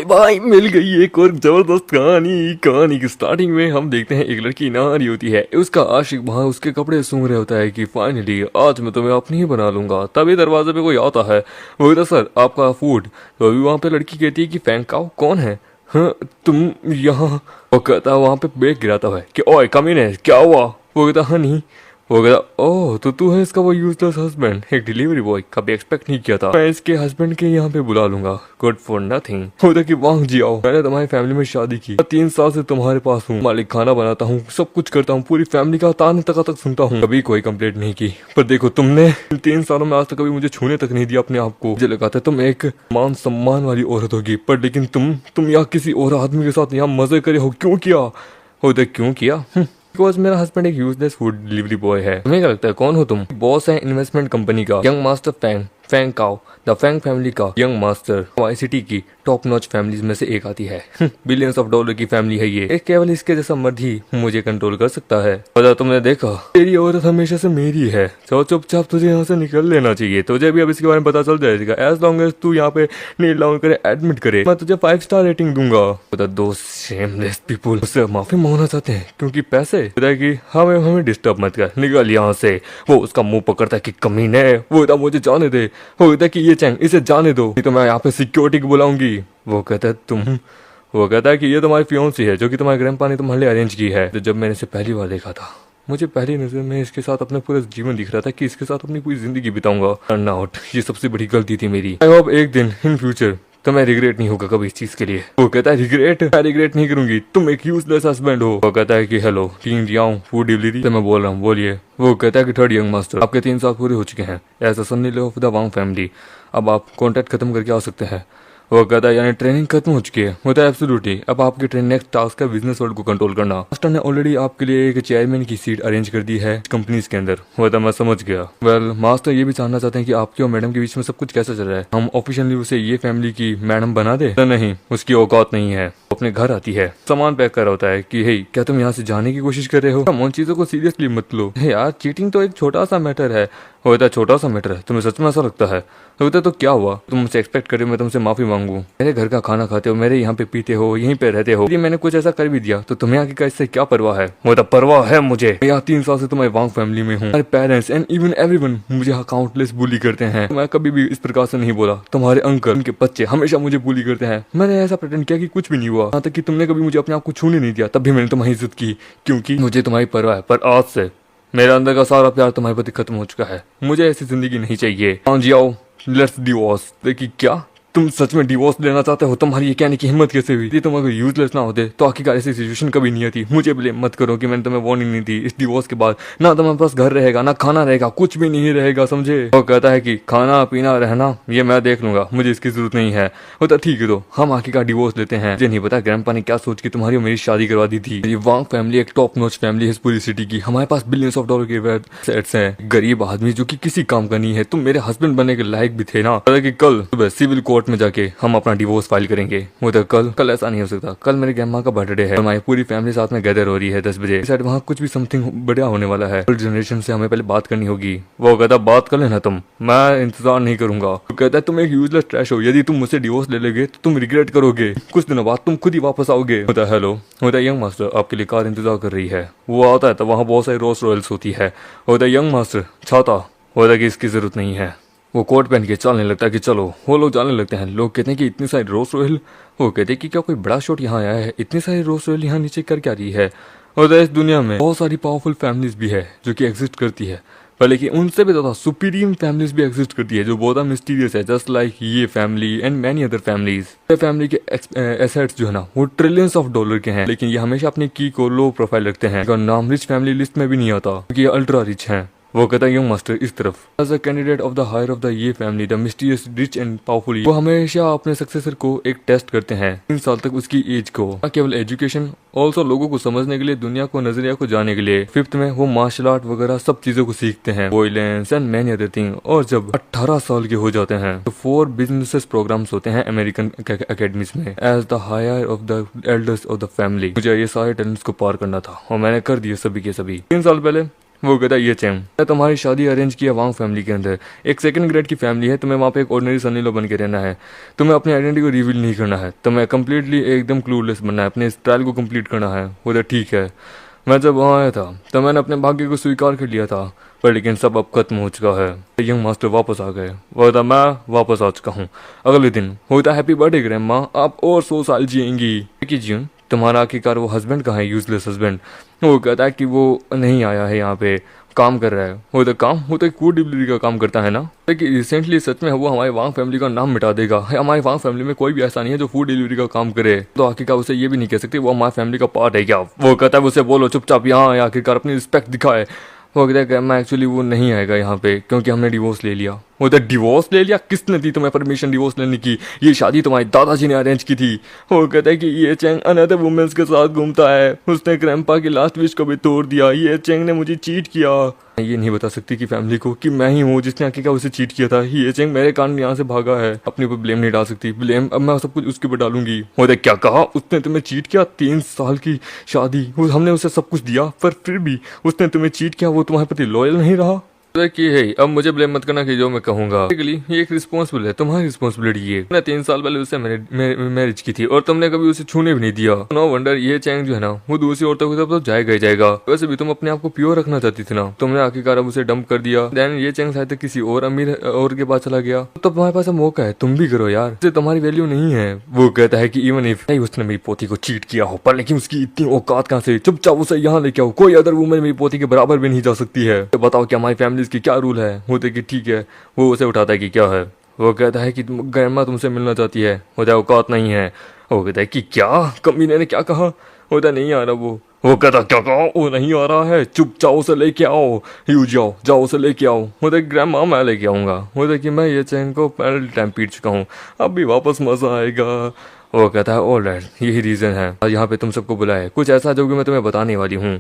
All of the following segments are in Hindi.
भाई मिल गई एक और जबरदस्त कहानी की स्टार्टिंग में हम देखते हैं एक लड़की नहा रही होती है, उसका आशिक वहां उसके कपड़े सूंघ रहा होता है कि फाइनली आज मैं तुम्हें अपनी ही बना लूंगा। तभी दरवाजे पे कोई आता है, वो कहता सर आपका फूड। तो अभी वहां पे लड़की कहती है कि फेंकाओ कौन है, हाँ तुम यहाँ। वो कहता वहां पे बैग गिराता है कि ओए कमीने क्या हुआ। वो कहता हाँ नहीं। वो कहता ओह तो तू है इसका वो यूजलेस हस्बैंड, एक डिलीवरी बॉय, कभी एक्सपेक्ट नहीं किया था। मैं इसके हस्बैंड के यहाँ पे बुला लूंगा, गुड फॉर नथिंग। होता कि वांग जी आओ, मैंने तुम्हारी फैमिली में शादी की, 3 साल से तुम्हारे पास हूँ, मालिक खाना बनाता हूँ, सब कुछ करता हूँ, पूरी फैमिली का ताने तक सुनता हूँ, कभी कोई कंप्लेंट नहीं की। पर देखो तुमने 3 सालों में आज तक कभी मुझे छूने तक नहीं दिया अपने आप को। मुझे लगा था तुम एक मान सम्मान वाली औरत होगी, पर लेकिन तुम यहाँ किसी और आदमी के साथ यहाँ मजे करे हो, क्यों किया। होता क्यों किया, बिकॉज मेरा हस्बैंड एक यूजलेस फूड डिलीवरी बॉय है। तुम्हें क्या लगता है कौन हो तुम। बॉस है इन्वेस्टमेंट कंपनी का, young master Fang Kao, the Fang family का यंग मास्टर वाईसीटी की टॉप नॉच फैमिलीज में से एक आती है। बिलियंस ऑफ डॉलर की फैमिली है ये। एक केवल इसके जैसा मर्द ही मुझे कंट्रोल कर सकता है। और तुमने देखा तेरी औरत हमेशा से मेरी है, तो चुपचाप तुझे यहाँ से निकल लेना चाहिए। तुझे भी अब इसके बारे में पता चल जाएगा, एज लॉन्ग एज तू यहाँ पे नील डाउन करे, एडमिट करे, मैं तुझे 5 स्टार रेटिंग दूंगा। दो शेमलेस पीपल उससे माफी मांगना चाहते हैं क्योंकि पैसे, कि हमें डिस्टर्ब मत कर, निकल यहाँ से। वो उसका मुंह पकड़ता है कि कमीने, वो मुझे जाने दे। वो कहता है कि ये चैंग इसे जाने दो, नहीं तो मैं यहाँ पे सिक्योरिटी को बुलाऊंगी। वो कहता है वो कहता है कि ये तुम्हारी फियोंसी है जो कि तुम्हारे ग्रैंडपा ने तुम्हारे लिए अरेंज की है। तो जब मैंने इसे पहली बार देखा था, मुझे पहली नजर में इसके साथ अपना पूरा जीवन दिख रहा था कि इसके साथ अपनी पूरी जिंदगी बिताऊंगा। टर्न आउट ये सबसे बड़ी गलती थी मेरी। आई होप एक दिन इन फ्यूचर तो मैं रिग्रेट नहीं होगा कभी इस चीज के लिए। वो कहता है मैं रिग्रेट नहीं करूंगी, तुम एक यूजलेस हस्बैंड हो। वो कहता है कि hello team Jiao food delivery से मैं बोल रहा हूँ, बोलिए। वो कहता है कि थर्ड यंग मास्टर आपके 3 साल पूरे हो चुके हैं as a son in law of the Wang family, अब आप कॉन्ट्रैक्ट खत्म करके आ सकते हैं। वो कहता है यानी ट्रेनिंग खत्म हो चुकी है। होता है एब्सोल्युटली, अब आपकी ट्रेन नेक्स्ट टास्क है बिजनेस वर्ल्ड को कंट्रोल करना। मास्टर ने ऑलरेडी आपके लिए एक चेयरमैन की सीट अरेंज कर दी है कंपनीज के अंदर। होता मैं समझ गया। वेल मास्टर ये भी जानना चाहते हैं कि आपके और मैडम के बीच में सब कुछ कैसा चल रहा है, हम ऑफिशियली उसे ये फैमिली की मैडम बना दे। तो नहीं, उसकी औकात नहीं है, अपने घर आती है, सामान पैक कर रहा होता है कि हे क्या तुम यहाँ से जाने की कोशिश कर रहे हो, हम उन चीजों को सीरियसली मत लो। यार चीटिंग तो एक छोटा सा मैटर है। होता है छोटा सा मैटर है, तुम्हें सच में ऐसा लगता है। होता तो क्या हुआ, तुम मुझसे एक्सपेक्ट करे मैं तुमसे माफी मांगू, मेरे घर का खाना खाते हो, मेरे यहाँ पे पीते हो, यहीं पे रहते हो, यदि मैंने कुछ ऐसा कर भी दिया तो तुम्हें आगे का इससे क्या परवाह है। होता परवाह है मुझे, मैं यहाँ 3 साल से तुम्हारी वांग फैमिली में हूँ, मेरे पेरेंट्स एंड इवन एवरीवन मुझे काउंटलेस बुली करते हैं। मैं कभी भी इस प्रकार से नहीं बोला, तुम्हारे अंकल उनके बच्चे हमेशा मुझे बुली करते हैं। मैंने ऐसा प्रेटेंड किया कि कुछ भी नहीं हुआ, यहाँ तक कि तुमने कभी मुझे अपने आप को छूने नहीं दिया, तब भी मैंने तुम्हारी इज्जत की क्योंकि मुझे तुम्हारी परवाह है। पर आज से मेरे अंदर का सारा प्यार तुम्हारे प्रति खत्म हो चुका है, मुझे ऐसी जिंदगी नहीं चाहिए। हाँ जी आओ लेट्स डिवोर्स। देखिए क्या तुम सच में डिवोर्स लेना चाहते हो, तुम्हारी ये कहने की हिम्मत कैसे हुई। यदि तुम अगर यूजलेस ना होते तो आखिरकार ऐसी सिचुएशन कभी नहीं आती। मुझे ब्लेम मत करो कि मैंने तुम्हें वार्निंग नहीं दी। इस डिवोर्स के बाद ना तुम्हारे पास घर रहेगा, ना खाना रहेगा, कुछ भी नहीं रहेगा, समझे। वो कहता है कि खाना पीना रहना ये मैं देख लूंगा, मुझे इसकी जरूरत नहीं है। होता ठीक है तो हम आखिरकार डिवोर्स लेते हैं। मुझे नहीं पता ग्रैंडपा ने क्या सोच के तुम्हारी और मेरी शादी करवा दी थी। ये वांग फैमिली एक टॉप नॉच फैमिली है पूरी सिटी की, हमारे पास बिलियंस ऑफ डॉलर के एसेट्स हैं। गरीब आदमी जो कि किसी काम का नहीं है, तुम मेरे हस्बैंड बनने के लायक भी थे ना। कि कल सुबह सिविल कोर्ट में जाके हम अपना डिवोर्स फाइल करेंगे। वो तो कल ऐसा नहीं हो सकता, कल मेरे ग्रैंडमा का बर्थडे है, हमारी पूरी फैमिली साथ में गैदर हो रही है 10 बजे। शायद वहाँ कुछ भी समथिंग बढ़िया होने वाला है, जनरेशन से हमें पहले बात करनी होगी। वो कहता बात कर लेना तुम, मैं इंतजार नहीं करूंगा। वो कहता है तुम एक यूजलेस ट्रैश हो, यदि तुम मुझसे डिवोर्स ले लोगे तो तुम रिग्रेट करोगे, कुछ दिनों बाद तुम खुद ही वापस आओगे। होता हेलो, होता यंग मास्टर आपके लिए कार इंतजार कर रही है। वो आता है तो वहाँ बहुत सारी रोल्स रॉयल्स होती है। होता यंग मास्टर छाता, होता कि इसकी जरूरत नहीं है। वो कोट पहन के चलने लगता है कि चलो। वो लोग जाने लगते हैं। लोग कहते हैं कि इतनी सारी रोल्स रॉयल, वो कहते हैं कि क्या कोई बड़ा शॉट यहाँ आया है, इतनी सारी रोल्स रॉयल यहाँ नीचे कर क्या रही है। और इस दुनिया में बहुत सारी पावरफुल फैमिलीज भी है जो कि एग्जिस्ट करती है, पर लेकिन उनसे भी ज्यादा सुपीरियर फैमिलीज भी एग्जिस्ट करती है जो बहुत मिस्टीरियस है, जस्ट लाइक ये family and many other families. Family के एसेट्स जो है ना वो ट्रिलियंस ऑफ डॉलर के हैं, लेकिन ये हमेशा अपनी की को लो प्रोफाइल रखते हैं। इनका नाम रिच फैमिली लिस्ट में भी नहीं आता क्योंकि ये अल्ट्रा रिच है। वो कहता है यंग मास्टर इस तरफ, as a candidate of the higher of the ये family the mysterious rich and powerful, वो हमेशा अपने सक्सेसर को एक टेस्ट करते हैं 3 साल तक उसकी एज को, न केवल एजुकेशन ऑल्सो लोगों को समझने के लिए, दुनिया को नजरिया को जानने के लिए। 5th में वो मार्शल आर्ट वगैरह सब चीजों को सीखते हैं, violence and many other thing. और जब 18 साल के हो जाते हैं तो 4 बिजनेस प्रोग्राम्स होते हैं अमेरिकन अकेडमीज में as the higher of the elders of the family. मुझे ये सारे टैलेंट्स को पार करना था और मैंने कर दिए सभी के सभी। 3 साल पहले वो कहता है ये चैंग, तुम्हारी शादी अरेंज की है वांग फैमिली के अंदर, एक सेकंड ग्रेड की फैमिली है, तुम्हें वहाँ पे एक ऑर्डिनरी सनी बन के रहना है, तुम्हें अपनी आइडेंटिटी को रिवील नहीं करना है, तुम्हें कंप्लीटली एकदम क्लूलेस बनना है, अपने इस ट्रायल को कंप्लीट करना है। बोले ठीक है। मैं जब वहाँ आया था तो मैंने अपने भाग्य को स्वीकार कर लिया था, पर लेकिन सब अब खत्म हो चुका है। यंग मास्टर वापस आ गए। वो था मैं वापस आ चुका हूँ। अगले दिन होता हैप्पी बर्थडे ग्रैंडमा, आप और 100 साल जिएंगी। कि जीवन तुम्हारा आखिरकार वो हस्बैंड कहाँ है, यूजलेस हस्बैंड? वो कहता है कि वो नहीं आया है, यहाँ पे काम कर रहा है। वो तो काम, वो तो एक फूड डिलीवरी का काम करता है ना। लेकिन रिसेंटली सच में वो हमारी वांग फैमिली का नाम मिटा देगा। हमारी वांग फैमिली में कोई भी ऐसा नहीं है जो फूड डिलीवरी का काम करे, तो आखिरकार उसे ये भी नहीं कह सकते वो हमारी फैमिली का पार्ट है क्या। वो कहता है उसे बोलो चुपचाप यहाँ आए, आखिरकार अपनी रिस्पेक्ट दिखाए। वो कहता है मैं एक्चुअली वो नहीं आएगा यहाँ पे क्योंकि हमने डिवोर्स ले लिया। वो तो डिवोर्स ले लिया? किसने दी तुम्हें परमिशन डिवोर्स लेने की? ये शादी तुम्हारे दादाजी ने अरेंज की थी। वो कहता है कि ये चैंग अनदर वुमेन्स के साथ घूमता है, उसने ग्रैंडपा की लास्ट विश को भी तोड़ दिया, ये चैंग ने मुझे चीट किया। ये नहीं बता सकती कि फैमिली को कि मैं ही हूँ जिसने आखिरकार उसे चीट किया था। ये चैंग मेरे कारण यहाँ से भागा है, अपने ऊपर ब्लेम नहीं डाल सकती। ब्लेम अब मैं सब कुछ उसके ऊपर डालूंगी। वो क्या कहा? उसने तुम्हें चीट किया? 3 साल की शादी, हमने उसे सब कुछ दिया, पर फिर भी उसने तुम्हें चीट किया। वो तुम्हारे प्रति लॉयल नहीं रहा। कि है अब मुझे ब्लेम मत करना कि जो मैं कहूंगा ये एक रिस्पॉन्सिबल है, तुम्हारी रिस्पॉन्सिबिलिटी है। मैंने 3 साल पहले उससे मैरिज की थी और तुमने कभी उसे छूने भी नहीं दिया। नो वंडर ये चैंग जो है ना वो दूसरी औरतों की तरफ तो जाएगा ही जाएगा। वैसे भी तुम अपने आप को प्योर रखना चाहती थी ना, तुमने आखिरकार अब उसे डंप कर दिया। देन ये चैंग शायद किसी और अमीर और के पास चला गया। तो तुम्हारे पास मौका है, तुम भी करो यार, तुम्हारी वैल्यू नहीं है। वो कहता है कि इवन इफ उसने मेरी पोती को चीट किया हो, पर लेकिन उसकी इतनी औकात कहाँ से? चुपचाप उसे यहाँ लेके आओ, कोई अदर वुमेन मेरी पोती के बराबर भी नहीं जा सकती है। तो बताओ क्या हमारी फैमिली की क्या रूल है? होते कि ठीक है। वो उसे उठाता है कि क्या है? वो कहता है कि ग्रैंडमा तुमसे मिलना चाहती है। होता है औकात नहीं है। वो कहता है कि क्या कमीने ने क्या कहा? होता नहीं आ रहा वो कहता क्या कहा? वो नहीं आ रहा है, चुपचाप उसे लेके आओ, यू जाओ उसे लेके आओ। होता है ग्रैंडमा मैं लेके आऊंगा। होता है कि मैं ये चैन को पहले टाइम पीट चुका हूँ, अब भी वापस मजा आएगा। वो कहता है ऑलराइट यही रीजन है यहाँ पे तुम सबको बुलाया है, कुछ ऐसा जो कि मैं तुम्हें बताने वाली हूँ।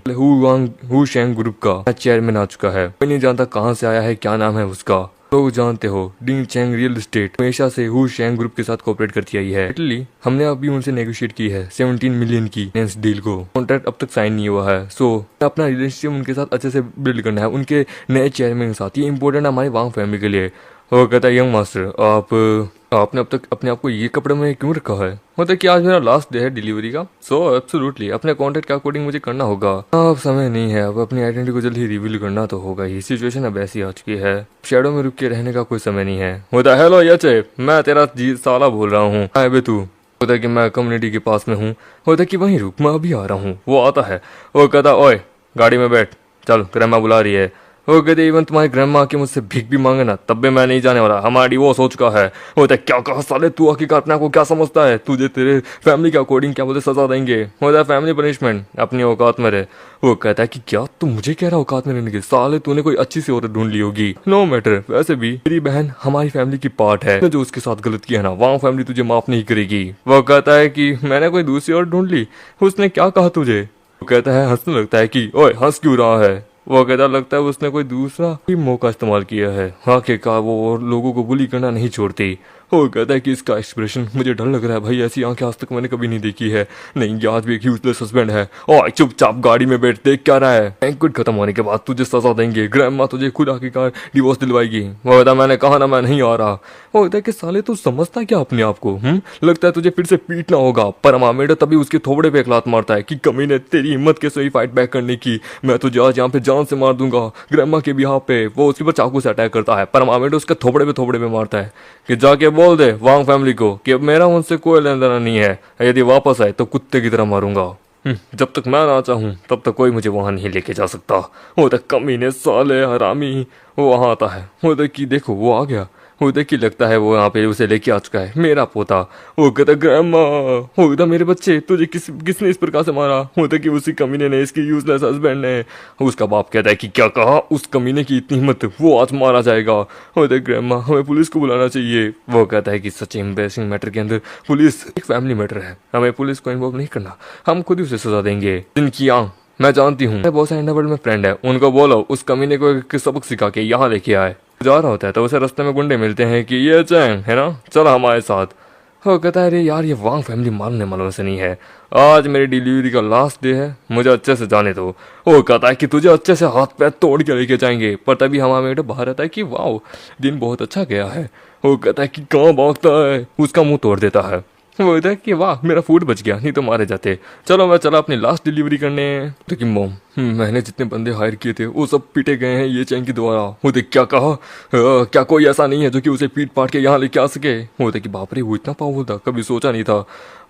हु शेंग ग्रुप का चेयरमैन आ चुका है। कोई नहीं जानता कहाँ से आया है, क्या नाम है उसका। लोग जानते हो डिंग चैंग रियल एस्टेट हमेशा से हु शेंग ग्रुप के साथ कोऑपरेट करती आई है। इटली हमने अभी उनसे नेगोशिएट की है 17 मिलियन की डील को। कॉन्ट्रैक्ट अब तक साइन नहीं हुआ है, सो अपना रिलेशनशिप उनके साथ अच्छे से बिल्ड करना है, उनके नए चेयरमैन के साथ। ये इंपॉर्टेंट है हमारी वांग फैमिली के लिए। वो कहता है यंग मास्टर आपने अब तक अपने आप को ये कपड़े में क्यों रखा है? मतलब कि आज मेरा लास्ट डे है डिलीवरी का, सो एब्सोल्युटली अपने कॉन्ट्रैक्ट के अकॉर्डिंग मुझे करना होगा। अब समय नहीं है, अब अपनी आइडेंटिटी को जल्दी रिवील करना तो होगा ही। सिचुएशन अब ऐसी आ चुकी है, शेडो में रुक के रहने का कोई समय नहीं है। होता है हेलो यचे, मैं तेरा साला बोल रहा हूँ। बे तू? होता है कि मैं कम्युनिटी के पास में हूँ। होता है कि वहीं रुक, मैं अभी आ रहा हूँ। वो आता है, वो कहता ओए गाड़ी में बैठ, चल ग्रैंडमा बुला रही है। वो कहते इवन तुम्हारी ग्रैंडमा के मुझसे भीख भी मांगे ना तब भी मैं नहीं जाने वाला, हमारा डिवोर्स हो चुका है। होता है क्या कहा साले, तू हकीकत अपने को क्या समझता है? तुझे तेरे फैमिली के अकॉर्डिंग क्या बोलते सजा देंगे। होता है फैमिली पनिशमेंट, अपनी औकात में रहे। वो कहता है कि क्या तू मुझे कह रहा औकात में रहने की? साले तूने कोई अच्छी सी औरत ढूंढ ली होगी। नो मैटर, वैसे भी मेरी बहन हमारी फैमिली की पार्ट है, जो उसके साथ गलत किया ना वहाँ फैमिली तुझे माफ नहीं करेगी। वो कहता है कि मैंने कोई दूसरी औरत ढूंढ ली, उसने क्या कहा तुझे? वो कहता है हंसने लगता है कि ओए हंस क्यों रहा है? वो कहता लगता है उसने कोई दूसरा ही मौका इस्तेमाल किया है। आखिरकार वो और लोगों को बुली करना नहीं छोड़ती। वो कहता है कि इसका एक्सप्रेशन मुझे डर लग रहा है भाई, ऐसी आंखें आज तक मैंने कभी नहीं देखी है। नहीं आज भी एक यूजलेस हस्बैंड है। और चुपचाप गाड़ी में बैठ, देख क्या रहा है? बैंक्वेट खत्म होने के बाद तुझे सजा देंगे, ग्रैंडमा तुझे खुद आखिरकार डिवोर्स दिलवाएगी। वो कहता मैंने कहा ना मैं नहीं आ रहा। वो कहता है कि साले तू समझता क्या अपने आप को? लगता है तुझे फिर से पीटना होगा। पर मामेडा तभी उसके थोबड़े पे एक लात मारता है कि कमीने तेरी हिम्मत कैसे हुई फाइट बैक करने की, मैं तुझे आज यहाँ पे जान से मार दूंगा ग्रैंडमा के बिहाफ पे। वो उसके ऊपर चाकू से अटैक करता है, पर मामेडा उसके थोबड़े पे मारता है कि जाके बोल दे वांग फैमिली को कि अब मेरा उनसे कोई लेना देना नहीं है, यदि वापस आए तो कुत्ते की तरह मारूंगा। जब तक मैं ना चाहूं तब तक कोई मुझे वहां नहीं लेके जा सकता। वो तक कमीने साले हरामी। वो वहां आता है, वो तक कि देखो वो आ गया। होता कि लगता है वो यहाँ पे उसे लेके आ चुका है, मेरा पोता। वो कहता ग्रैंडमा, होता मेरे बच्चे तुझे किसने इस प्रकार से मारा? होता कि उसी कमीने ने, इसकी यूजलेस हस्बैंड ने। उसका बाप कहता है कि क्या कहा? उस कमीने की इतनी हिम्मत, वो आज मारा जाएगा। होता ग्रैंडमा हमें पुलिस को बुलाना चाहिए। वो कहता है कि सच एम्बैरेसिंग मैटर के अंदर पुलिस एक फैमिली मैटर है, हमें पुलिस को इन्वॉल्व नहीं करना, हम खुद ही उसे सजा देंगे। जिनकी आंख मैं जानती हूँ बहुत सारे अंडरवर्ल्ड में फ्रेंड है, उनको बोलो उस कमीने को एक सबक सिखा के यहाँ लेके आए। जा रहा होता है तो उसे रास्ते में गुंडे मिलते हैं कि ये चैंग है ना, चल हमारे साथ। वो कहता है अरे यार ये वांग फैमिली मानने वालों से नहीं है, आज मेरी डिलीवरी का लास्ट डे है, मुझे अच्छे से जाने दो। वो कहता है कि तुझे अच्छे से हाथ पैर तोड़ के लेके जाएंगे। पर तभी हमारा बेटा बाहर आता है कि वाह दिन बहुत अच्छा गया है। वो कहता है कि कहाँ भागता है, उसका मुंह तोड़ देता है। वो कहता है कि वाह मेरा फूड बच गया, नहीं तो मारे जाते। चलो मैं चला अपनी लास्ट डिलीवरी करने। तो कि मॉम मैंने जितने बंदे हायर किए थे वो सब पीटे गए हैं ये चैन के द्वारा। वो देख क्या कहा, क्या कोई ऐसा नहीं है जो कि उसे पीट पाट के यहाँ लेके आ सके। वो देख कि बाप रे वो इतना पावरफुल था, कभी सोचा नहीं था।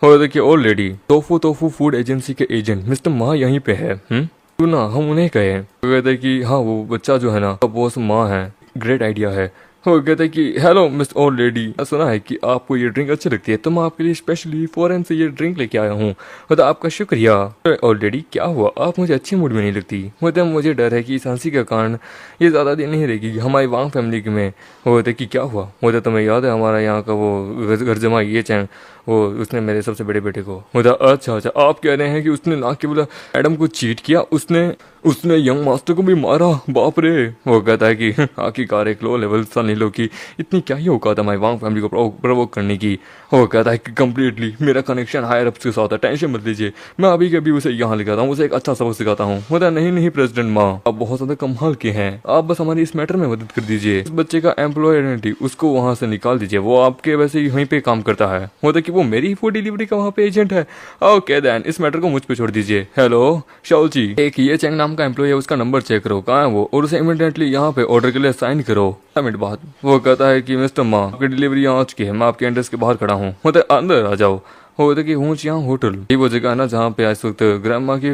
वो देखिए old lady tofu tofu food agency के एजेंट मिस्टर माँ यहीं पे है। क्यों ना हम उन्हें कहे। वो कहते कि हाँ वो बच्चा जो है ना बॉस माँ है, ग्रेट आइडिया है। वो कहते हैं कि हेलो मिस ओल्ड लेडी, सुना है कि आपको ये ड्रिंक अच्छी लगती है, तो मैं आपके लिए स्पेशली फॉरेन से ये ड्रिंक लेके आया हूँ। मतलब आपका शुक्रिया। ओल्ड लेडी क्या हुआ, आप मुझे अच्छी मूड में नहीं लगती। मतलब मुझे डर है कि इस हंसी के कारण ये ज़्यादा दिन नहीं रहेगी हमारी वांग फैमिली में। वो कहते कि क्या हुआ, मुझे तुम्हें याद है हमारा यहाँ का वो घर जमा ये चैन, वो उसने मेरे सबसे बड़े बेटे को। मतलब अच्छा अच्छा आप कह रहे हैं कि उसने ना केवल एडम को चीट किया, उसने यंग मास्टर को भी मारा, बाप रे। वो कहता है कि आखिरकार एक लो लेवल सनी लो की इतनी क्या ही औकात है हमारी वांग फैमिली को प्रोवोक करने की। वो कहता है कि कम्प्लीटली मेरा कनेक्शन हायर अप्स के साथ है, टेंशन मत लीजिए, मैं अभी के अभी उसे यहाँ लिखाता हूँ, उसे एक अच्छा सबक सिखाता हूँ। मतलब नहीं प्रेसिडेंट माँ आप बहुत ज्यादा कमाल के हैं, आप बस हमारी इस मैटर में मदद कर दीजिए। इस बच्चे का एम्प्लॉय आइडेंटिटी उसको वहाँ से निकाल दीजिए, वो आपके वैसे ही वहीं पे काम करता है। मतलब कि वो मेरी फूड डिलीवरी का वहाँ पे एजेंट है। ओके देन इस मैटर को मुझ पे छोड़ दीजिए। हेलो शाओ जी, एक ये चेंग नाम का एम्प्लॉय है, उसका नंबर चेक करो कहाँ है वो, और उसे इमीडिएटली यहाँ पे ऑर्डर के लिए साइन करो। मिनट बाद वो कहता है कि मिस्टर माँ आपकी डिलीवरी यहाँ आ चुकी है, मैं आपके एड्रेस के बाहर खड़ा हूँ, मतलब अंदर आ जाओ। होता कि हूँ यहाँ होटल, ये वो जगह है ना जहाँ पे इस वक्त ग्रैंडमा की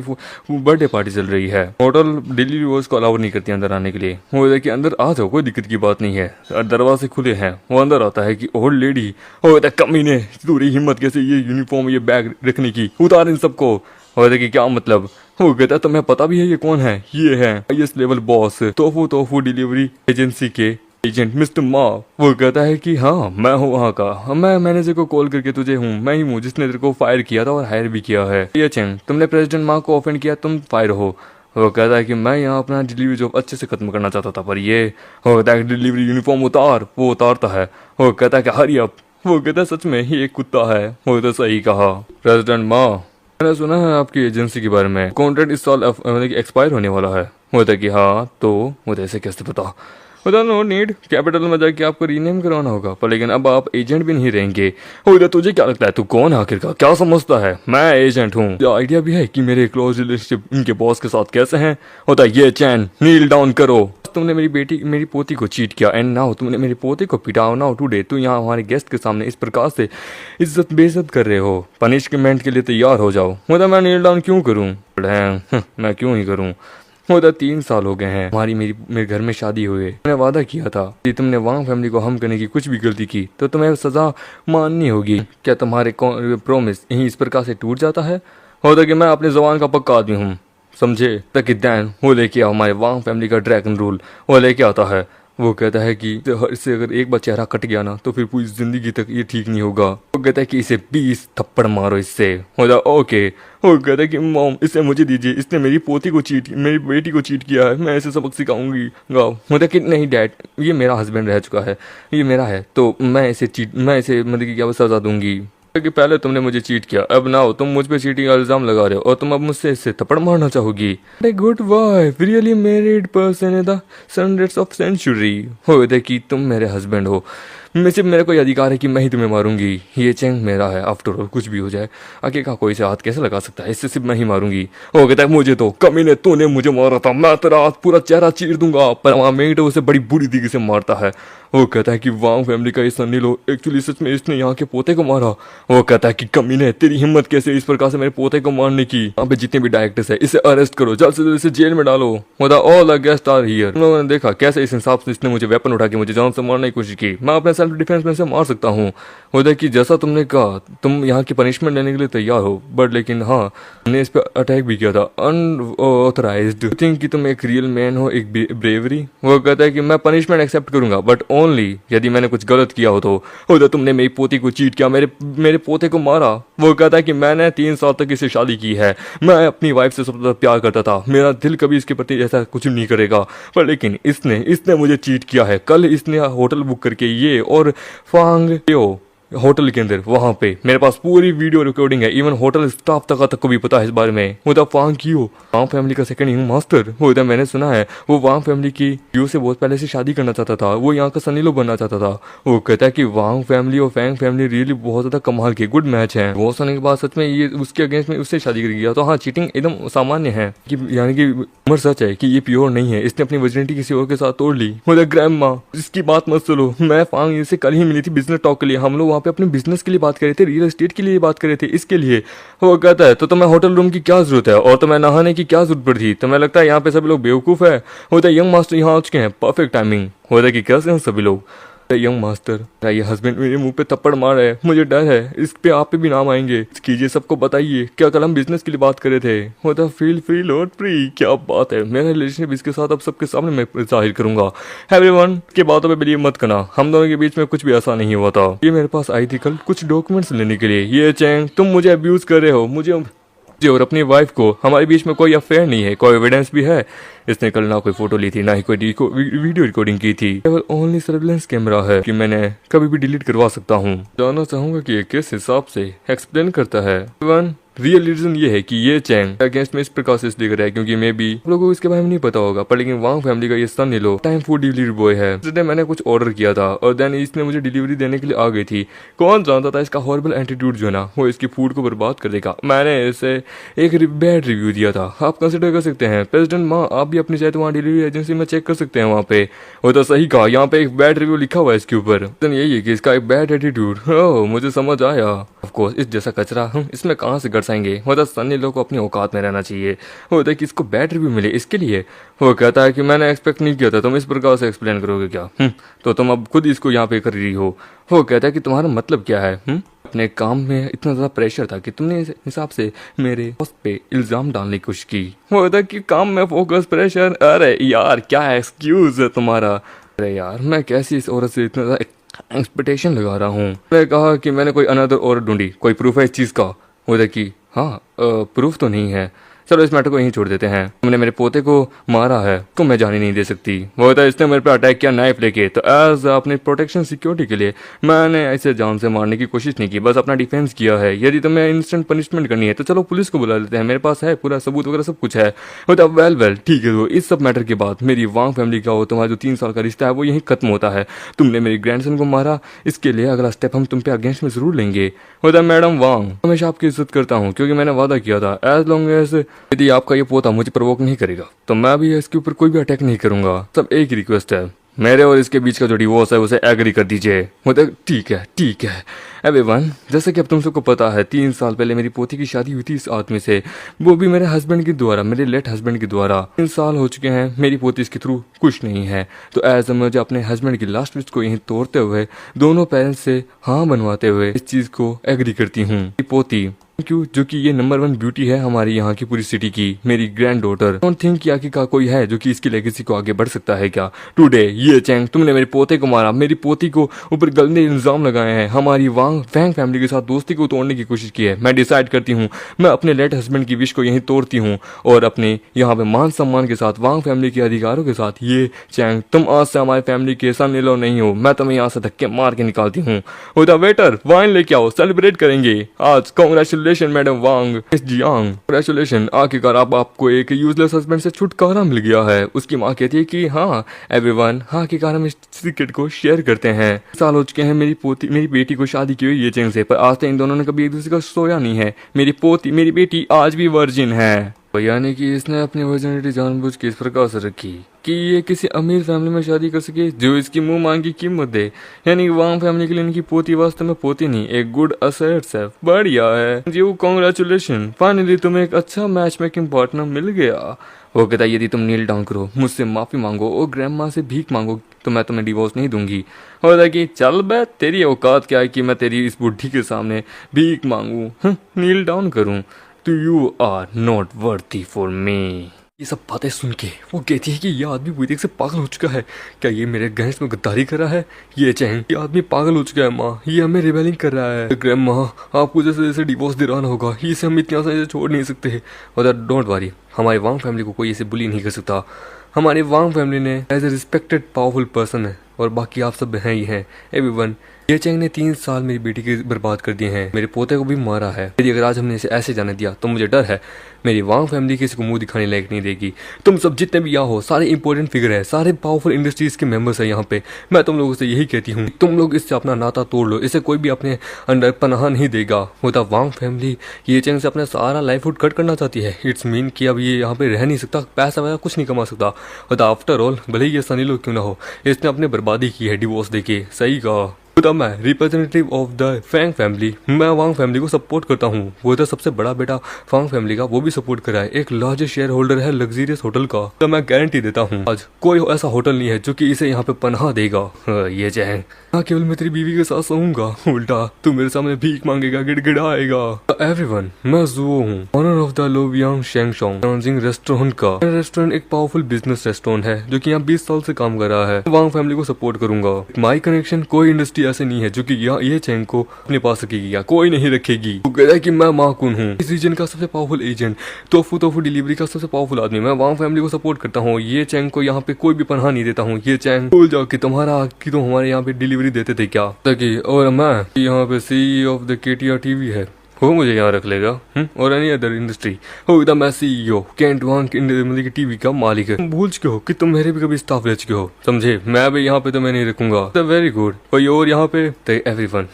बर्थडे पार्टी चल रही है। होटल डिलीवरी बॉयज को अलाउ नहीं करती अंदर आने के लिए। होता कि अंदर आ जाओ, कोई दिक्कत की बात नहीं है, दरवाजे खुले हैं। वो अंदर आता है कि ओल्ड लेडी, होता कमीने पूरी हिम्मत कैसे ये यूनिफॉर्म ये बैग रखने की, उतार इन सबको। होता कि क्या मतलब। वो कहता तुम्हें पता भी है ये कौन है, ये है highest level boss tofu delivery agency के एजेंट मिस्टर मा। वो कहता है कि हाँ मैं हूँ वहाँ का, मैं मैनेजर को कॉल करके तुझे हूँ, मैं ही हूँ जिसने तेरे को फायर किया था और हायर भी किया है। ये चैन तुमने प्रेसिडेंट माँ को ऑफेंड किया, तुम फायर हो। वो कहता है कि मैं यहाँ अपना डिलीवरी जॉब अच्छे से खत्म करना चाहता था, पर ये हो कहता है डिलीवरी यूनिफॉर्म उतार। वो उतारता है। वो कहता है कि हरी अप। वो कहता है सच में ही एक कुत्ता है। वो तो सही कहा प्रेसिडेंट माँ, मैंने सुना है आपकी एजेंसी के बारे में, कॉन्ट्रैक्ट इस साल एक्सपायर होने वाला है। होता है कि हाँ, तो मुझे ऐसे कैसे पता। होता नो नीड, कैपिटल में जाके आपको रीनेम करवाना होगा, पर लेकिन अब आप एजेंट भी नहीं रहेंगे। होता तुझे क्या लगता है तू कौन है आखिरकार, क्या समझता है, मैं एजेंट हूँ। आइडिया भी है कि मेरे क्लोज रिलेशनशिप इनके बॉस के साथ कैसे हैं। होता ये चैन नील डाउन करो, तुमने मेरी पोती को चीट किया एंड नाउ तुमने मेरी पोती को पिटाओ। नाउ टुडे तू यहाँ हमारे गेस्ट के सामने इस प्रकार से इज्जत बेइज्जत कर रहे हो, पनिशमेंट के लिए तैयार हो जाओ। मतलब मैं नील डाउन क्यों करूँ, मैं क्यों ही करूँ। होता 3 साल हो गए हैं हमारी मेरे घर में शादी हुए, मैंने वादा किया था कि तुमने वांग फैमिली को हम करने की कुछ भी गलती की तो तुम्हें सजा माननी होगी। क्या तुम्हारे प्रॉमिस यही इस प्रकार से टूट जाता है। होता कि मैं अपने जबान का पक्का आदमी हूँ, समझे। तक दैन वो लेके आओ हमारे वांग फैमिली का ड्रैगन रूल, वो लेके आता है। वो कहता है कि इससे अगर एक बार चेहरा कट गया ना तो फिर पूरी जिंदगी तक ये ठीक नहीं होगा। वो कहता है कि इसे 20 थप्पड़ मारो इससे। होता ओके। वो कहता है कि मॉम इसे मुझे दीजिए, इसने मेरी मेरी बेटी को चीट किया है, मैं इसे सबक सिखाऊंगी। गाओ मतलब कि नहीं डैड, ये मेरा हस्बैंड रह चुका है, ये मेरा है, तो मैं इसे मतलब कि क्या सजा दूंगी कि पहले तुमने मुझे चीट किया, अब ना हो तुम मुझ पे चीटिंग का इल्जाम लगा रहे हो और तुम अब मुझसे इससे थप्पड़ मारना चाहोगी। Good wife really married person in the hundreds of century. हो कि तुम मेरे हस्बैंड हो, मेरे को अधिकार है कि मैं ही तुम्हें मारूंगी। ये चैंग मेरा है, आफ्टर ऑल कुछ भी हो जाए आगे का कोई से हाथ कैसे लगा सकता है, इससे सिर्फ मैं ही मारूंगी। हो कहता है मुझे तो कमीने तूने मुझे मारा था, मैं तेरा हाथ पूरा चेहरा चीर दूंगा। पर वहाँ मेट उसे बड़ी बुरी तरीके से मारता है। वो कहता है कि वांग फैमिली का ये सन्नी लो एक्चुअली सच में इसने यहाँ के पोते को मारा। वो कहता है कि कमीने तेरी हिम्मत कैसे इस प्रकार से मेरे पोते को मारने की, यहाँ पे जितने भी डायरेक्टर्स है इसे अरेस्ट करो, जल्द से जल्द इसे जेल में डालो। होता all the guest are here. उन लोगों ने देखा कैसे इस हिसाब से इसने मुझे वेपन उठा के मुझे जान से मारने की कोशिश की, मैं अपने सेल्फ डिफेंस में से मार सकता हूँ। होता है कि जैसा तुमने कहा तुम यहाँ की पनिशमेंट लेने के लिए तैयार हो, बट लेकिन हाँ हमने इस पर अटैक भी किया था अनऑथराइज्ड। थिंक कि तुम एक रियल मैन हो, एक ब्रेवरी। वो कहता है कि मैं पनिशमेंट एक्सेप्ट करूंगा बट ओनली यदि मैंने कुछ गलत किया हो तो। होता तुमने मेरी पोती को चीट किया, मेरे पोते को मारा। वो कहता है कि मैंने 3 साल तक इससे शादी की है, मैं अपनी वाइफ से सबसे ज्यादा प्यार करता था, मेरा दिल कभी इसके प्रति ऐसा कुछ नहीं करेगा, पर लेकिन इसने मुझे चीट किया है। कल इसने होटल बुक करके ये और फांग होटल के अंदर वहां पे मेरे पास पूरी वीडियो रिकॉर्डिंग है, इवन होटल स्टाफ तक को भी पता है इस बारे में। वो था वांग क्यों, वांग फैमिली का सेकंड यंग मास्टर। वो था मैंने सुना है वो वांग फैमिली की यू से बहुत पहले से शादी करना चाहता था, वो यहाँ का सनी लो बनना चाहता था। वो कहता है कि वांग फैमिली और फैंग फैमिली रियली बहुत ज्यादा कमाल के गुड मैच है। वो सुनने के बाद सच में ये उसके अगेंस्ट में उससे शादी कर गया। तो हाँ, चीटिंग एकदम सामान्य है कि यानी कि उम्र सच है कि ये प्योर नहीं है, इसने अपनी वर्जिनिटी किसी और के साथ तोड़ ली। मुझे ग्रैंडमा इसकी बात मत सुनो, मैं फांग से कल ही मिली थी बिजनेस टॉक के लिए। हम लोग वहाँ पे अपने बिजनेस के लिए बात कर रहे थे, रियल एस्टेट के लिए बात कर रहे थे, इसके लिए। वो कहता है तो तुम्हें होटल रूम की क्या जरूरत है और तुम्हें नहाने की क्या जरूरत पड़ी थी, तुम्हें लगता है यहाँ पे सभी लोग बेवकूफ है। होता है यंग मास्टर यहाँ आ चुके हैं, परफेक्ट टाइमिंग। होता है कि कैसे हैं सभी लोग। यंग मास्टर, ये हस्बैंड मेरे मुंह पे थप्पड़ मार है, मुझे डर है इस पे आप पे भी नाम आएंगे, कीजिए सबको बताइए क्या कल हम बिजनेस के लिए बात कर रहे थे। होता फील फ्री लॉर्ड फ्री, क्या बात है, मेरा रिलेशनशिप इसके साथ अब सबके सामने मैं जाहिर करूंगा। एवरीवन के बातों पे बिलीव मत करना, हम दोनों के बीच में कुछ भी ऐसा नहीं हुआ था। ये मेरे पास आई थी कल कुछ डॉक्यूमेंट्स लेने के लिए। ये चैंग तुम मुझे अब्यूज कर रहे हो, मुझे और अपनी वाइफ को, हमारे बीच में कोई अफेयर नहीं है, कोई एविडेंस भी है। इसने कल ना कोई फोटो ली थी ना ही कोई वीडियो रिकॉर्डिंग की थी, केवल ओनली सर्विलेंस कैमरा है कि मैंने कभी भी डिलीट करवा सकता हूँ। जानना चाहूंगा कि ये किस हिसाब से एक्सप्लेन करता है। रियल रीजन ये है कि ये चैंग अगेंस्ट में इस प्रकार से इसलिए कर रहा है क्योंकि मे बी लोगों को इसके बारे में नहीं पता होगा, पर लेकिन वांग फैमिली का ये सन लो टाइम फूड डिलीवरी बॉय है। जिसने मैंने कुछ ऑर्डर किया था और देन इसने मुझे डिलीवरी देने के लिए आ गई थी। कौन जानता था इसका हॉरिबल एटीट्यूड जो है ना वो इसकी फूड को बर्बाद कर देगा। मैंने इसे एक बैड रिव्यू दिया था, आप कंसिडर कर सकते हैं। प्रेसिडेंट माँ आप भी अपनी चाहे तो वहाँ डिलीवरी एजेंसी में चेक कर सकते हैं, वहाँ पे वो तो सही कहा, यहाँ पे एक बैड रिव्यू लिखा हुआ है इसके ऊपर। यही है कि इसका एक बैड एटीट्यूड। ओह मुझे समझ आया। ऑफ कोर्स इस जैसा कचरा हम इसमें कहाँ से गड़साएंगे। वो सन्नी लोग को अपनी औकात में रहना चाहिए। होता है कि इसको बैड रिव्यू मिले इसके लिए। वो कहता है कि मैंने एक्सपेक्ट नहीं किया था, तुम इस प्रकार से एक्सप्लेन करोगे क्या। तो तुम अब खुद इसको यहाँ पे कर रही हो। वो कहता है कि तुम्हारा मतलब क्या है। अपने काम में इतना ज्यादा प्रेशर था कि तुमने इस हिसाब से मेरे बॉस पे इल्जाम डालने की कोशिश की। वो कहता है कि काम में फोकस प्रेशर, अरे यार क्या एक्सक्यूज है तुम्हारा। अरे यार मैं कैसी इस औरत से इतना ज्यादा एक्सपेक्टेशन लगा रहा हूँ। मैंने कहा कि मैंने कोई अनदर औरत ढूंढी, कोई प्रूफ है इस चीज का। होता है कि हाँ प्रूफ तो नहीं है, चलो इस मैटर को यहीं छोड़ देते हैं। तुमने मेरे पोते को मारा है तो मैं जाने नहीं दे सकती। वो होता है इसने मेरे पे अटैक किया नाइफ लेके, तो एज अपनी प्रोटेक्शन सिक्योरिटी के लिए मैंने ऐसे जान से मारने की कोशिश नहीं की, बस अपना डिफेंस किया है। यदि तुम्हें इंस्टेंट पनिशमेंट करनी है तो चलो पुलिस को बुला लेते हैं, मेरे पास है पूरा सबूत वगैरह सब कुछ है। होता वेल ठीक है। तो इस सब मैटर के बाद मेरी वांग फैमिली का हो तुम्हारा जो 3 साल का रिश्ता है वो यहीं खत्म होता है। तुमने मेरी ग्रैंडसन को मारा, इसके लिए अगला स्टेप हम तुम पे अगेंस्ट में जरूर लेंगे। होता है मैडम वांग हमेशा आपकी इज्जत करता हूँ क्योंकि मैंने वादा किया था एज लॉन्ग एज यदि आपका ये पोता मुझे प्रवोक नहीं करेगा तो मैं भी इसके ऊपर कोई भी अटैक नहीं करूंगा। सब एक ही रिक्वेस्ट है, मेरे और इसके बीच का जो डिवोर्स है उसे एग्री कर दीजिए। मतलब ठीक है। एवरीवन जैसे कि अब तुम सबको पता है 3 साल पहले मेरी पोती की शादी हुई थी इस आदमी से, वो भी मेरे हस्बैंड के द्वारा, मेरे लेट हस्बैंड के द्वारा। 3 साल हो चुके हैं, मेरी पोती इसके थ्रू खुश नहीं है। तो एज मुझे अपने हस्बैंड की लास्ट विश को यहीं तोड़ते हुए दोनों पेरेंट्स से हाँ बनवाते हुए इस चीज को एग्री करती हूँ। पोती क्यों, जो कि ये नंबर 1 ब्यूटी है हमारी यहाँ की पूरी सिटी की, मेरी ग्रैंड डॉटर। डोंट थिंक कि आगे का कोई है जो कि इसकी लेगेसी को आगे बढ़ सकता है क्या। टुडे ये चैंग तुमने मेरे पोते को मारा, मेरी पोती को ऊपर गंदे इल्जाम लगाए हैं, हमारी वांग फैंग फैमिली के साथ दोस्ती को तोड़ने की कोशिश की है। मैं डिसाइड करती हूँ मैं अपने लेट हस्बैंड की विश को यहीं तोड़ती हूँ और अपने यहाँ पे मान सम्मान के साथ वांग फैमिली के अधिकारों के साथ ये चैंग तुम आज से हमारी फैमिली के सन लो नहीं हो, मैं तुम्हें यहाँ से धक्के मार के निकालती हूँ। वेटर वाइन लेके आओ, सेलिब्रेट करेंगे आज। कांग्रेचुलेशन मैडम वांग, जियांग कांग्रेचुलेशन, आखिरकार आपको एक यूजलेस हस्बैंड से छुटकारा मिल गया है। उसकी माँ कहती है कि हाँ एवरीवन, हाँ आखिरकार हम इस सीक्रेट को शेयर करते हैं। साल हो चुके हैं मेरी बेटी को शादी की हुई ये चैंग से, पर आज तक इन दोनों ने कभी एक दूसरे का सोया नहीं है। मेरी बेटी आज भी वर्जिन है। यानी कि इसने अपनी वर्जिनिटी जानबूझ के इस प्रकार से रखी कि ये किसी अमीर फैमिली में शादी कर सके जो इसकी मुंह मांग की कीमत दे। यानी वांग फैमिली के लिए इनकी पोती वास्तव में पोती नहीं, एक गुड असेट्स है। बढ़िया है जी, कांग्रेचुलेशन, फाइनली तुम्हें एक अच्छा मैच मेकिंग पार्टनर मिल गया। वो कहता है यदि तुम नील डाउन करो, मुझसे माफी मांगो और ग्रैंड माँ से भीख मांगो तो मैं तुम्हें डिवोर्स नहीं दूंगी। होता है कि चल बे, तेरी औकात क्या है कि मैं तेरी इस बुढ़ी के सामने भीख मांगू, नील डाउन करूं। तो you are not worthy for me. ये सब बातें सुन के वो कहती है कि ये आदमी पूरी तरह से पागल हो चुका है। क्या ये मेरे अगेंस्ट में गद्दारी कर रहा है? ये चैंग, ये आदमी पागल हो चुका है माँ, ये हमें रिबेलिंग कर रहा है। ग्रैंड माँ आपको जैसे जैसे डिवोर्स दिलाना होगा, इसे हम इतनी आसानी से छोड़ नहीं सकते। और डोंट वरी, हमारी वांग फैमिली को कोई ऐसे बुली नहीं कर सकता। हमारी वांग फैमिली ने as a respected powerful person है और बाकी आप सब हैं ही हैं एवरीवन। ये चैंग ने 3 साल मेरी बेटी के बर्बाद कर दिए हैं, मेरे पोते को भी मारा है। यदि अगर आज हमने इसे ऐसे जाने दिया तो मुझे डर है मेरी वांग फैमिली किसी को मुंह दिखाने लायक नहीं देगी। तुम सब जितने भी यहाँ हो सारे इंपॉर्टेंट फिगर है, सारे पावरफुल इंडस्ट्रीज के मेंबर्स है यहाँ पे। मैं तुम लोगों से यही कहती हूँ तुम लोग इससे अपना नाता तोड़ लो, इसे कोई भी अपने अंडर पनाह नहीं देगा। होता वांग फैमिली ये चैंग से अपना सारा लाइवहुड कट करना चाहती है। इट्स मीन कि अब ये यहाँ पे रह नहीं सकता, पैसा वगैरह कुछ नहीं कमा सकता। होता आफ्टर ऑल भले ही ये सनी लोग क्यों ना हो, इसने अपने बर्बादी की है डिवोर्स देके। सही कहा। तो मैं representative of the Fang family, मैं वांग फैमिली को सपोर्ट करता हूँ। वो तो सबसे बड़ा बेटा वांग फैमिली का, वो भी सपोर्ट कर रहा है। एक लार्जेस्ट शेयर होल्डर है लग्जरियस होटल का। तो मैं गारंटी देता हूँ आज कोई ऐसा होटल नहीं है जो कि इसे यहाँ पे पनाह देगा। ये चैंग ना केवल मैं तेरी बीवी के साथ सोऊंगा, उल्टा तू मेरे सामने भीख मांगेगा, गिड़गिड़ाएगा। एवरीवन, मैं जुओ हूँ, ऑनर ऑफ द लोबियांग शेंगशोंग ट्रांजिंग रेस्टोरेंट का। रेस्टोरेंट एक पावरफुल बिजनेस रेस्टोरेंट है जो कि यहाँ 20 साल से काम कर रहा है। वांग फैमिली को सपोर्ट करूंगा। माई कनेक्शन कोई इंडस्ट्री ऐसे नहीं है जो कि ये चैंग को अपने पास रखेगी या कोई नहीं रखेगी। वो कहता है कि मैं माकून हूँ, इस रीजन का सबसे पावरफुल एजेंट, तोफू डिलीवरी का सबसे पावरफुल आदमी। मैं वांग फैमिली को सपोर्ट करता हूँ। ये चैंग को यहाँ पे कोई भी पनाह नहीं देता हूँ। ये चैंग भूल जाओ कि तुम हमारे यहाँ पे डिलीवरी देते थे क्या। ताकि और मैं यहाँ पे CEO of the KTR TV है, वो मुझे यहाँ रख लेगा। और एनी अदर इंडस्ट्री होगा मैं CEO कैंट वांग मतलब की TV का मालिक है। भूल चुके हो कि तुम मेरे भी कभी स्टाफ ले चुके हो, समझे। मैं भी यहाँ पे तो मैं नहीं रखूंगा। Very good. कोई और यहाँ पे एवरीवन,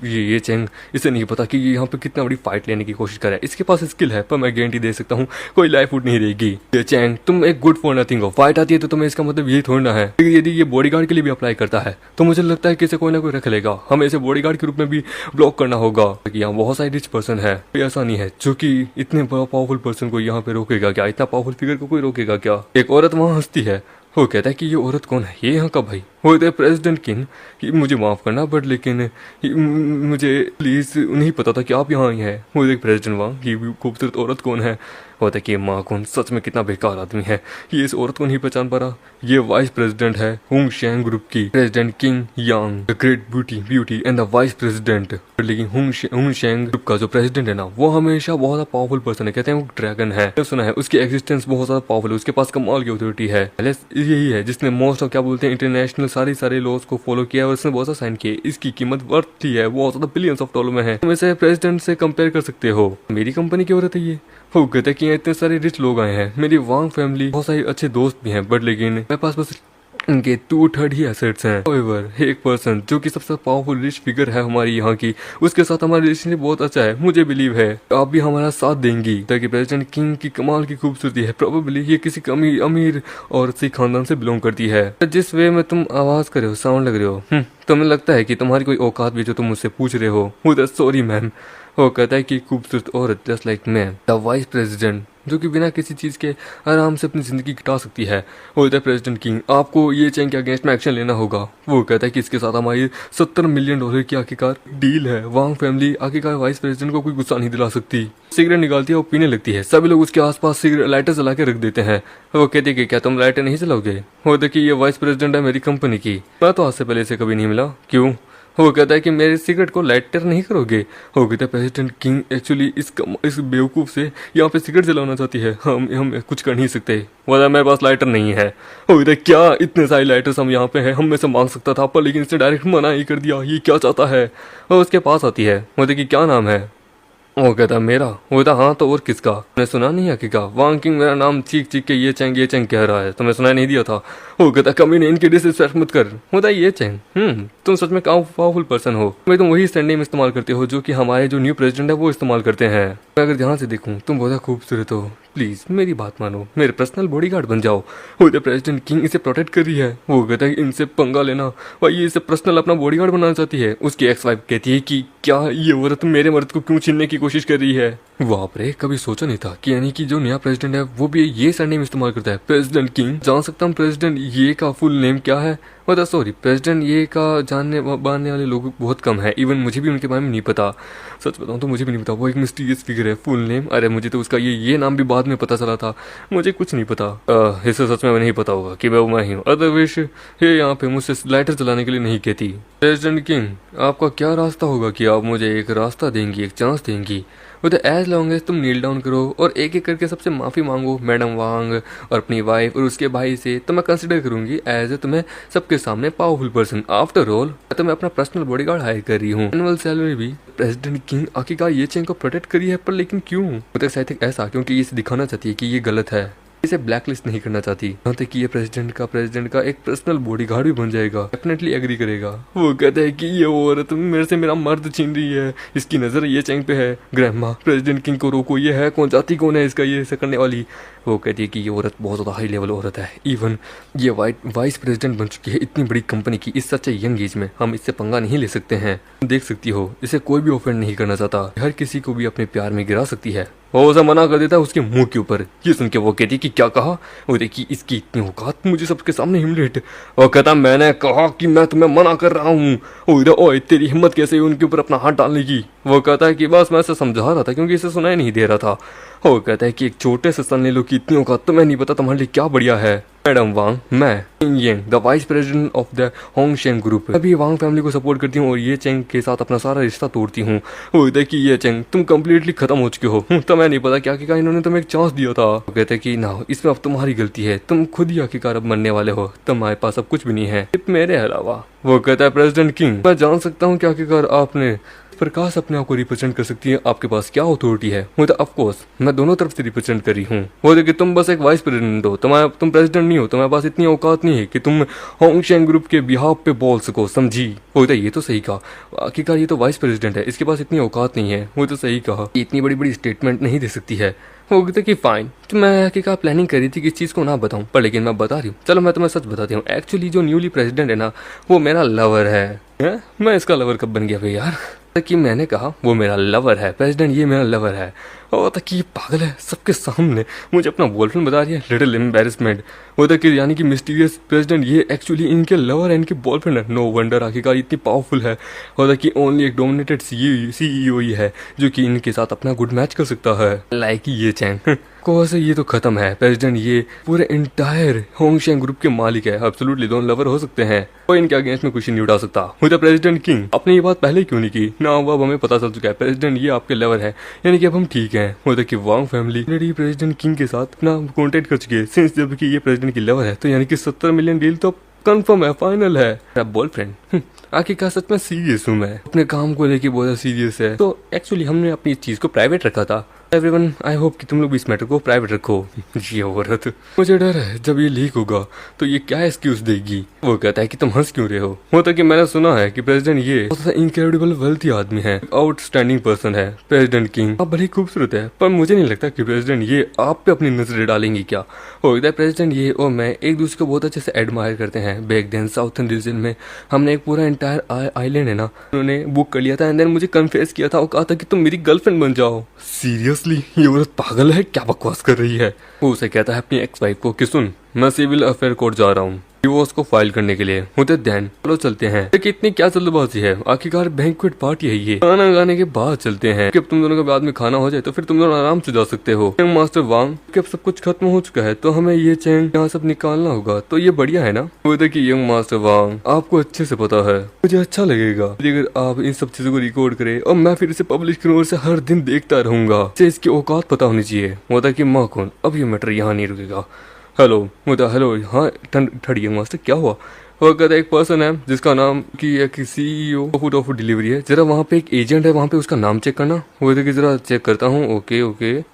ये चैंग इसे नहीं पता कि ये यहाँ पे कितना बड़ी फाइट लेने की कोशिश कर रहा है। इसके पास स्किल है पर मैं गारंटी दे सकता हूँ कोई लाइवहुड नहीं रहेगी। ये चैंग तुम एक गुड फॉर नथिंग हो। फाइट आती है तो तुम्हें इसका मतलब यही थोड़ा है। यदि ये बॉडीगार्ड के लिए भी अप्लाई करता है तो मुझे लगता है कि इसे कोई ना कोई रख लेगा। हमें इसे बॉडीगार्ड के रूप में भी ब्लॉक करना होगा। यहाँ बहुत सारे रिच पर्सन है, ऐसा नहीं है जो कि इतने पावरफुल पर्सन को यहाँ पे रोकेगा क्या, इतना पावरफुल फिगर को कोई रोकेगा क्या। एक औरत वहाँ हंसती है, वो कहता है कि ये औरत कौन है, ये यहाँ का भाई वो कहते हैं प्रेसिडेंट किंग। मुझे माफ करना बट लेकिन मुझे प्लीज नहीं पता था कि आप यहाँ आई हैं। वो देख प्रेसिडेंट वांग, ये खूबसूरत औरत कौन है। होता है कि माँ कौन, सच में कितना बेकार आदमी है ये, इस औरत को नहीं पहचान पा रहा। ये वाइस प्रेसिडेंट है हुंग शेंग ग्रुप की, president king Yang the great beauty and the vice president. लेकिन हुंग शेंग ग्रुप का जो प्रेसिडेंट है ना, वो हमेशा बहुत ज्यादा पावरफुल पर्सन है। कहते हैं वो ड्रैगन है, सुना है उसकी एग्जिस्टेंस बहुत ज्यादा पावरफुल है, उसके पास कमाल की अथॉरिटी है। यही है जिसने मोस्ट ऑफ क्या बोलते हैं इंटरनेशनल सारे लॉज को फॉलो किया और उसने बहुत सा साइन किए। इसकी कीमत वर्थ ही है, बहुत ज्यादा बिलियंस ऑफ डॉलर में है। तुम इसे प्रेसिडेंट से कंपेयर कर सकते हो। मेरी कंपनी की औरत है ये। वो कहते हैं कि यहाँ इतने सारे रिच लोग आए हैं, मेरी वांग फैमिली बहुत सारे अच्छे दोस्त भी हैं, बट लेकिन मेरे पास बस इनके 2/3 ही एसेट्स हैं। However, एक पर्सन जो कि सबसे पावरफुल रिच फिगर है हमारी यहाँ की, उसके साथ हमारा रिलेशनशिप बहुत अच्छा है। मुझे बिलीव है आप भी हमारा साथ देंगी। ताकि प्रेसिडेंट किंग की कमाल की खूबसूरती है, प्रोबेबली ये किसी अमीर और सिख खानदान से बिलोंग करती है। जिस वे में तुम आवाज कर रहे हो, साउंड लग रहे हो, तुम्हें लगता है कि तुम्हारी कोई औकात भी जो तुम मुझसे पूछ रहे हो। Sorry ma'am. वो कहता है कि खूबसूरत औरत just like ma'am the vice president, जो कि बिना किसी चीज के आराम से अपनी जिंदगी कटा सकती है। वो कहता है प्रेसिडेंट किंग आपको ये चैंग के अगेंस्ट में एक्शन लेना होगा। वो कहता है कि इसके साथ हमारी $70 मिलियन की आखिरकार डील है। वांग फैमिली आखिरकार वाइस प्रेसिडेंट को कोई गुस्सा नहीं दिला सकती। सिगरेट निकालती है और पीने लगती है, सभी लोग उसके आसपास सिगरेट लाइटर जला के रख देते हैं। वो कहती है कि क्या तुम लाइटर नहीं जलाओगे। वो देखिए ये वाइस प्रेसिडेंट है मेरी कंपनी की, मैं तो आज से पहले इसे कभी नहीं मिला, क्यों। वो कहता है कि मेरे सिगरेट को लाइटर नहीं करोगे। वो कहता है प्रेसिडेंट किंग एक्चुअली इस बेवकूफ से यहाँ पे सिगरेट जलाना चाहती है, हम कुछ कर नहीं सकते, वरना मेरे पास लाइटर नहीं है। वो कहता है क्या इतने सारे लाइटर्स हम यहाँ पे हैं, हम में से मांग सकता था पर लेकिन इसने डायरेक्ट मना ही कर दिया, ये क्या चाहता है। वो उसके पास आती है, वो देखिए क्या नाम है। वो कहता मेरा। वो कहता हाँ तो और किसका, मैंने सुना नहीं है का। वांग किंग मेरा नाम चीख के ये चैंग कह रहा है, तुम्हें सुना नहीं दिया था। वो कहता कमी नहीं, इनकी डिसरिस्पेक्ट मत कर। होता ये चैंग तुम सच में पावरफुल पर्सन हो। भाई तुम वही स्टैंड नेम इस्तेमाल करते हो जो कि हमारे जो न्यू प्रेसिडेंट है वो इस्तेमाल करते हैं। मैं अगर ध्यान से देखूं तुम बहुत खूबसूरत हो, प्लीज मेरी बात मानो, मेरे पर्सनल बॉडीगार्ड बन जाओ। वो प्रेसिडेंट किंग इसे प्रोटेक्ट कर रही है। वो कहता है इनसे पंगा लेना, भाई ये इसे पर्सनल अपना बॉडीगार्ड बनाना चाहती है। उसकी एक्स वाइफ कहती है कि क्या ये औरत मेरे मर्द को क्यों छीनने की कोशिश कर रही है। बाप रे, कभी सोचा नहीं था कि यानी कि जो नया प्रेसिडेंट है वो भी ये सरनेम इस्तेमाल करता है, प्रेसिडेंट किंग। जान सकता हूँ प्रेसिडेंट ये का फुल नेम क्या है। मतलब सॉरी, प्रेसिडेंट ये का जानने मानने वाले लोग बहुत कम है, इवन मुझे भी उनके बारे में नहीं पता। सच बताऊं तो मुझे भी नहीं पता, वो एक मिस्टीरियस फिगर है। फुल नेम, अरे मुझे तो उसका ये नाम भी बाद में पता चला था, मुझे कुछ नहीं पता। इसे सच में नहीं पता होगा कि मैं ही हूँ। अदरविश ये यहाँ पे मुझसे लाइटर चलाने के लिए नहीं कहती। प्रेसिडेंट किंग, आपका क्या रास्ता होगा कि आप मुझे एक रास्ता देंगी, एक चांस देंगी? वो एज लॉन्ग एज तुम नील डाउन करो और एक एक करके सबसे माफ़ी मांगो, मैडम वांग और अपनी वाइफ और उसके भाई से, तो मैं कंसिडर करूंगी एज ए तुम्हें सबके सामने पावरफुल पर्सन। आफ्टर ऑल तो मैं अपना पर्सनल बॉडीगार्ड हायर कर रही हूँ, एनुअल सैलरी भी। प्रेसिडेंट किंग आखिरकार ये चेंग को प्रोटेक्ट करी है, पर लेकिन क्यों? मुझे शायद ऐसा क्योंकि ये दिखाना चाहती है कि ये गलत है, इसे ब्लैकलिस्ट नहीं करना चाहती। यहाँ तक कि ये प्रेसिडेंट का एक पर्सनल बॉडीगार्ड भी बन जाएगा, डेफिनेटली एग्री करेगा। वो कहता है कि ये औरत मेरे से मेरा मर्द छीन रही है, इसकी नजर ये चैंग पे है। ग्रैंडमा, प्रेसिडेंट किंग को रोको, ये है कौन, जाति कौन है इसका ये ऐसा करने वाली? वो कहती है कि ये औरत बहुत ज्यादा हाई लेवल औरत है, इवन ये वाइस प्रेसिडेंट बन चुकी है इतनी बड़ी कंपनी की इस सच यंग एज में, हम इससे पंगा नहीं ले सकते हैं। देख सकती हो, इसे कोई भी ऑफेंड नहीं करना चाहता, हर किसी को भी अपने प्यार में गिरा सकती है। वो उसे मना कर देता है उसके मुंह के ऊपर। ये सुन के वो कहती कि क्या कहा? वो देखी इसकी इतनी औकात, मुझे सबके सामने हिमलेट। वो कहता मैंने कहा कि मैं तुम्हें मना कर रहा हूँ। ओए तेरी हिम्मत कैसे हुई उनके ऊपर अपना हाथ डालने की? वो कहता है कि बस मैं इसे समझा रहा था क्योंकि इसे सुनाई नहीं दे रहा था। वो कहता है कि एक छोटे से सन ले लो कि इतनी औकात, तुम्हें नहीं पता तुम्हारे लिए क्या बढ़िया है। मैडम वांग, मैं Yeng the vice president of the Hongsheng group, अभी वांग फैमिली को सपोर्ट करती हूँ और ये चेंग के साथ अपना सारा रिश्ता तोड़ती हूँ। वो देखिए ये चेंग, तुम कंप्लीटली खत्म हो चुके हो। तुम्हें नहीं पता क्या क्या इन्होंने तुम्हें एक चांस दिया था। वो कहते हैं कि ना, इसमें अब तुम्हारी गलती है, तुम खुद ही आखिरकार अब मरने वाले हो, तुम्हारे पास अब कुछ भी नहीं है सिर्फ मेरे अलावा। वो कहता है प्रेसिडेंट किंग, मैं जान सकता हूँ कि आखिरकार आपने प्रकाश अपने आप को रिप्रेजेंट कर सकती है, आपके पास क्या अथॉरिटी है? मतलब ऑफ कोर्स मैं दोनों तरफ से रिप्रेजेंट कर रही हूँ। वो देखिए तुम बस एक वाइस प्रेसिडेंट हो, तुम प्रेसिडेंट नहीं हो, तुम्हारे पास इतनी औकात नहीं है कि तुम होंगशेंग ग्रुप के बिहाफ पे बोल सको, समझी? वो तो ये तो सही कहा, आखिरकार ये तो वाइस प्रेसिडेंट है, इसके पास इतनी औकात नहीं है। वो तो सही कहा, इतनी बड़ी बड़ी स्टेटमेंट नहीं दे सकती है। वो कहते कि फाइन, तो मैं आखिरकार प्लानिंग कर रही थी कि इस चीज़ को ना बताऊं, पर लेकिन मैं बता रही हूँ। चलो मैं तुम्हें सच बताती हूँ, एक्चुअली जो न्यूली प्रेसिडेंट है ना, वो मेरा लवर है। मैं इसका लवर कब बन गया भाई यार? कि मैंने कहा वो मेरा लवर है, प्रेसिडेंट ये मेरा लवर है। और तक कि ये पागल है, सबके सामने मुझे अपना बॉयफ्रेंड बता रही है, लिटिल एम्बेरसमेंट। वो तक कि यानी कि मिस्टीरियस प्रेसिडेंट ये एक्चुअली इनके लवर है, इनके बॉयफ्रेंड है। नो वंडर आखिरकार इतनी पावरफुल है। और तक कि ओनली एक डोमिनेटेड CEO ही है जो कि इनके साथ अपना गुड मैच कर सकता है, लाइक ये चैंग को से ये तो खत्म है। प्रेसिडेंट ये पूरे इंटायर होंगशेंग ग्रुप के मालिक है, एब्सोल्युटली दोनों लवर हो सकते हैं, कोई इनके अगेंस्ट में कुछ नहीं उठा सकता। मुझे प्रेसिडेंट किंग, आपने ये बात पहले क्यों नहीं की ना? अब हमें पता चल चुका है प्रेसिडेंट ये आपके लवर है, यानी कि अब हम ठीक हैं। वो देखिए वांग फैमिली ऑलरेडी प्रेसिडेंट किंग के साथ अपना कॉन्टेक्ट कर चुकी है, सिंस जबकि ये प्रेसिडेंट की लवर है, तो यानी कि 70 मिलियन डील तो कंफर्म है, फाइनल है। मेरा बॉयफ्रेंड आखिरकार सच में सीरियस हूँ, मैं अपने काम को लेके बहुत सीरियस है। तो एक्चुअली हमने अपनी चीज को प्राइवेट रखा था। एवरीवन, आई होप कि तुम लोग भी इस मैटर को प्राइवेट रखो। ये औरत, मुझे डर है जब ये लीक होगा तो ये क्या एक्सक्यूज देगी। वो कहता है कि तुम हंस क्यों रहे हो? होता कि मैंने सुना है कि प्रेसिडेंट ये बहुत इनक्रेडिबल वेल्थी आदमी है, आउटस्टैंडिंग पर्सन है। प्रेसिडेंट किंग आप बड़ी खूबसूरत है, पर मुझे नहीं लगता कि प्रेसिडेंट ये आप पे अपनी नजरें डालेंगी। क्या होता है, प्रेसिडेंट ये और मैं एक दूसरे को बहुत अच्छे से एडमायर करते हैं। बैक देन साउथर्न रीजन में हमने एक पूरा एंटायर आइलैंड है ना, उन्होंने बुक कर लिया था एंड देन मुझे कन्फेस किया था और कहा था कि तुम मेरी गर्लफ्रेंड बन जाओ। सीरियसली ये औरत पागल है, क्या बकवास कर रही है? वो उसे कहता है अपनी एक्स वाइफ को कि सुन, मैं सिविल अफेयर कोर्ट जा रहा हूँ डिवोर्स को फाइल करने के लिए। होते ध्यान, चलो चलते हैं। लेकिन इतनी क्या जल्दबाजी है, आखिरकार बैंक्वेट पार्टी है ये, खाना खाने के बाद चलते हैं कि अब तुम दोनों के बाद में खाना हो जाए तो फिर तुम दोनों आराम से जा सकते हो। मास्टर वांग कि अब सब कुछ खत्म हो चुका है तो हमें ये चैंग यहाँ सब निकालना होगा, तो ये बढ़िया है ना? वो देखिए यंग मास्टर वांग, आपको अच्छे से पता है, मुझे अच्छा लगेगा अगर आप इन सब चीजों को रिकॉर्ड करें और मैं फिर इसे पब्लिश करूँ और इसे हर दिन देखता रहूंगा। इसकी औकात पता होनी चाहिए। वो था कि माँ कौन, अब ये मैटर यहाँ नहीं रुकेगा। हेलो मुझे, हेलो, हाँ ठंडी मास्टर क्या हुआ? वो कहता है एक पर्सन है जिसका नाम की एक CEO फूड ऑफ डिलीवरी है, जरा वहाँ पे एक एजेंट है, वहाँ पे उसका नाम चेक करना। वो देखिए जरा चेक करता हूँ। ओके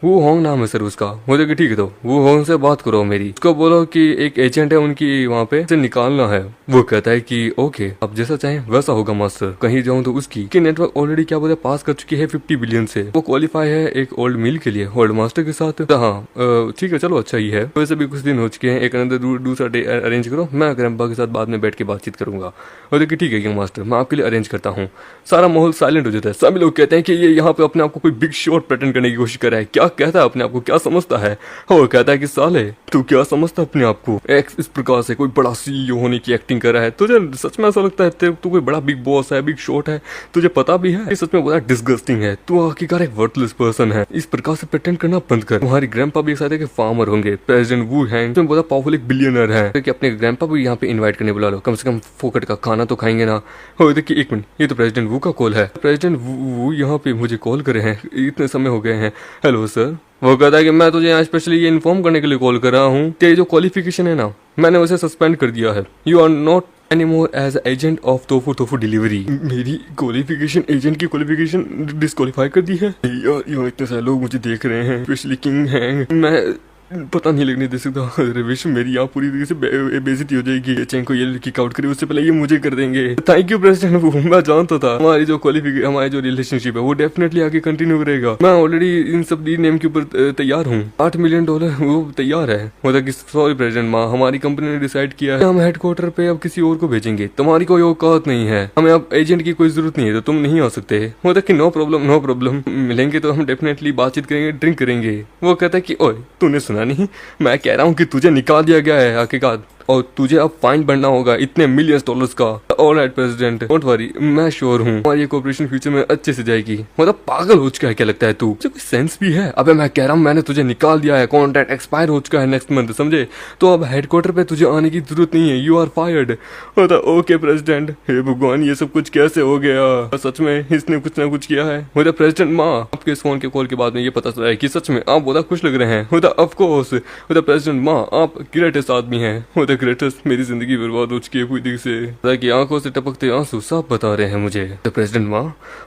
वो होंग नाम है सर उसका। वो देखिए ठीक है, तो वो होंग से बात करो मेरी, उसको बोलो कि एक एजेंट है उनकी वहाँ पे से निकालना है। वो कहता है कि ओके आप जैसा चाहें वैसा होगा मास्टर। कहीं जाऊँ तो उसकी नेटवर्क ऑलरेडी क्या बोलते पास कर चुकी है 50 बिलियन से, वो क्वालिफाई है एक ओल्ड मिल के लिए ओल्ड मास्टर के साथ। हाँ ठीक है चलो अच्छा ही है, वैसे भी कुछ दिन हो चुके हैं, एक अंदर दूसरा डे अरेंज करो, मैं ग्रैंपा के साथ बाद में में बैठ के बातचीत करूंगा। और देखिए ठीक है यंग मास्टर, मैं आपके लिए अरेंज करता हूँ। सारा माहौल साइलेंट हो जाता है। सभी लोग कहते हैं कि ये यहाँ पे अपने आप को कोई बिग शॉट प्रेटेंड करने की कोशिश कर रहा है। क्या कहता है अपने आप को, क्या समझता है? और कहता है कि साले तू क्या समझता है अपने आप को, इस प्रकार से कोई बड़ा CEO होने की एक्टिंग कर रहा है। तुझे सच में ऐसा लगता है तू कोई बड़ा बिग बॉस है, बिग शॉट है? तुझे पता भी है ये सच में बड़ा डिस्गस्टिंग है। तू आखिरकार एक वर्थलेस पर्सन है। इस प्रकार से प्रेटेंड करना बंद कर। तुम्हारी ग्रैंडपा भी एक साथ फार्मर होंगे, प्रेसिडेंट वू हैं, तुम बहुत पावरफुल एक बिलियनर है कि अपने ग्रैंडपा भी यहाँ पे इनवाइट करने बुला लो, कम से कम फोकट का खाना तो खाएंगे ना। हो देखिए एक मिनट, ये तो प्रेसिडेंट वू का कॉल है। प्रेसिडेंट वू यहाँ पे मुझे कॉल करे हैं, इतने समय हो गए हैं। Hello sir. वो कहता है कि मैं तुझे यहाँ स्पेशली ये इन्फॉर्म करने के लिए कॉल कर रहा हूँ, तेरी जो क्वालिफिकेशन है ना, मैंने उसे सस्पेंड कर दिया है। You are not anymore as agent of tofu delivery. मेरी क्वालिफिकेशन, एजेंट की क्वालिफिकेशन डिस्क्वालीफाई कर दी है। यार इतने सारे लोग मुझे देख रहे हैं, स्पेशली किंग हैं, मैं पता नहीं लगने दे सकता। अरे विश्व, मेरी यहाँ पूरी तरीके से बेइज्जती हो जाएगी। चैंग को ये किक आउट करे उससे पहले ये मुझे कर देंगे। Thank you president. मैं जानता था हमारी जो हमारी जो रिलेशनशिप है वो डेफिनेटली आगे कंटिन्यू करेगा। मैं ऑलरेडी इन सब नेम के ऊपर तैयार हूँ। $8 मिलियन वो तैयार है। मतलब कि सॉरी प्रेसिडेंट माँ, हमारी कंपनी ने डिसाइड किया है हम हेडक्वार्टर पे अब किसी और को भेजेंगे। तुम्हारी कोई औकात नहीं है, हमें अब एजेंट की कोई जरूरत नहीं है, तो तुम नहीं आ सकते। मतलब कि नो प्रॉब्लम, मिलेंगे तो हम डेफिनेटली बातचीत करेंगे, ड्रिंक करेंगे। वो कहता है कि ओए तूने सुना नहीं, मैं कह रहा हूँ कि तुझे निकाल दिया गया है हकीकत, और तुझे अब फाइन भरना होगा इतने $millions का। ऑलराइट प्रेसिडेंट, डोंट वरी, मैं श्योर हूँ हमारी कोऑपरेशन फ्यूचर में अच्छे से जाएगी। मतलब पागल हो चुका है क्या लगता है तू? तुझे कोई सेंस भी है? अबे मैं कह रहा हूँ मैंने तुझे निकाल दिया है, कॉन्ट्रैक्ट एक्सपायर हो चुका है नेक्स्ट मंथ, समझे? तो अब हेडक्वार्टर पे तुझे आने की जरूरत नहीं है, you are fired. Okay president. हे भगवान, ये सब कुछ कैसे हो गया? सच में इसने कुछ ना कुछ किया है। मतलब प्रेसिडेंट माँ, आपके इस फोन के कॉल के बाद में ये पता चला है कि सच में आप बहुत खुश लग रहे हैं। मतलब ऑफ कोर्स, मतलब प्रेसिडेंट माँ आप ग्रेटेस्ट आदमी हैं। मतलब ग्रेटेस्ट, मेरी जिंदगी बर्बाद हो चुकी है पूरी तरीके से, कि आंखों से टपकते आंसू साफ बता रहे हैं मुझे। तो प्रेसिडेंट माँ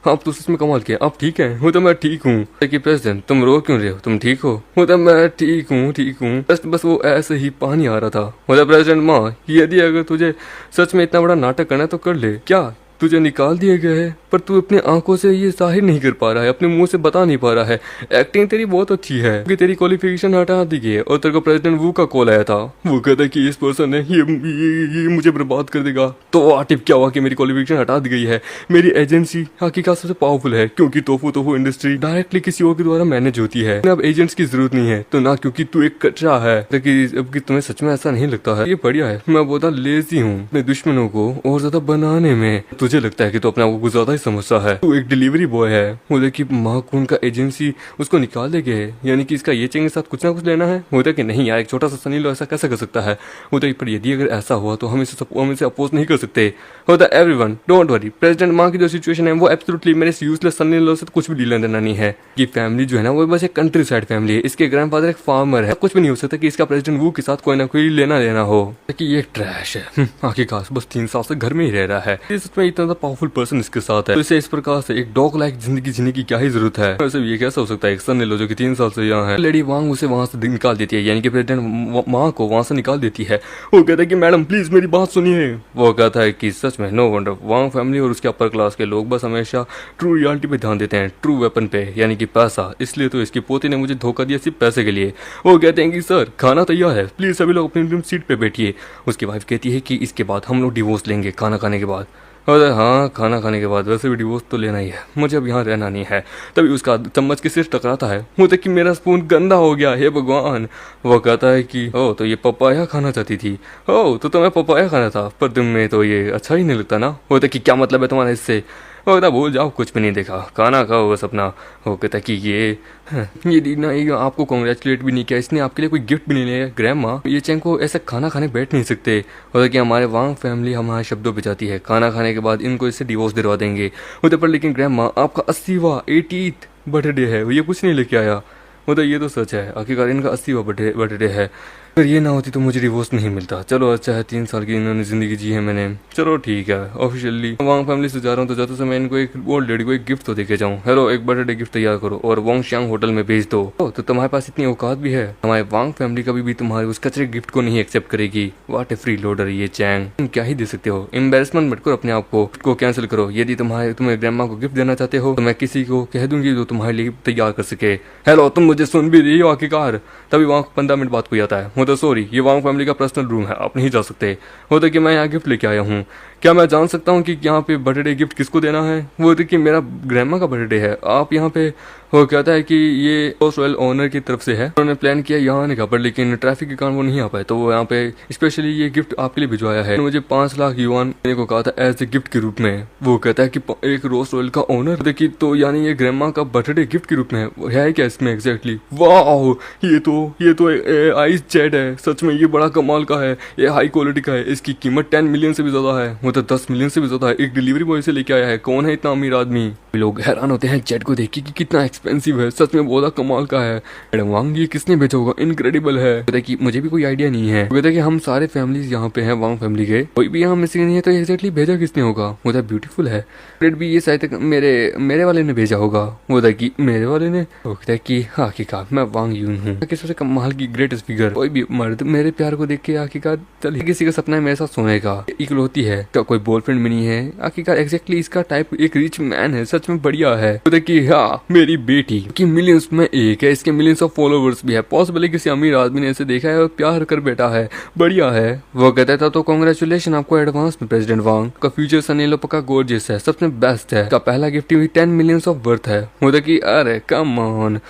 आप तो सच में कमाल किया। आप ठीक हैं? वो तो मैं ठीक हूँ। कि प्रेसिडेंट तुम रो क्यों रहे हो, तुम ठीक हो? वो तो मैं ठीक हूँ, बस वो ऐसे ही पानी आ रहा था। मतलब प्रेसिडेंट माँ, यदि अगर तुझे सच में इतना बड़ा नाटक करना है तो कर ले। क्या तुझे निकाल दिया गया है पर तू अपने आंखों से ये जाहिर नहीं कर पा रहा है, अपने मुंह से बता नहीं पा रहा है। एक्टिंग तेरी बहुत अच्छी है क्योंकि तेरी क्वालिफिकेशन हटा दी गई है। और तेरे को प्रेसिडेंट वू का कॉल आया था, वो कहता है कि इस पर्सन ने ये मुझे बर्बाद कर देगा। तो आटिफ क्या हुआ कि मेरी क्वालिफिकेशन हटा दी गई है। मेरी एजेंसी हकीकत सबसे पावरफुल है क्योंकि तोफू इंडस्ट्री डायरेक्टली किसी और के द्वारा मैनेज होती है। अब एजेंट्स की जरूरत नहीं है, तो ना क्योंकि तू एक कचरा है। अब तुम्हें सच में ऐसा नहीं लगता है? ये बढ़िया है। मैं बहुत लेजी हूँ अपने दुश्मनों को और ज्यादा बनाने में। तुझे लगता है कि तो अपने आप को ज्यादा ही समझता है। तू एक डिलीवरी बॉय है। मुझे कि महाकून का एजेंसी उसको निकाल दे गए, यानी कि इसका ये चेंगे साथ कुछ ना कुछ लेना है। होता कि नहीं यार, एक छोटा सा सनी लो ऐसा कैसे कर सकता है? होता पर यदि अगर ऐसा हुआ तो हम इसे अपोज नहीं कर सकते। होता एवरीवन डोंट वरी, प्रेसिडेंट माँ की जो सिचुएशन है वो एब्सोल्युटली मेरे यूजलेस सनी लो से तो कुछ भी डील देना नहीं है। ये फैमिली जो है ना वो बस एक कंट्री साइड फैमिली है। इसके ग्रैंडफादर एक फार्मर है। कुछ भी नहीं हो सकता कि इसका प्रेसिडेंट वो के साथ कोई ना कोई लेना देना हो कि ये ट्रैश है। आखिरकार बस 3 साल से घर में ही रह रहा है। इसमें इतना पावरफुल पर्सन इसके साथ है, तो इसे इस प्रकार से एक डॉग लाइक जिंदगी जीने की क्या ही जरूरत है। वैसे ये कैसा हो सकता है? एक सन लो जो कि 3 साल से यहाँ है। लेडी वांग उसे वहां से निकाल देती है, यानी कि प्रेसिडेंट माँ को वहां से निकाल देती है। वो कहता है कि मैडम प्लीज मेरी बात सुनिए। वो कहता है कि सच में नो वंडर, वांग फैमिली और उसके अपर क्लास के लोग बस हमेशा ट्रू रियलिटी पे ध्यान देते हैं, ट्रू वेपन पे, यानी कि पैसा। इसलिए तो इसकी पोती ने मुझे धोखा दिया सिर्फ पैसे के लिए। वो कहते हैं कि सर खाना तैयार है, प्लीज सभी लोग अपनी सीट पे बैठिए। उसकी वाइफ कहती है कि इसके बाद हम लोग डिवोर्स लेंगे खाना खाने के बाद। अरे हाँ, खाना खाने के बाद वैसे भी डिवोर्स तो लेना ही है, मुझे अब यहाँ रहना नहीं है। तभी उसका चम्मच के सिर टकराता है। मुझे कि मेरा स्पून गंदा हो गया, हे भगवान। वो कहता है कि ओ तो ये पपाया खाना चाहती थी। ओ तो तुम्हें पपाया खाना था, पर तुम्हें तो ये अच्छा ही नहीं लगता ना। होता कि क्या मतलब है तुम्हारा इससे? होता भूल जाओ, कुछ भी नहीं देखा, खाना खाओ बस अपना। वो कहता कि ये दीना ये आपको कॉन्ग्रेचुलेट भी नहीं किया, इसने आपके लिए कोई गिफ्ट भी नहीं लिया। ग्रैंड माँ ये चैंग को ऐसे खाना खाने बैठ नहीं सकते। होता कि हमारे वांग फैमिली हमारे शब्दों पे जाती है, खाना खाने के बाद इनको इससे डिवोर्स दिलवा देंगे। होते पर लेकिन ग्रैंड माँ आपका 80वां 80th बर्थडे है, ये कुछ नहीं लेके आया। मतलब ये तो सच है, आखिरकार इनका 80वां बर्थडे है। अगर ये ना होती तो मुझे डिवोर्स नहीं मिलता। चलो अच्छा है, 3 साल की इन्होंने जिंदगी जी है मैंने, चलो ठीक है। ऑफिशियली वांग फैमिली से जा रहा हूँ तो जाते समय इनको एक ओल्ड लेडी को एक गिफ्ट तो देके जाऊँ। हेलो, एक बर्थडे गिफ्ट तैयार करो और वांग श्यांग होटल में भेज दो। तो तुम्हारे पास इतनी औकात भी है? हमारे वांग फैमिली कभी भी तुम्हारे उस कचरे गिफ्ट को नहीं एक्सेप्ट करेगी। वाट ए फ्री लोडर ये चैंग, तुम क्या ही दे सकते हो। एम्बेरसमेंट मत करो अपने आप को कैंसिल करो। यदि तुम्हें ग्रैंडमा को गिफ्ट देना चाहते हो तो मैं किसी को कह दूंगी जो तुम्हारे लिए तैयार कर सके। हेलो, तुम मुझे मुझे सुन भी रही हो आखिरकार? तभी वहाँ 15 मिनट बाद कोई आता है। वो तो सॉरी, ये वांग फैमिली का पर्सनल रूम है, आप नहीं जा सकते। वो तो कि मैं यहाँ गिफ्ट लेके आया हूँ, क्या मैं जान सकता हूँ कि यहाँ पे बर्थडे गिफ्ट किसको देना है? वो तो कि मेरा ग्रैंडमा का बर्थडे है, आप यहाँ पे। वो कहता है कि ये रॉयल ओनर की तरफ से है, उन्होंने प्लान किया यहाँ आने का, पर लेकिन ट्रैफिक के कारण वो नहीं आ पाए, तो वो यहाँ पे स्पेशली ये गिफ्ट आपके लिए भिजवाया है। मुझे 5 लाख युआन देने को कहा था एज ए गिफ्ट के रूप में। वो कहता है कि एक रोज रॉयल का ओनर देखिए, तो यानी ये ग्रैंडमा का बर्थडे गिफ्ट के रूप में है क्या इसमें एग्जैक्टली? वाह, ये तो आइस जेट है, सच में ये बड़ा कमाल का है, ये हाई क्वालिटी का है, इसकी कीमत 10 मिलियन से भी ज्यादा है, वो तो 10 मिलियन से भी ज्यादा है। एक डिलीवरी बॉय से लेके आया है, कौन है इतना अमीर आदमी? लोग हैरान होते हैं जेट को देख के कि कितना एक्सपेंसिव है, सच में बहुत कमाल का है। मैडम वांग ये किसने भेजा होगा, इनक्रेडिबल है। कहता है कि मुझे भी कोई आइडिया नहीं है। कहता है कि हम सारे फैमिलीज यहाँ पे हैं वांग फैमिली के, कोई भी यहाँ मिसिंग नहीं है, तो एग्जैक्टली भेजा किसने होगा? वो तो ब्यूटीफुल है, भी ये शायद मेरे वाले ने भेजा होगा। वो था कि मेरे वाले ने? वो कहता है कि आखिरकार मैं वांग यून हूँ, सबसे कमाल की ग्रेटेस्ट फिगर। कोई भी मर्द मेरे प्यार को देख के आखिरकार चल किसी का सपना है मेरे साथ सोने का, इकलौती है, क्या कोई बॉयफ्रेंड भी नहीं है? आखिरकार एग्जैक्टली इसका टाइप एक रिच मैन है, सच में बढ़िया है। कि हाँ मेरी बेटी की मिलियंस में एक है, इसके मिलियंस ऑफ फॉलोवर्स भी है, पॉसिबल है किसी अमीर आदमी ने इसे देखा है और प्यार कर बैठा है, बढ़िया है। वो कहता था तो कांग्रेचुलेशन आपको एडवांस में प्रेसिडेंट वांग का फ्यूचर सनेलो पक्का गोर्जियस है, सबसे बेस्ट है, का पहला गिफ्ट भी 10 मिलियंस ऑफ वर्थ है। वो तो कि अरे कम ऑन।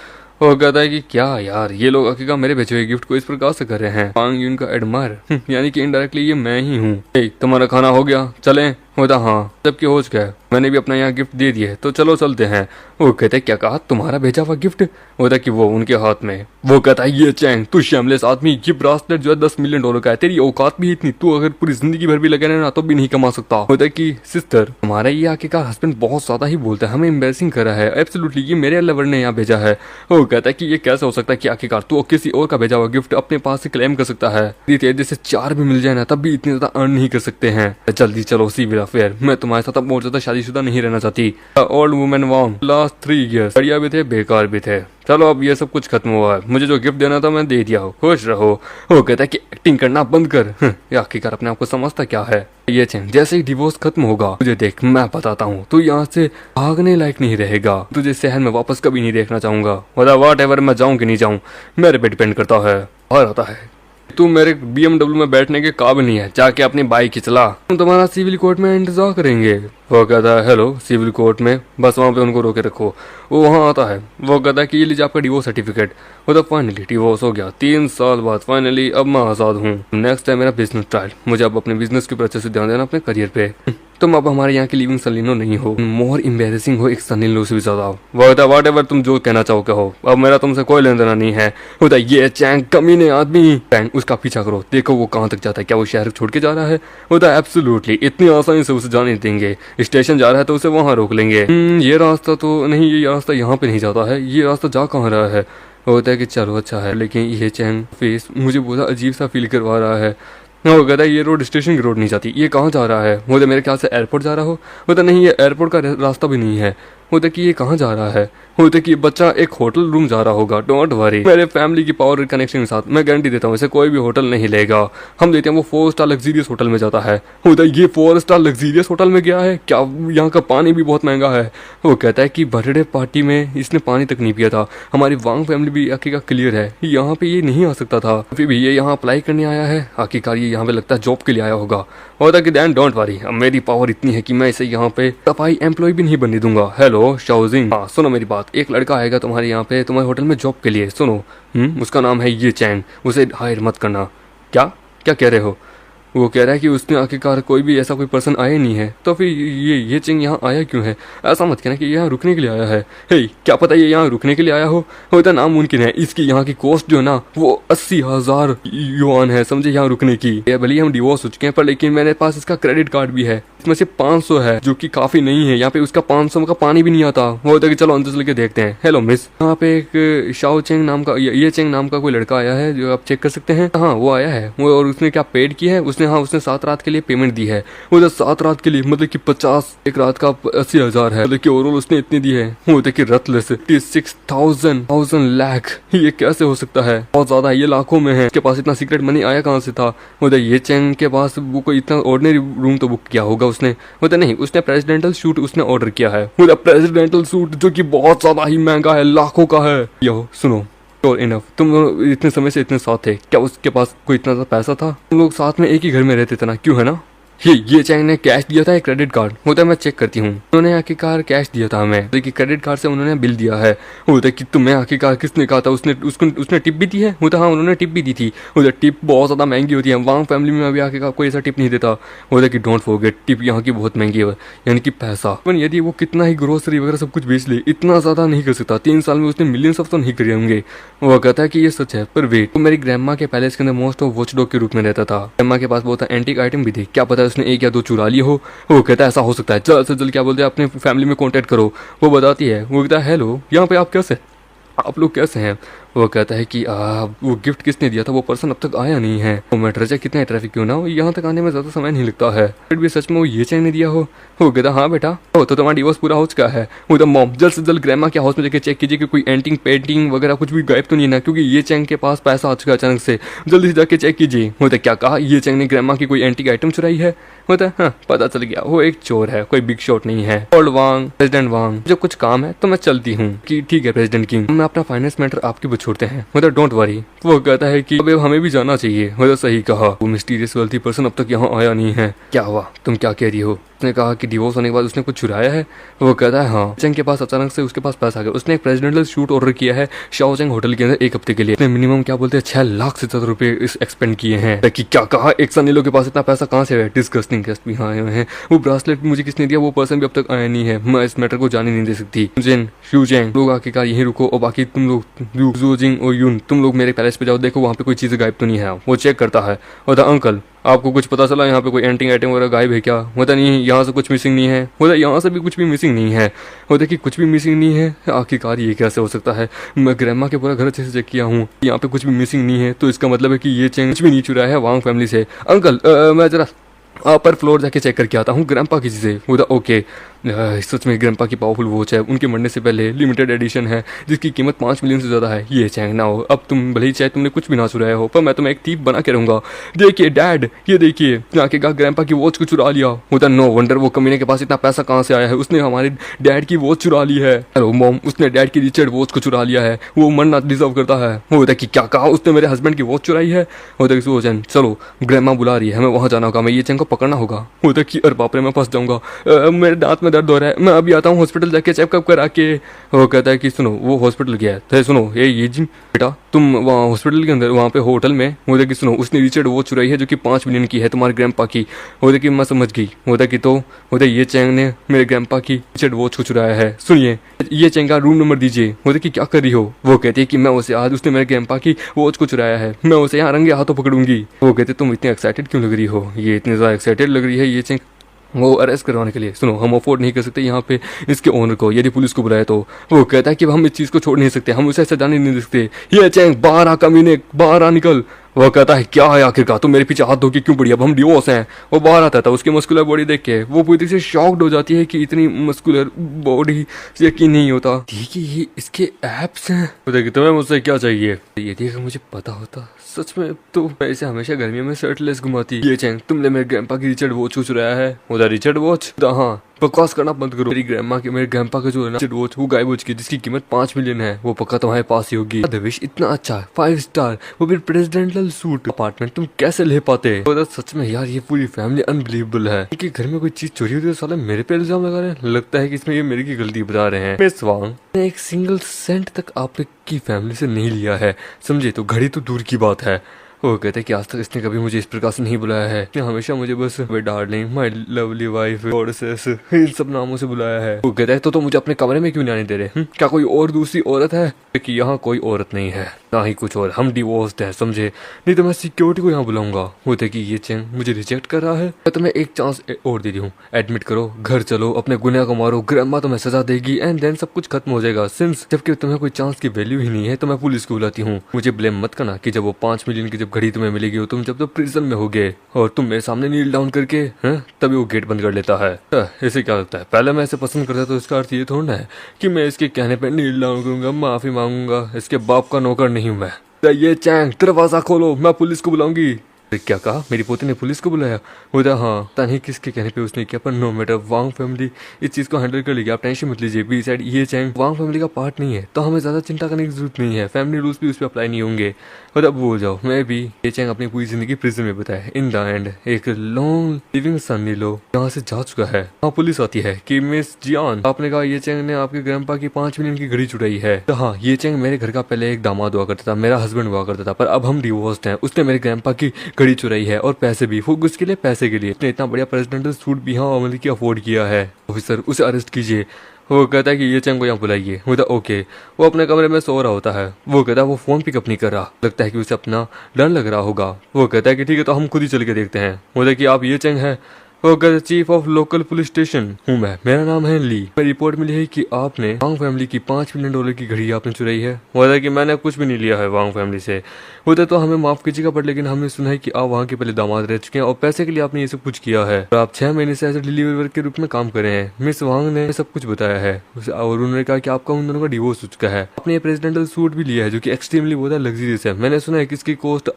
वो कहता है कि क्या यार, ये लोग आखिरकार मेरे भेजे हुए गिफ्ट को इस प्रकार से कर रहे हैं। वांग यून का एडमायर, यानी कि इनडायरेक्टली ये मैं ही हूँ। तुम्हारा खाना हो गया, चलें? होता हाँ, सबके होश गए, मैंने भी अपना यहाँ गिफ्ट दे दिए, तो चलो चलते हैं। वो कहते क्या कहा, तुम्हारा भेजा हुआ गिफ्ट? होता कि वो उनके हाथ में। वो कहता है ये चैंग, तू शेमलेस आदमी, ये ब्रासलेट जो है 10 मिलियन डॉलर का है, तेरी औकात भी इतनी, तू अगर पूरी जिंदगी भर भी लगे रहना तो भी नहीं कमा सकता। होता है कि सिस्टर, हमारा ये आखिरकार हस्बैंड बहुत ज्यादा ही बोलता है, हमें एम्बेरसिंग कर रहा है, एब्सोल्युटली ये मेरे लवर ने यहाँ भेजा है। वो कहता है कि ये कैसे हो सकता है कि आखिरकार तू किसी और का भेजा हुआ गिफ्ट अपने पास से क्लेम कर सकता है? तेरे से 4 भी मिल जाए ना तब भी इतनी ज्यादा अर्न नहीं कर सकते हैं। जल्दी चलो सिविल अफेयर, मैं तुम्हारे साथ अब और ज्यादा शादीशुदा नहीं रहना चाहती। ओल्ड वुमेन वांग, लास्ट 3 इयर्स बढ़िया भी थे, बेकार भी थे, चलो अब ये सब कुछ खत्म हुआ है, मुझे जो गिफ्ट देना था मैं दे दिया हो, खुश रहो। वो कहता है कि एक्टिंग करना बंद कर, आखिरकार अपने आप को समझता क्या है ये चैन। जैसे ही डिवोर्स खत्म होगा तुझे देख मैं बताता हूँ, तू यहाँ से भागने लायक नहीं रहेगा, तुझे शहर में वापस कभी नहीं देखना चाहूंगा। वॉट एवर मैं जाऊँ कि नहीं जाऊँ मेरे पे डिपेंड करता है। और आता है तू मेरे BMW में बैठने के काबिल नहीं है, जाके अपनी बाइक ही चला, हम तुम्हारा सिविल कोर्ट में इंतजार करेंगे। वो कहता है हेलो सिविल कोर्ट में, बस वहाँ पे उनको रोके रखो। वो वहाँ आता है, वो कहता है कि ये लीजिए आपका डिवोर्स सर्टिफिकेट। वो तो फाइनली डिवोर्स हो गया 3 साल बाद, फाइनली अब मैं आजाद हूँ। नेक्स्ट है मेरा बिजनेस ट्रायल, मुझे अब अपने बिजनेस के ऊपर अच्छे से ध्यान देना, अपने करियर पे। तुम अब हमारे यहाँ की लिविंग सलीनो नहीं हो, मोर एम्बेरसिंग हो एक सनीलो से भी ज्यादा। वो होता वॉट एवर तुम जो कहना चाहो कहो, अब मेरा तुमसे कोई लेना देना नहीं है। होता ये चैंग कमीने आदमी, चैंग उसका पीछा करो, देखो वो कहाँ तक जाता है, क्या वो शहर छोड़ के जा रहा है? होता है एब्सोल्युटली, इतनी आसानी से उसे जाने देंगे, स्टेशन जा रहा है तो उसे वहाँ रोक लेंगे। ये रास्ता तो नहीं, ये रास्ता यहाँ पे नहीं जाता है, ये रास्ता जा कहाँ रहा है? होता है कि चलो अच्छा है, लेकिन ये चैंग फेस मुझे बहुत अजीब सा फील करवा रहा है। वो कहता है ये रोड स्टेशन की रोड नहीं जाती, ये कहाँ जा रहा है? वो तो मेरे ख्याल से एयरपोर्ट जा रहा हो। होता नहीं, ये एयरपोर्ट का रास्ता भी नहीं है। होता कि ये कहाँ जा रहा है? होता कि बच्चा एक होटल रूम जा रहा होगा। डोंट वरी, मेरे फैमिली की पावर कनेक्शन के साथ मैं गारंटी देता हूँ इसे कोई भी होटल नहीं लेगा। हम देते हैं वो 4 स्टार लग्जीरियस होटल में जाता है। होता ये 4 स्टार लग्जीरियस होटल में गया है क्या? यहाँ का पानी भी बहुत महंगा है। वो कहता है कि बर्थडे पार्टी में इसने पानी तक नहीं पिया था। हमारी वांग फैमिली भी आखिरकार क्लियर है, यहाँ पे ये नहीं आ सकता था, फिर भी ये यहाँ अप्लाई करने आया है। आखिरकार ये यहाँ पे लगता है जॉब के लिए आया होगा। होता कि दैन डोंट वरी, अब मेरी पावर इतनी है कि मैं इसे यहाँ पे सफाई एम्प्लॉय भी नहीं बनने दूंगा। हेलो शाओजिंग, हाँ सुनो मेरी बात, एक लड़का आएगा तुम्हारे यहाँ पे तुम्हारे होटल में जॉब के लिए, सुनो उसका नाम है ये चैंग, उसे हायर मत करना। क्या क्या कह रहे हो? वो कह रहा है कि उसने आखिरकार कोई भी ऐसा कोई पर्सन आया नहीं है, तो फिर ये चैंग यहाँ आया क्यों है? ऐसा मत कहना कि ये यहाँ रुकने के लिए आया है। हे क्या पता ये यहाँ रुकने के लिए आया हो, होता नामुमकिन है। इसकी यहाँ की कॉस्ट जो है ना वो 80,000 युआन है, समझे, यहाँ रुकने की। भले हम डिवोर्स हो चुके हैं पर लेकिन मेरे पास इसका क्रेडिट कार्ड भी है, इसमें से 500 है जो कि काफी नहीं है। यहाँ पे उसका 500 का पानी भी नहीं आता। वो होता है कि चलो अंदर चल के देखते हैं। हेलो मिस, यहाँ पे एक शाओ चेंग नाम का ये चेंग नाम का कोई लड़का आया है जो आप चेक कर सकते हैं। हाँ वो आया है, वो और उसने क्या पेड किया है? उसने 7 रात के लिए पेमेंट दी है। वो 7 रात के लिए मतलब कि 50, एक रात का 80,000 है, मतलब कि ओवरऑल उसने इतनी दी है। वो देखिए रतलस 56,000 लाख, ये कैसे हो सकता है? बहुत ज्यादा है, ये लाखों में है। इसके पास इतना सीक्रेट मनी आया कहाँ से था? वो ये चेंग के पास वो कोई इतना ऑर्डिनरी रूम तो बुक किया होगा उसने। होता नहीं, उसने प्रेसिडेंटल सूट उसने ऑर्डर किया है। प्रेसिडेंटल सूट जो कि बहुत ज्यादा ही महंगा है, लाखों का है। यो सुनो, और इनफ, तुम लोग इतने समय से इतने साथ थे, क्या उसके पास कोई इतना ज़्यादा पैसा था? तुम लोग साथ में एक ही घर में रहते थे ना, क्यों है ना? ये चैंग ने कैश दिया था या क्रेडिट कार्ड? होता है मैं चेक करती हूँ। उन्होंने आखिरकार कैश दिया था हमें, देखिए क्रेडिट कार्ड से उन्होंने बिल दिया है। होता है कि तुम्हें आखिरकार किसने कहा था? उसने टिप भी दी है? होता हाँ उन्होंने टिप भी दी थी। होता टिप बहुत ज़्यादा महंगी होती है, वांग फैमिली में अभी आखिरकार कोई ऐसा टिप नहीं देता। होता कि डोंट फॉरगेट, टिप यहाँ की बहुत महंगी है, यानी कि पैसा। पर यदि वो कितना ही ग्रोसरी वगैरह सब कुछ बेच ले, इतना ज़्यादा नहीं कर सकता। 3 साल में उसने मिलियंस ऑफ तो नहीं करे होंगे। वो कहता है कि ये सच है, पर वेट, वो मेरी ग्रैंडमा के पैलेस के अंदर मोस्ट ऑफ वॉचडॉग के रूप में रहता था। ग्रैंडमा के पास बहुत एंटीक आइटम भी थे, क्या पता उसने 1 या 2 चुरा लिए हो। वो कहता है ऐसा हो सकता है, जल्द से जल्द क्या बोलते हैं अपने फैमिली में कांटेक्ट करो। वो बताती है, वो कहता है हेलो, यहाँ पे आप लोग कैसे हैं? वो कहता है कि वो गिफ्ट किसने दिया था, वो पर्सन अब तक आया नहीं है। वो मैटर चाहे कितना ट्रैफिक क्यों ना हो, यहाँ तक आने में ज्यादा समय नहीं लगता है। फिर भी सच में वो ये चैन ने दिया हो? वो कहता हाँ बेटा, तो तुम्हारा डिवोर्स पूरा हो चुका है। वो तो मॉम जल्द से जल्द ग्रैंडमा के हाउस में जाके चेक कीजिए कि कोई एंटिंग पेंटिंग वगैरह कुछ भी गायब तो नहीं है ना, क्योंकि ये चैंग के पास पैसा आ चुका है अचानक से, जल्दी से जाके चेक कीजिए। होता क्या कहा, ये चैंग ने ग्रैंडमा की कोई एंटिक आइटम चुराई है? होता है हाँ पता चल गया, वो एक चोर है, कोई बिग शॉट नहीं है। लॉर्ड वांग, प्रेसिडेंट वांग, जब कुछ काम है तो मैं चलती हूँ। कि ठीक है प्रेसिडेंट किंग, हम अपना फाइनेंस मैटर आपके ऊपर छोड़ते हैं। मतलब डोंट वरी। वो कहता है कि अबे हमें भी जाना चाहिए। मतलब सही कहा, वो मिस्टीरियस वेल्थी पर्सन अब तक यहाँ आया नहीं है। क्या हुआ, तुम क्या कह रही हो? उसने कहा कि डिवोर्स होने के बाद उसने कुछ चुराया है। वो कहता है हाँ, चेंग के पास अचानक से उसके पास पैसा आ गया। उसने एक प्रेसिडेंशियल शूट ऑर्डर किया है शाओ चेंग होटल के अंदर 1 हफ्ते के लिए। उसने मिनिमम क्या बोलते हैं 6 लाख से ज्यादा रुपए एक्सपेंड किए हैं। कि क्या कहा, एक सनीलो के पास इतना पैसा कहाँ से है? डिस्गस्टिंग गेस्ट भी हाँ आए हुए हैं। वो ब्रासलेट मुझे किसने दिया, वो पर्सन भी अब तक आया नहीं है। मैं इस मैटर को जाने नहीं दे सकती। जिन शू चेंग लोग आखिरकार यहीं रुको, और बाकी तुम लोग जू जिंग और यून तुम लोग मेरे पैलेस पे जाओ, देखो वहाँ पे कोई चीज़ गायब तो नहीं है। वो चेक करता है। और अंकल आपको कुछ पता चला यहाँ पे कोई एंटिंग आइटम वगैरह गायब है क्या? होता नहीं, यहाँ से कुछ मिसिंग नहीं है। होता यहाँ से भी कुछ भी मिसिंग नहीं है। होता कि कुछ भी मिसिंग नहीं है, आखिरकार ये कैसे हो सकता है? मैं ग्रैंडमा के पूरा घर अच्छे से चेक किया हूँ, यहाँ पे कुछ भी मिसिंग नहीं है, तो इसका मतलब है कि ये चेंज कुछ भी नहीं चुराया है वांग फैमिली से। अंकल मैं जरा अपर फ्लोर जाके चेक करके आता हूँ ग्रैंडपा किसी से। होता ओके, सच में ग्रैंडपा की पावरफुल वॉच है, उनके मरने से पहले लिमिटेड एडिशन है जिसकी कीमत 5 मिलियन से ज़्यादा है। ये चैंग ना हो, अब तुम भले ही चाहे तुमने कुछ भी ना चुराया हो, पर मैं तुम्हें एक थीप बना के रहूँगा। देखिए डैड, ये देखिए आखिरकार ग्रैंडपा की वॉच को चुरा लिया। होता नो वंडर वो कमीने के पास इतना पैसा कहाँ से आया है, उसने हमारे डैड की वॉच चुरा ली है। हेलो मॉम, उसने डैड की रिचर्ड वॉच को चुरा लिया है, वो मरना डिजर्व करता है। होता कि क्या कहा, उसने मेरे हस्बैंड की वॉच चुराई है। होता कि सोचन चलो ग्रैंडमा बुला रही है, हमें वहाँ जाना होगा, मैं ये चैंग को पकड़ना होगा। होता कि अरे बाप रे मैं फंस जाऊंगा, मेरे दांत में दर्द हो रहा है, मैं अभी आता हूँ हॉस्पिटल जाके चेकअप करा के। वो कहता है कि सुनो, वो हॉस्पिटल गया है, सुनो ये जी बेटा तुम वहाँ हॉस्पिटल के अंदर वहाँ पे होटल में। होता कि सुनो, उसने रिचर्ड वॉच चुराई है जो कि 5 मिलियन की है तुम्हारे ग्रैंडपा की। होता कि मैं समझ गई। होता कि तो होता ये चैंग ने मेरे ग्रैंडपा की रिचर्ड वॉच को चुराया है। सुनिए ये चैंग का रूम नंबर दीजिए। होता कि क्या कर रही हो? वो कहती है कि मैं उसे आज उसने मेरे ग्रैंडपा की वॉच को चुराया है, मैं उसे यहाँ रंगे हाथों पकड़ूंगी। वो कहते तुम इतनी एक्साइटेड क्यों लग रही हो? ये इतनी ज़्यादा एक्साइटेड लग रही है ये चैंग वो अरेस्ट करवाने के लिए। सुनो, हम अफोर्ड नहीं कर सकते यहाँ पे इसके ओनर को, यदि पुलिस को बुलाया तो। वो कहता है कि हम इस चीज़ को छोड़ नहीं सकते, हम उसे ऐसे जाने नहीं दे सकते। ये चैंग बाहर आ कमीने, बाहर आ निकल। वो कहता है क्या है आखिरकार, तुम मेरे पीछे हाथ धो के क्यों पड़ी, अब हम डिवोर्स हैं। वो बाहर आता था, उसकी मस्कुलर बॉडी देख के वो पूरी तरह से शॉक्ड हो जाती है कि इतनी मस्कुलर बॉडी यकीन नहीं होता। देखिए ये इसके एप्स हैं। देखिए तुम्हें मुझसे क्या चाहिए? ये देखिए मुझे पता होता सच में तो मैं इसे हमेशा गर्मियों में शर्टलेस घुमाती। ये चैंग तुमने मेरे ग्रैंडपा की रिचर्ड वॉच को चुराया है। उधर रिचर्ड वॉच? हाँ बकवास करना बंद करो। मेरी ग्रैंडमा के मेरे ग्रैंडपा का जो है ना रिचर्ड वॉच, वो गायब हो चुकी है जिसकी कीमत 5 मिलियन है। वो पक्का तुम्हारे पास ही होगी। देवेश इतना अच्छा 5 स्टार, वो भी प्रेसिडेंशियल सूट अपार्टमेंट तुम कैसे ले पाते? तो सच में यार ये पूरी फैमिली अनबिलीवेबल है कि घर में कोई चीज चोरी होती है साले मेरे पे इल्जाम लगा रहे हैं। लगता है कि इसमें ये मेरी की गलती बता रहे हैं। मिस वांग ने एक सिंगल सेंट तक आपकी फैमिली से नहीं लिया है, समझे? तो घड़ी तो दूर की बात है। वो कहते हैं कि आज तक इसने कभी मुझे इस प्रकार से नहीं बुलाया है, इसने हमेशा मुझे बस my darling, my lovely wife, goddesses इन सब नामों से बुलाया है। वो कहता है तो मुझे अपने कमरे में क्यों नहीं आने दे रहे? क्या कोई और दूसरी औरत है? कि यहाँ कोई औरत नहीं है ना ही कुछ और, हम डिवोर्स्ड हैं समझे, नहीं तो मैं सिक्योरिटी को यहाँ बुलाऊंगा। होते कि ये चैंग मुझे रिजेक्ट कर रहा है, मैं तुम्हें एक चांस और दे दी हूँ, एडमिट करो, घर चलो, अपने गुनाह को मारो, ग्रैंडमा तुम्हें सजा देगी एंड देन सब कुछ खत्म हो जाएगा। सिंस जबकि तुम्हें कोई चांस की वैल्यू ही नहीं है तो मैं पुलिस को बुलाती हूँ। मुझे ब्लेम मत करना कि जब वो 5 मिलियन की जब घड़ी तुम्हें मिलेगी तुम जब तो प्रिजन में होगे और तुम मेरे सामने नील डाउन करके हैं तभी वो गेट बंद कर लेता है। इसे क्या लगता है पहले मैं इसे पसंद करता तो इसका अर्थ ये थोड़ा ना है कि मैं इसके कहने पे नील डाउन करूंगा, माफी मांगूंगा, इसके बाप का नौकर नहीं हूं मैं। ये चैंग दरवाजा खोलो, मैं पुलिस को बुलाऊंगी। क्या कहा? मेरी पोती ने पुलिस को बुलाया? होता हाँ, पता नहीं किसके कहने पे उसने किया, पर नो मैटर, वांग फैमिली इस चीज को हैंडल कर लेगी, आप टेंशन मत लीजिए। बी साइड ये चैंग वांग फैमिली का पार्ट नहीं है, तो हमें ज्यादा चिंता करने की जरूरत नहीं है, फैमिली रूल्स भी उस पर अप्लाई नहीं होंगे। और अब बोल जाओ, मैं भी ये चैंग अपनी पूरी जिंदगी प्रिजन में बताया। इन द एंड एक लॉन्ग लिविंग सनी लो यहाँ से जा चुका है। हाँ, पुलिस आती है कि मिस जियान, आपने कहा ये चैंग ने आपके ग्रैंडपा की 5 मिलियन की घड़ी चुराई है। तो हाँ, ये चैंग मेरे घर का पहले एक दामाद हुआ करता था, मेरा हस्बैंड हुआ करता था, पर अब हम डिवोर्स्ड हैं। उसने मेरे ग्रैंडपा की घड़ी चुराई है और पैसे भी, वो उसके लिए पैसे के लिए। उसने इतना बढ़िया प्रेसिडेंटल सूट भी हाँ मतलब की अफोर्ड किया है। ऑफिसर उसे अरेस्ट कीजिए। वो कहता है कि ये चैंग को यहाँ बुलाइए। वो ओके। वो अपने कमरे में सो रहा होता है। वो कहता है वो फोन पिकअप नहीं कर रहा, लगता है कि उसे अपना डर लग रहा होगा। वो कहता है कि ठीक है, तो हम खुद ही चल के देखते हैं। बोलता है कि आप ये चैंग है? वो कहता है chief of local police station हूँ मैं, मेरा नाम है ली। मैं रिपोर्ट मिली है कि आपने वांग फैमिली की 5 मिलियन डॉलर की घड़ी आपने चुराई है। बोलता है कि मैंने कुछ भी नहीं लिया है वांग फैमिली से। होता तो हमें माफ कीजिएगा, बट लेकिन हमने सुना है कि आप वहाँ के पहले दामाद रह चुके हैं और पैसे के लिए आपने ये सब कुछ किया है और आप 6 महीने से ऐसे डिलीवरी वर्क के रूप में काम कर रहे हैं। मिस वांग ने सब कुछ बताया है और उन्होंने कहा कि आपका उन दोनों का डिवोर्स हो चुका है। आपने प्रेसिडेंटल सूट भी लिया है जो कि एक्सट्रीमली बहुत लग्जरियस है। मैंने सुना है कि इसकी कॉस्ट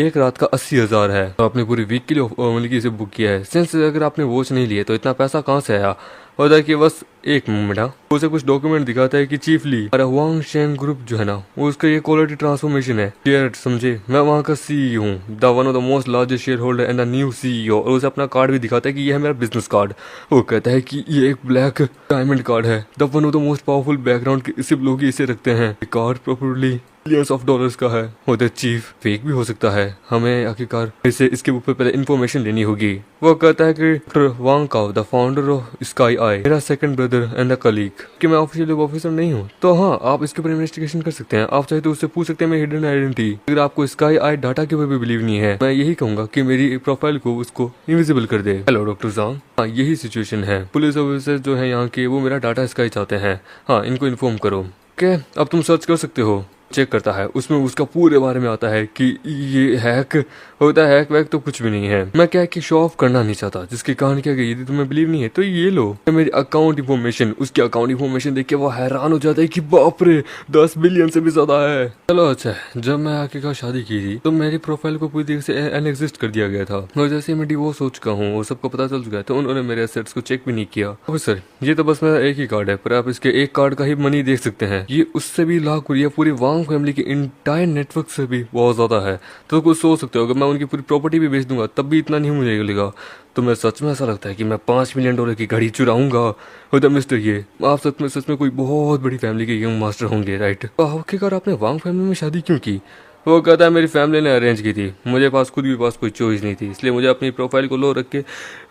एक रात का 80,000 है। तो आपने पूरी वीक के लिए मतलब की इसे बुक किया है। सिंस अगर आपने वॉच नहीं लिए तो इतना पैसा कहाँ से आया? होता है कि बस एक मोमेंट, उसे कुछ डॉक्यूमेंट दिखाता है कि चीफ ली और वांग शेंग ग्रुप जो है ना, वो उसका ये क्वालिटी ट्रांसफॉर्मेशन है। शेयर समझे, मैं वहाँ का सीईओ हूँ, the one of the most largest share holder and the new CEO. और उसे अपना कार्ड भी दिखाता है कि ये है मेरा बिजनेस कार्ड। वो कहता है कि ये एक ब्लैक डायमंड कार्ड है, the one of the most powerful background, सिर्फ लोग ही इसे रखते हैं। Card properly millions of dollars का है। होता चीफ फेक भी हो सकता है, हमें आखिरकार इसे इसके ऊपर पहले इन्फॉर्मेशन लेनी होगी। वो कहता है कि doctor Wang Kao, the founder of Sky Eye, मेरा second brother and the colleague, कि मैं ऑफिशियल ऑफिसर नहीं हूँ। तो हाँ, आप इसके ऊपर इन्वेस्टिगेशन कर सकते हैं। आप चाहे तो उससे पूछ सकते हैं मेरी हिडन आइडेंटिटी। अगर आपको स्काई आई डाटा के ऊपर भी बिलीव नहीं है, मैं यही कहूंगा कि मेरी प्रोफाइल को उसको इनविजिबल कर दे। हेलो डॉक्टर जांग, हाँ यही सिचुएशन है। पुलिस ऑफिसर जो है यहाँ के, वो मेरा डाटा स्काई चाहते हैं। हाँ, इनको इन्फॉर्म करो। ओके, अब तुम सर्च कर सकते हो। चेक करता है, उसमें उसका पूरे बारे में आता है कि ये हैक होता है। हैक वैक तो कुछ भी नहीं है, मैं क्या कि शो ऑफ करना नहीं चाहता, जिसके कारण क्या गई, यदि तुम्हें बिलीव नहीं है तो ये लो मेरी अकाउंट इन्फॉर्मेशन। उसकी अकाउंट इन्फॉर्मेशन देख के वो हैरान हो जाता है कि बाप रे, 10 बिलियन से भी ज्यादा है। चलो अच्छा है, जब मैं आखिरकार शादी की थी तो मेरी प्रोफाइल को पूरी तरीके से अनएग्जिस्ट कर दिया गया था, और जैसे मैं डिवोर्स हो चुका हूँ और सबको पता चल चुका है, तो उन्होंने मेरे एसेट्स को चेक भी नहीं किया। सर ये तो बस मेरा एक ही कार्ड है, पर आप इसके एक कार्ड का ही मनी देख सकते हैं। ये उससे भी लाख या पूरी वांग फैमिली के इंटायर नेटवर्क से भी बहुत ज्यादा है। तो कुछ सोच सकते हो, अगर मैं उनकी पूरी प्रॉपर्टी भी बेच दूंगा तब भी इतना नहीं मुझे मिलेगा। तो मैं सच में ऐसा लगता है कि मैं 5 मिलियन डॉलर की घड़ी चुराऊंगा। होता मिस्टर ये, आप सच में कोई बहुत बड़ी फैमिली के यंग मास्टर होंगे, राइट? आखिरकार आपने वांग फैमिली में शादी क्यों की? वो कहता है मेरी फैमिली ने अरेंज की थी, मुझे पास खुद भी पास कोई चॉइस नहीं थी, इसलिए मुझे अपनी प्रोफाइल को लो रख के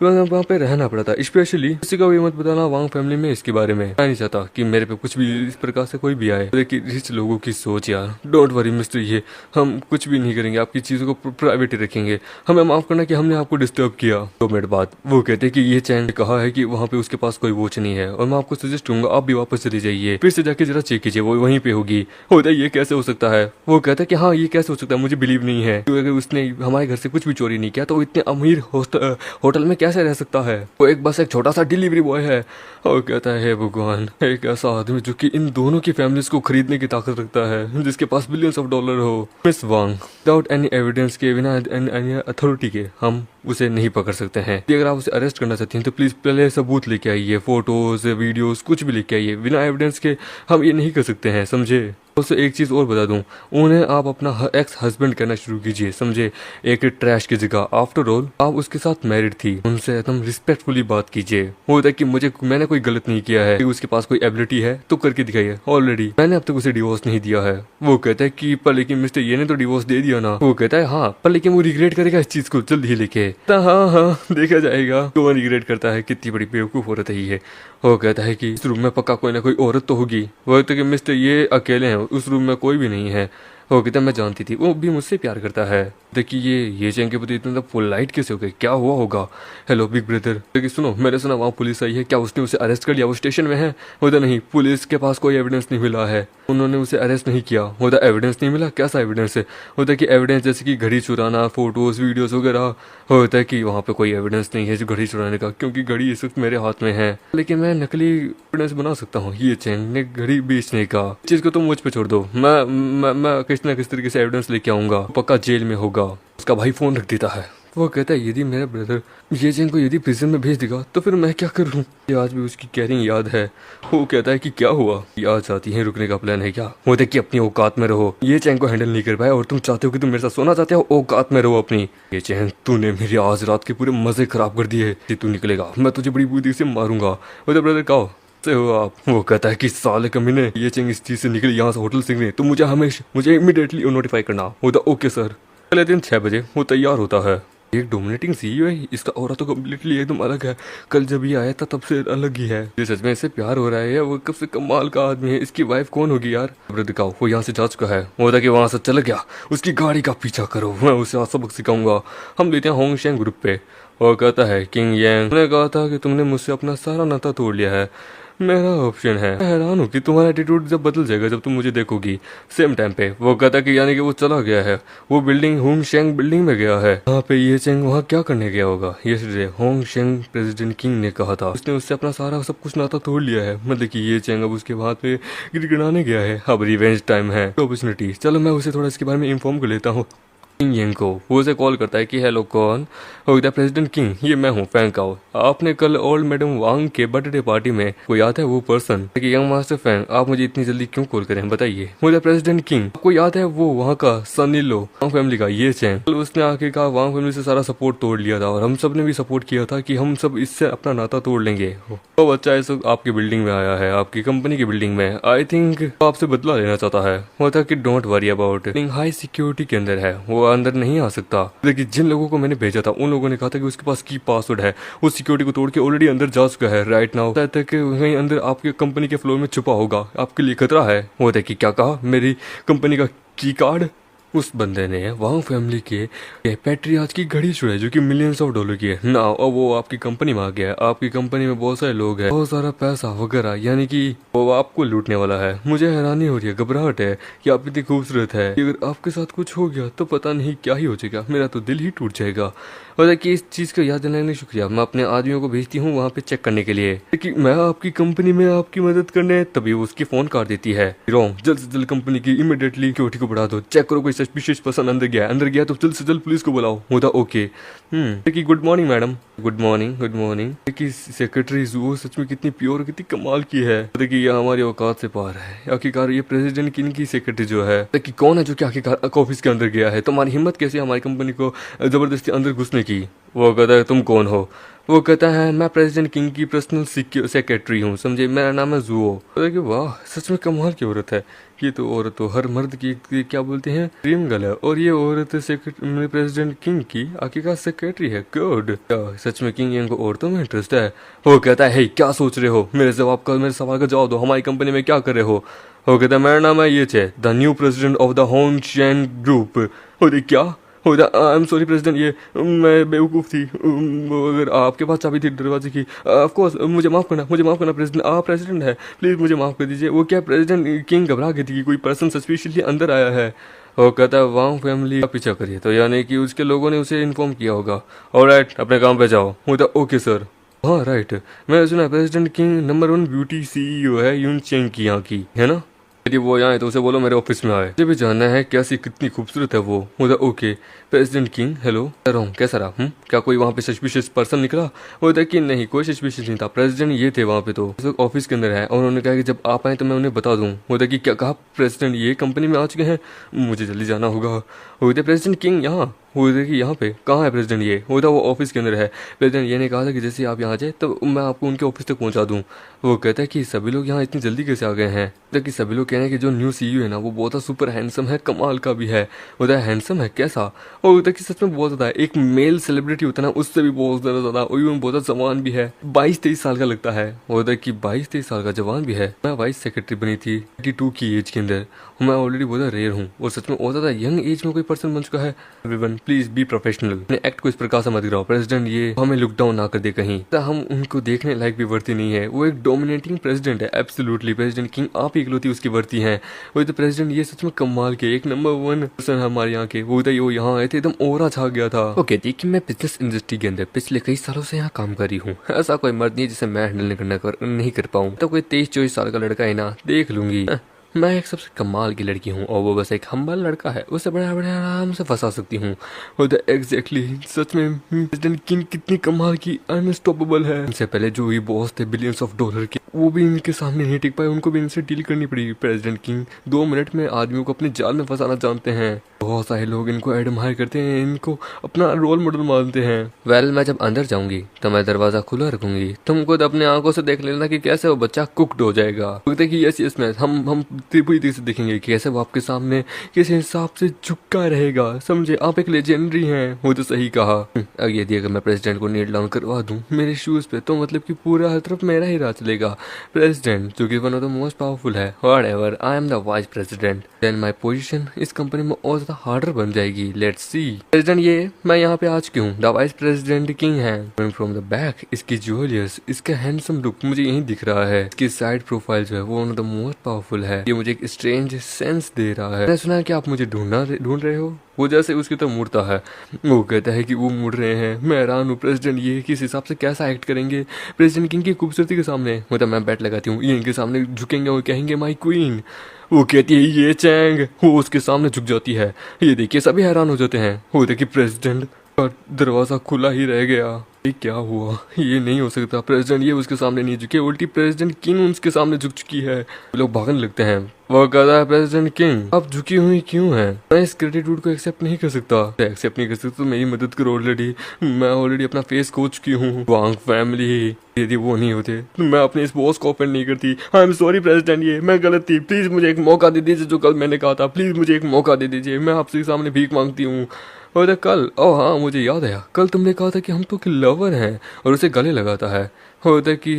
वहाँ पे रहना पड़ा था। स्पेशली किसी का भी मत बताना वांग फैमिली में इसके बारे में। मैं नहीं चाहता कि मेरे पे कुछ भी इस प्रकार से कोई भी आए। देखिए रिच लोगों की सोच यार। डोंट वरी मिस्टर ये, हम कुछ भी नहीं करेंगे, आपकी चीजों को प्राइवेट ही रखेंगे। हमें माफ करना कि हमने आपको डिस्टर्ब किया। 2 मिनट बाद वो कहते कि ये चैन ने कहा है कि वहाँ पे उसके पास कोई वॉच नहीं है, और मैं आपको सजेस्ट करूंगा आप भी वापस चले जाइए, फिर से जाके जरा चेक कीजिए, वो वहीं पे होगी। होता है ये कैसे हो सकता है? वो कहता है कि हाँ ये कैसे हो सकता है, मुझे बिलीव नहीं है। तो अगर उसने हमारे घर से कुछ भी चोरी नहीं किया तो वो इतने अमीर होटल में कैसे रह सकता है? वो एक बस एक छोटा सा डिलीवरी बॉय है। और कहता है भगवान, एक ऐसा आदमी जो कि इन दोनों की फैमिलीज को खरीदने की ताकत रखता है, जिसके पास बिलियंस ऑफ डॉलर हो। मिस वांग, विदाउट एनी एविडेंस के, बिना एनी अथॉरिटी के हम उसे नहीं पकड़ सकते हैं। अगर आप उसे अरेस्ट करना चाहती हैं तो प्लीज पहले सबूत लेके आइए, फोटोज वीडियोस कुछ भी लेके आइए। बिना एविडेंस के हम ये नहीं कर सकते हैं, समझे? उससे एक चीज और बता दूं, उन्हें आप अपना एक्स हस्बैंड कहना शुरू कीजिए, समझे? एक ट्रैश की जगह। आफ्टर ऑल आप उसके साथ मैरिड थी, उनसे एकदम रिस्पेक्टफुली बात कीजिए। होता है कि मैंने कोई गलत नहीं किया है, उसके पास कोई एबिलिटी है तो करके दिखाइए। ऑलरेडी मैंने अब तक उसे डिवोर्स नहीं दिया है। वो कहता है कि पर लेकिन मिस्टर ये ने तो डिवोर्स दे दिया ना। वो कहता है हाँ, पर लेकिन वो रिग्रेट करेगा इस चीज को जल्द ही लेके। हाँ देखा जाएगा कौन रिग्रेट करता है। कितनी बड़ी बेवकूफ औरत है ये। वो कहता है कि इस रूम में पक्का कोई ना कोई औरत तो होगी। वो कहता है कि मिस्टर ये अकेले हैं, उस रूम में कोई भी नहीं है। वो कहता मैं जानती थी, वो भी मुझसे प्यार करता है। देखिए ये चैंग के प्रति इतना पोलाइट कैसे हो गए, क्या हुआ होगा? हेलो बिग ब्रदर, देखिए सुनो, मैंने सुना वहाँ पुलिस आई है, क्या उसने उसे अरेस्ट कर लिया? वो स्टेशन में है। होता नहीं, पुलिस के पास कोई एविडेंस नहीं मिला है, उन्होंने उसे अरेस्ट नहीं किया। होता एविडेंस नहीं मिला? कैसा एविडेंस है? होता कि एविडेंस जैसे कि घड़ी चुराना, फोटोज वीडियोस वगैरह। होता है कि वहाँ पे कोई एविडेंस नहीं है जो घड़ी चुराने का, क्योंकि घड़ी इस वक्त मेरे हाथ में है। लेकिन मैं नकली एविडेंस बना सकता हूँ ये चैंग ने घड़ी बेचने का। चीज को तुम मुझ पे छोड़ दो, मैं किस ना किस तरीके से एविडेंस लेके आऊंगा, पक्का जेल में होगा। उसका भाई फोन रख देता है। वो कहता है यदि मेरा ब्रदर ये चेंग को यदि प्रिजन में भेज देगा तो फिर मैं क्या करूं। ये आज भी उसकी कैरिंग याद है। वो कहता है कि क्या हुआ, याद चाहती है रुकने का प्लान है क्या। वो देखिए अपनी औकात में रहो, ये चेंग को हैंडल नहीं कर पाए और तुम चाहते हो कि तुम मेरे साथ सोना चाहते हो, औकात में रहो अपनी। ये चेंग तूने मेरी आज रात के पूरे मजे खराब कर दिए, तू निकलेगा मैं तुझे बड़ी बुद्धि से मारूंगा। वो ब्रदर कहो से हो आप। वो कहता है कि साले कमीने, ये चेंग इस चीज से निकली यहाँ से होटल से तो मुझे इमीडिएटली नोटिफाई करना। वो ओके सर। अगले दिन 6 बजे वो तैयार होता है। एक डोमिनेटिंग सीईओ है, इसका ऑरा तो कम्प्लीटली एकदम अलग है। कल जब ये आया था तब से अलग ही है। ये सच में इससे प्यार हो रहा है, वो कब से कमाल का आदमी है। इसकी वाइफ कौन होगी यार। दिखाओ वो यहाँ से जा चुका है। वो था कि वहां से चला गया, उसकी गाड़ी का पीछा करो, मैं उसे आज सबक सिखाऊंगा। हम लेते हैं होंग शेंग ग्रुप पे। वो कहता है किंग यांग ने कहा था कि तुमने मुझसे अपना सारा नाता तोड़ लिया है, मेरा ऑप्शन है। मैं हैरान हूँ कि तुम्हारा एटीट्यूड जब बदल जाएगा जब तुम मुझे देखोगी सेम टाइम पे। वो कहता कि यानी कि वो चला गया है, वो बिल्डिंग होंग शेंग बिल्डिंग में गया है। वहाँ पे ये चेंग वहाँ क्या करने गया होगा। ये होंग शेंग प्रेसिडेंट किंग ने कहा था, उसने उससे अपना सारा सब कुछ नाता तोड़ लिया है। मतलब कि ये चेंग अब उसके हाथ पे गिड़गिड़ाने गया है। अब रिवेंज टाइम है, अपॉर्चुनिटी। चलो मैं उसे थोड़ा इसके बारे में इन्फॉर्म कर लेता हूँ। किंग यांग को वो उसे कॉल करता है कि हेलो कौन हो गया। प्रेसिडेंट किंग ये मैं हूँ फैंग काओ। आपने कल ओल्ड मैडम वांग के बर्थडे पार्टी में को याद है वो पर्सन यंग मास्टर फैंग, आप मुझे इतनी जल्दी क्यों कॉल करें बताइए। मुझे प्रेसिडेंट किंग आपको याद है वो वहाँ का सनी लो वांग फैमिली का ये चैंग, कल उसने आके कहा वांग फैमिली से सारा सपोर्ट तोड़ लिया था और हम सब ने भी सपोर्ट किया था कि हम सब इससे अपना नाता तोड़ लेंगे। वो बच्चा इस आपकी बिल्डिंग में आया है, आपकी कंपनी की बिल्डिंग में। आई थिंक आपसे बदला लेना चाहता है। वो था कि don't worry about, high security के अंदर है, वो अंदर नहीं आ सकता। देखिए जिन लोगों को मैंने भेजा था उन लोगों ने कहा था कि उसके पास की पासवर्ड है, वो सिक्योरिटी को तोड़ के ऑलरेडी अंदर जा चुका है। राइट नाउ कहता है कि वहीं अंदर आपके कंपनी के फ्लोर में छुपा होगा, आपके लिए खतरा है। वो देखिए क्या कहा, मेरी कंपनी का की कार्ड। उस बंदे ने वांग फैमिली के पैट्रियार्च की घड़ी छुड़ाई जो कि मिलियंस ऑफ डॉलर की है ना, और वो आपकी कंपनी में आ गया है। आपकी कंपनी में बहुत सारे लोग हैं, बहुत सारा पैसा वगैरह, यानी कि वो आपको लूटने वाला है। मुझे हैरानी हो रही है, घबराहट है कि आप इतनी खूबसूरत है, अगर आपके साथ कुछ हो गया तो पता नहीं क्या ही हो जाएगा, मेरा तो दिल ही टूट जाएगा। और कि इस चीज को याद दिलाने के लिए शुक्रिया, मैं अपने आदमियों को भेजती हूँ वहाँ पे चेक करने के लिए कि मैं आपकी कंपनी में आपकी मदद करने। तभी वो उसकी फोन काट देती है। जल्द से जल्द कंपनी की इमीडिएटली सिक्योरिटी को बढ़ा दो, चेक करो कोई सस्पिशियस पर्सन अंदर गया तो जल्द से जल्द पुलिस को बुलाओ। होता okay. Good morning madam. Good morning good morning. देखिए सेक्रेटरी वो सच में कितनी प्योर कितनी कमाल की है। देखिए ये हमारी औकात से पार है। आखिरकार ये प्रेसिडेंट किन की सेक्रेटरी जो है, देखिए कौन है जो कि आखिरकार ऑफिस के अंदर गया है। तुम्हारी हिम्मत कैसे हमारी कंपनी को जबरदस्ती अंदर घुसने की। वो कहता है तुम कौन हो। वो कहता है मैं प्रेसिडेंट किंग की पर्सनल सेक्रेटरी हूँ, समझे, मेरा नाम है जुओ। देखिए वाह सच में कमाल की औरत है ये तो। औरत तो हर मर्द की क्या बोलते हैं ड्रीम गर्ल है, और ये औरत प्रेसिडेंट किंग की आखिरकार सेक्रेटरी है। गुड। सच में किंग यांग को औरतों में इंटरेस्ट है। वो कहता है क्या सोच रहे हो, मेरे सवाल का जवाब दो, हमारी कंपनी में क्या कर रहे हो। वो कहता है मेरा नाम है ये the new president of the Hong Sheng group. और क्या आई एम सॉरी प्रेसिडेंट, ये मैं बेवकूफ़ थी। अगर आपके पास चाबी थी दरवाजे की, ऑफ कोर्स मुझे माफ़ करना प्रेसिडेंट, आप प्रेसिडेंट है, प्लीज़ मुझे माफ़ कर दीजिए। वो क्या प्रेसिडेंट किंग घबरा गई थी कि कोई पर्सन सस्पिशियसली अंदर आया है। वो कहता है वांग फैमिली का पीछा करिए, तो यानी कि उसके लोगों ने उसे इन्फॉर्म किया होगा। ऑलराइट अपने काम पे जाओ। वो था ओके सर। हाँ राइट, मैंने सुना president king number 1 beauty CEO है यून चेंग की यहाँ की, है ना। यदि वो यहाँ है तो उसे बोलो मेरे ऑफिस में आए, मुझे भी जानना है कैसी कितनी खूबसूरत है वो। उधर ओके प्रेसिडेंट किंग हेलो कैसा रहा। क्या कोई वहाँ पे सस्पिशियस पर्सन निकला। उधर कि नहीं कोई सस्पिशियस नहीं था, प्रेसिडेंट ये थे वहाँ पे तो ऑफिस के अंदर है, और उन्होंने कहा कि जब आप आए तो मैं उन्हें बता दूँ। उधर कि क्या कहा प्रेसिडेंट ये कंपनी में आ चुके हैं, मुझे जल्दी जाना होगा। उधर प्रेसिडेंट किंग यहाँ, वो देखिए यहाँ पे कहाँ है प्रेसिडेंट ये। वो था वो ऑफिस के अंदर है। प्रेसिडेंट ये ने कहा था कि जैसे आप यहाँ जाए तो मैं आपको उनके ऑफिस तक पहुँचा दूँ। वो कहता है कि सभी लोग यहाँ इतनी जल्दी कैसे आ गए हैं। कि सभी लोग कह रहे हैं कि जो न्यू सीईओ है ना वो बहुत सुपर हैंडसम है, कमाल का भी है। वो था हैंडसम है कैसा, और वो कि सच में बहुत ज़्यादा है, एक मेल सेलिब्रिटी होता है ना उससे भी बहुत ज़्यादा, और बहुत जवान भी है, 22-23 साल का लगता है। वो था कि 22-23 साल का जवान भी है। मैं वाइस सेक्रेटरी बनी थी 32 की एज के अंदर, मैं ऑलरेडी बहुत रेयर हूँ, और सच में बहुत ज़्यादा यंग एज में कोई पर्सन बन चुका है। एवरीवन प्लीज बी प्रोफेशनल, अपने एक्ट को इस प्रकार से मत गिराओ। प्रेसिडेंट ये हमें लुक डाउन ना कर दे कहीं, हम उनको देखने लायक भी वर्ती नहीं है। वो एक डोमिनेटिंग प्रेसिडेंट है, एब्सोल्युटली प्रेसिडेंट किंग आप इकलौती उसकी वर्ती है। वो तो प्रेसिडेंट ये सच में कमाल के एक नंबर 1 पर्सन है हमारे यहाँ के। वो यहाँ आए थे एकदम ओरा छा गया था। ओके देखिए मैं बिजनेस इंडस्ट्री के अंदर पिछले कई सालों से यहाँ काम कर रही हूँ, ऐसा कोई मर्द नहीं जिसे मैं हैंडल नहीं कर पाऊँ। तो कोई 23-24 साल का लड़का है ना, देख लूंगी। मैं एक सबसे कमाल की लड़की हूँ और वो बस एक हम्बल लड़का है, उसे बड़ा बड़ा आराम से फंसा सकती हूँ। और एग्जैक्टली सच में प्रेसिडेंट किंग कितनी कमाल की अनस्टॉपेबल है। इनसे पहले जो ये बॉस थे बिलियंस ऑफ डॉलर के, वो भी इनके सामने नहीं टिक पाए, उनको भी इनसे डील करनी पड़ी। प्रेसिडेंट किंग 2 मिनट में आदमियों को अपने जाल में फंसाना जानते हैं। बहुत सारे लोग इनको एडमायर करते हैं, इनको अपना रोल मॉडल मानते हैं। वेल, मैं जब अंदर जाऊंगी तो मैं दरवाजा खुला रखूंगी, तुम खुद अपने आंखों से देख लेना कि कैसे वो बच्चा कुक्ड हो जाएगा। देखिए यस यस, मैं हम पूरी तरह से देखेंगे कि कैसे वो आपके सामने किस हिसाब से झुका रहेगा, समझे? आप एक लेजेंडरी हैं। वो तो सही कहा। यदि अगर मैं प्रेसिडेंट को नील डाउन करवा दूं मेरे शूज पे, तो मतलब कि पूरा हर तरफ मेरा ही राज चलेगा। प्रेसिडेंट जो कि one of the most powerful है, whatever, I am the vice president, then my position इस कंपनी में और ज्यादा हार्डर बन जाएगी। Let's see. प्रेसिडेंट, ये मैं यहाँ पे आज क्यों? द वाइस प्रेसिडेंट किंग है। फ्रॉम द बैक, इसकी ज्वेलर्स, इसका हैंडसम लुक मुझे यही दिख रहा है। इसकी साइड प्रोफाइल जो है वो one of the most powerful है। ये मुझे एक स्ट्रेंज सेंस दे रहा है। मैंने सुना है कि आप मुझे ढूंढ रहे हो। वो जैसे उसकी तरफ मुड़ता है, वो कहता है कि वो मुड़ रहे हैं। मैं हैरान हूँ, प्रेसिडेंट ये किस हिसाब से कैसा एक्ट करेंगे प्रेसिडेंट किंग की खूबसूरती के सामने। मतलब मैं बैट लगाती हूँ, ये इनके सामने झुकेंगे और कहेंगे माई क्वीन। वो कहती है ये चैंग, वो उसके सामने झुक जाती है। ये देखिए सभी हैरान हो जाते हैं। वो देखिए प्रेसिडेंट का दरवाजा खुला ही रह गया। ये क्या हुआ? ये नहीं हो सकता। प्रेसिडेंट ये उसके सामने नहीं झुके, उल्टी प्रेसिडेंट किंग उसके सामने झुक चुकी है। लोग भागने लगते हैं। वो कहता है प्रेसिडेंट किंग आप झुकी हुई क्यों हैं? मैं इस ग्रेटिट्यूड को एक्सेप्ट नहीं कर सकता। एक्सेप्ट नहीं कर सकता तो मेरी मदद करो। ऑलरेडी मैं ऑलरेडी अपना फेस खो चुकी हूँ। वांग फैमिली, यदि वो नहीं होते तो मैं अपने इस बॉस को ओपन नहीं करती। आई एम सॉरी प्रेसिडेंट, ये मैं गलत थी। प्लीज मुझे एक मौका दे दीजिए, जो कल मैंने कहा था। प्लीज मुझे एक मौका दे दीजिए, मैं आपसे सामने भीख मांगती हूँ। और कल, ओह हाँ मुझे याद आया, कल तुमने कहा था कि हम तो लवर हैं, और उसे गले लगाता है। होता है कि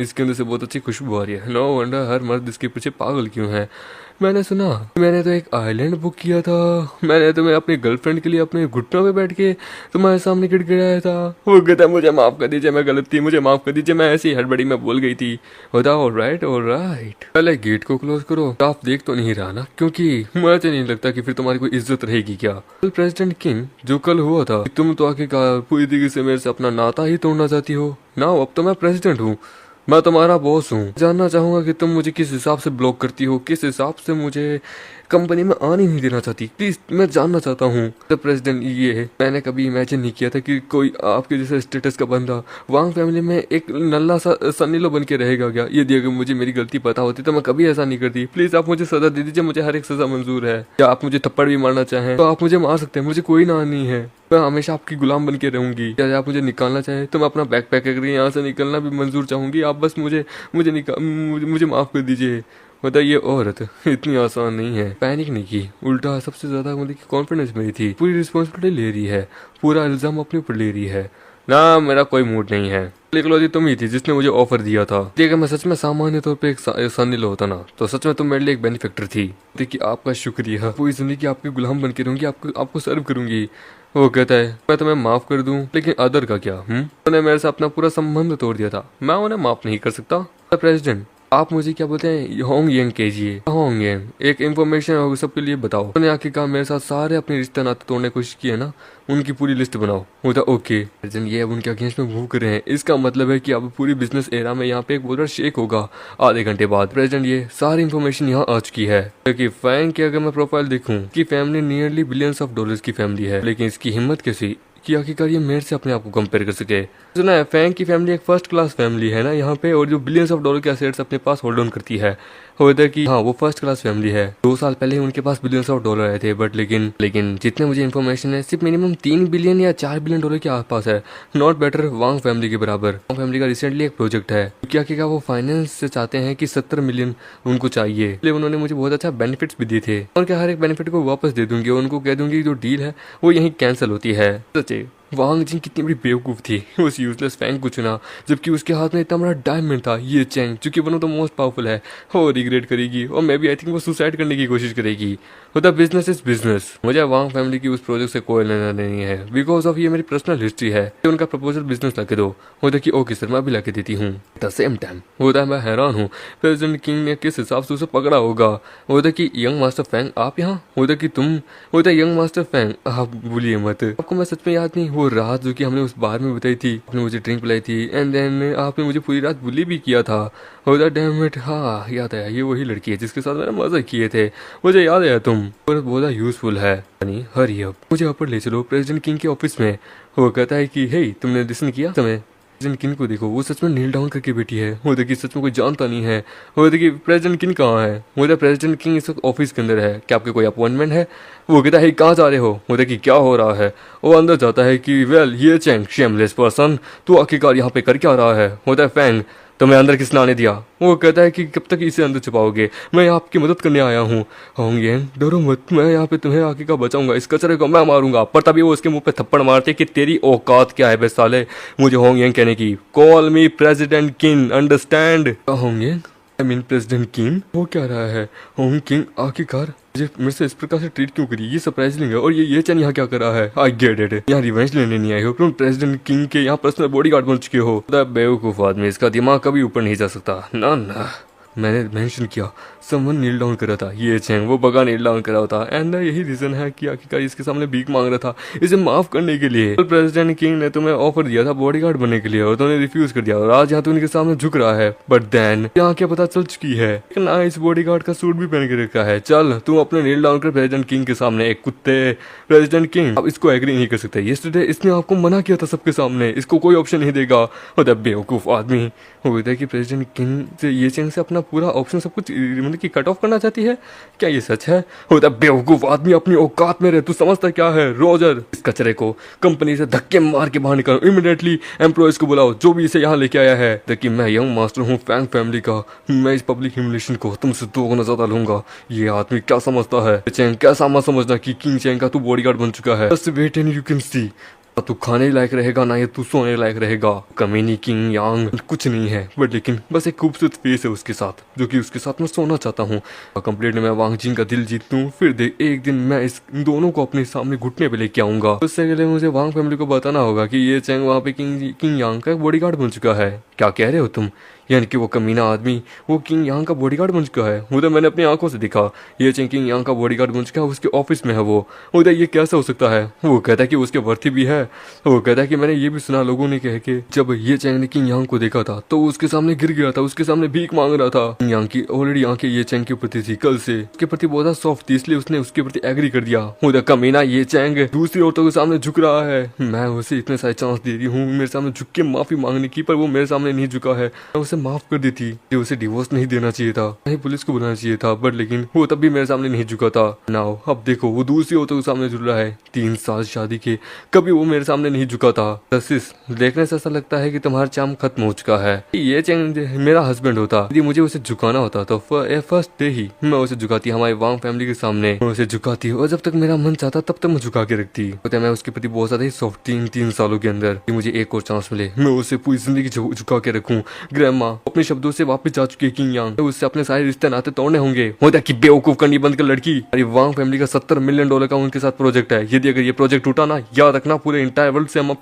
इसके अंदर से बहुत अच्छी खुशबू आ रही है। नो वंडर हर मर्द इसके पीछे पागल क्यों है। मैंने सुना मैंने तो एक आइलैंड बुक किया था। मैंने तुम्हें अपनी गर्लफ्रेंड के लिए अपने घुटनों पे बैठ के तुम्हारे सामने गिड़गिड़ाया था। वो कहता मुझे माफ कर दीजिए, मैं गलत थी, मुझे माफ कर दीजिए, मैं ऐसी हड़बड़ी में बोल गई थी। होता ऑलराइट ऑलराइट, पहले गेट को क्लोज करो। आप देख तो नहीं रहा ना, क्योंकि मुझे नहीं लगता कि फिर तुम्हारी कोई इज्जत रहेगी क्या। कल प्रेसिडेंट किंग जो कल हुआ था, तुम तो आखिरकार पूरी तरीके से मेरे से अपना नाता ही तोड़ना चाहती हो ना। अब तो मैं प्रेसिडेंट हूँ, मैं तुम्हारा बॉस हूँ। जानना चाहूंगा कि तुम मुझे किस हिसाब से ब्लॉक करती हो, किस हिसाब से मुझे कंपनी में आने नहीं देना चाहती। प्लीज मैं जानना चाहता हूँ। द प्रेसिडेंट ये है, मैंने कभी इमेजिन नहीं किया था कि कोई आपके जैसे स्टेटस का बंदा वांग फैमिली में एक नल्ला सा सन्नीलो बन के रहेगा क्या। यदि अगर मुझे मेरी गलती पता होती तो मैं कभी ऐसा नहीं करती। प्लीज आप मुझे सजा दे दीजिए, मुझे हर एक सजा मंजूर है। या आप मुझे थप्पड़ भी मारना चाहें तो आप मुझे मार सकते हैं, मुझे कोई ना नहीं है। मैं हमेशा आपकी गुलाम बन के रहूंगी। या आप मुझे निकालना चाहें तो मैं अपना बैग पैक करके यहाँ से निकलना भी मंजूर चाहूंगी। आप बस मुझे माफ कर दीजिए। मतलब ये औरत इतनी आसान नहीं है। पैनिक नहीं की, उल्टा सबसे ज्यादा मतलब कि कॉन्फिडेंस मेरी थी। पूरी रिस्पॉन्सिबिलिटी ले रही है, पूरा इल्जाम अपने ऊपर ले रही है। ना मेरा कोई मूड नहीं है। इकलौती तुम ही थी जिसने मुझे ऑफर दिया था। देखिए मैं सच में सामान्य तौर पे एक सन्नील होता ना, तो सच में तुम मेरे लिए एक बेनिफिक्टर थी। देखिए आपका शुक्रिया। पूरी जिंदगी आपकी गुलाम बन के रहूंगी, आपको सर्व करूंगी। वो कहता है मैं तुम्हें माफ कर दूं, लेकिन अदर का क्या? उन्होंने मेरे से अपना पूरा संबंध तोड़ दिया था, मैं उन्हें माफ नहीं कर सकता। प्रेसिडेंट आप मुझे क्या बोलते हैं? होंग यंग कीजिए। होंग यंग एक इन्फॉर्मेशन होगी सबके लिए बताओ। उन्होंने आखिरकार मेरे साथ सारे अपने रिश्ते नाते तोड़ने की कोशिश की है ना, उनकी पूरी लिस्ट बनाओ। होता ओके ये अब उनके अगेंस्ट में मूव कर रहे हैं, इसका मतलब है कि अब पूरी बिजनेस एरा में यहाँ पे एक बहुत बड़ा शेक होगा। आधे घंटे बाद प्रेसिडेंट ये सारी इन्फॉर्मेशन यहाँ आ चुकी है। क्योंकि फैंग की अगर मैं प्रोफाइल देखूं, की family nearly billions of dollars की फैमिली है, लेकिन इसकी हिम्मत कैसी कि आखिरकार ये मेरे से अपने आप को कंपेयर कर सके। सुना है फैंग की फैमिली एक फर्स्ट क्लास फैमिली है ना यहाँ पे, और जो बिलियंस ऑफ डॉलर के एसेट्स अपने पास होल्ड ऑन करती है। होता कि हाँ वो फर्स्ट क्लास फैमिली है। 2 साल पहले ही उनके पास बिलियंस ऑफ डॉलर आए थे, बट लेकिन जितने मुझे इन्फॉर्मेशन है सिर्फ मिनिमम 3 बिलियन या 4 बिलियन डॉलर के आसपास है। नॉट बेटर वांग फैमिली के बराबर। वांग फैमिली का रिसेंटली एक प्रोजेक्ट है, क्या क्या वो फाइनेंस से चाहते हैं कि 70 मिलियन उनको चाहिए, इसलिए उन्होंने मुझे बहुत अच्छा बेनिफिट्स भी दिए थे। और क्या हर एक बेनिफिट को वापस दे दूंगी, उनको कह दूंगी जो डील है वो यहीं कैंसिल होती है। सच्चे वांग जिन कितनी बड़ी बेवकूफ थी, उस यूजलेस फैंग को चुना, जबकि उसके हाथ में इतना बड़ा डायमंड था। ये चैंग जो कि one of the most powerful है, वो रिग्रेट करेगी, और मैं भी आई थिंक वो सुसाइड करने की कोशिश करेगी। होता बिजनेस इज बिजनेस। मुझे वांग फैमिली की उस प्रोजेक्ट से कोई लेना नहीं है, बिकॉज ऑफ ये मेरी पर्सनल हिस्ट्री है। उनका प्रपोजल बिजनेस ला के दो। होता कि ओके सर मैं भी ला के देती हूँ। एट द सेम टाइम होता मैं हैरान हूँ प्रेसिडेंट किंग ने किस हिसाब से उसे पकड़ा होगा। होता कि यंग मास्टर फैंग आप यहाँ, होता कि तुम, होता यंग मास्टर फैंग आप भूलिए मत। आपको मैं सच में याद नहीं, वो रात जो कि हमने उस बार में बताई थी, आपने मुझे ड्रिंक पिलाई थी एंड देन आपने मुझे पूरी रात बुली भी किया था। ओह डैम इट, हाँ याद आया, ये वही लड़की है जिसके साथ मैंने मजा किए थे, मुझे याद आया तुम। और बोला यूजफुल है, हरी अप, मुझे ऊपर ले चलो प्रेसिडेंट किंग के ऑफिस में। वो कहता है कि हे तुमने लिसन किया समय प्रेसिडेंट किंग को देखो, वो सच में नील डाउन करके बैठी है। वो देखिए सच में कोई जानता नहीं है। वो देखिए प्रेसिडेंट किंग कहाँ है। वो देखिए प्रेसिडेंट किंग इस वक्त ऑफिस के अंदर है, क्या आपके कोई अपॉइंटमेंट है। वो कहता है कहाँ जा रहे हो। वो देखिए क्या हो रहा है। वो अंदर जाता है कि वेल ये चैंग शेमलेस पर्सन, तू आखिरकार यहाँ पे कर क्या रहा है। होता है फैंग, तुम्हें अंदर किसने आने दिया। वो कहता है कि कब तक इसे अंदर छुपाओगे, मैं आपकी मदद करने आया हूँ। होंगयेंग डरो मत, मैं यहाँ पे तुम्हें आगे का बचाऊंगा, इस कचरे को मैं मारूंगा। पर तभी वो उसके मुंह पे थप्पड़ मारते कि तेरी औकात क्या है बे साले मुझे होंगयेंग कहने की। Call me president King, understand. Hongyeng I mean president King. वो क्या रहा है होंग किंग, आखिरकार मुझे मेरे से इस प्रकार से ट्रीट क्यों करी, ये सरप्राइजिंग है। और ये चैन यहाँ क्या कर रहा है। आई गेट इट, यहाँ रिवेंज लेने नहीं आए हो, तुम प्रेसिडेंट किंग के यहाँ पर्सनल बॉडीगार्ड बन चुके हो। बेवकूफ आदमी, इसका दिमाग कभी ऊपर नहीं जा सकता। ना ना, मैंने मेंशन किया समवन नील डाउन कर रहा था, ये चैंग वो बगा नील डाउन कर रहा था एंड यही रीजन है कि आखिरकार इसके सामने भीख मांग रहा था इसे माफ करने के लिए। तो प्रेसिडेंट किंग ने तुम्हें ऑफर दिया था बॉडीगार्ड बनने के लिए और तुमने रिफ्यूज कर दिया और आज यहाँ तो उनके सामने झुक रहा है। बट देन यहाँ क्या पता चल चुकी है, ना इस बॉडीगार्ड का सूट भी पहन के रखा है। चल तुम अपने नील डाउन कर प्रेसिडेंट किंग के सामने। एक कुत्ते प्रेसिडेंट किंग अब इसको एग्री नहीं कर सकते। यस्टरडे इसने आपको मना किया था सबके सामने, इसको कोई ऑप्शन नहीं देगा। बेवकूफ आदमी। होता है कि प्रेसिडेंट किंग से ये चैंग से अपना पूरा ऑप्शन सब कुछ मतलब कि कट ऑफ करना चाहती है। क्या ये सच है। होता है बेवकूफ आदमी, अपनी औकात में रहे, तू समझता क्या है। रोजर, इस कचरे को कंपनी से धक्के मार के बाहर निकालो, इमीडिएटली एम्प्लॉयज को बुलाओ जो भी इसे यहाँ लेके आया है। देखिए मैं यंग मास्टर हूँ फैंग फैमिली का, मैं इस पब्लिक ह्यूमिलेशन को तुमसे 2 गुना ज्यादा लूंगा। ये आदमी क्या समझता है। चैंग कैसा मत समझना कि किंग चैंग का तू बॉडीगार्ड बन चुका है। Just wait and you can see, तू खाने लायक रहेगा ना ये तू सोने लायक रहेगा। कमीनी किंग यांग कुछ नहीं है बट लेकिन बस एक खूबसूरत फेस है उसके साथ, जो कि उसके साथ मैं सोना चाहता हूँ। कंप्लीट मैं वांग जिंग का दिल जीत लूं, फिर देख एक दिन मैं इस दोनों को अपने सामने घुटने पे लेके आऊंगा। उससे पहले मुझे वांग फैमिली को बताना होगा कि ये चैंग वहाँ पे किंग यांग का बॉडीगार्ड बन चुका है। क्या कह रहे हो तुम, यानी कि वो कमीना आदमी वो किंग यांग का बॉडीगार्ड बन चुका है। उधर मैंने अपनी आंखों से देखा, ये चैंग किंग यांग का बॉडीगार्ड बन चुका है, उसके ऑफिस में है वो। उधर ये कैसे हो सकता है। वो कहता है कि उसके वर्थी भी है। वो कहता है कि मैंने ये भी सुना लोगों ने कह के जब ये चैंग ने किंग यांग को देखा था तो उसके सामने गिर गया था, उसके सामने भीख मांग रहा था। किंग यांग की ऑलरेडी आंखें ये चैंग के प्रति थी, कल से उसके प्रति बहुत सॉफ्ट थी, इसलिए उसने उसके प्रति एग्री कर दिया। उधर कमीना ये चैंग दूसरी औरतों के सामने झुक रहा है। मैं उसे इतने सारे चांस दे रही हूँ मेरे सामने झुक के माफी मांगने की, पर वो मेरे सामने नहीं झुका है। मैं उसे माफ कर दी थी, उसे डिवोर्स नहीं देना चाहिए था, नहीं पुलिस को बुलाना चाहिए था, बट लेकिन वो तब भी मेरे सामने नहीं झुका था। नाउ अब देखो वो दूसरी औरतों के सामने झुक रहा है। 3 साल शादी के, कभी वो मेरे सामने नहीं झुका था। तसिस देखने से ऐसा लगता है कि तुम्हारा चाम खत्म हो चुका है। ये चैंग मेरा हस्बैंड होता, यदि मुझे उसे झुकाना होता तो फर्स्ट डे ही मैं उसे झुकाती हमारी वांग फैमिली के सामने, मैं उसे झुकाती और जब तक मेरा मन चाहता तब तक मैं झुका के रखती। मैं उसके प्रति बहुत ज्यादा ही सॉफ्ट थी। 3 सालों के अंदर मुझे एक और चांस मिले, मैं उसे पूरी जिंदगी झुका के रखूं। ग्रैंडमा अपने शब्दों से वापस जा चुकी है किंग यांग, तो उससे अपने सारे रिश्ते नाते तोड़ने होंगे। होता कि बेवकूफ करनी बंद कर लड़की। अरे वांग फैमिली का $70 मिलियन का उनके साथ प्रोजेक्ट है, यदि अगर ये प्रोजेक्ट टूटा ना, याद रखना पूरे इंटायर वर्ल्ड से हम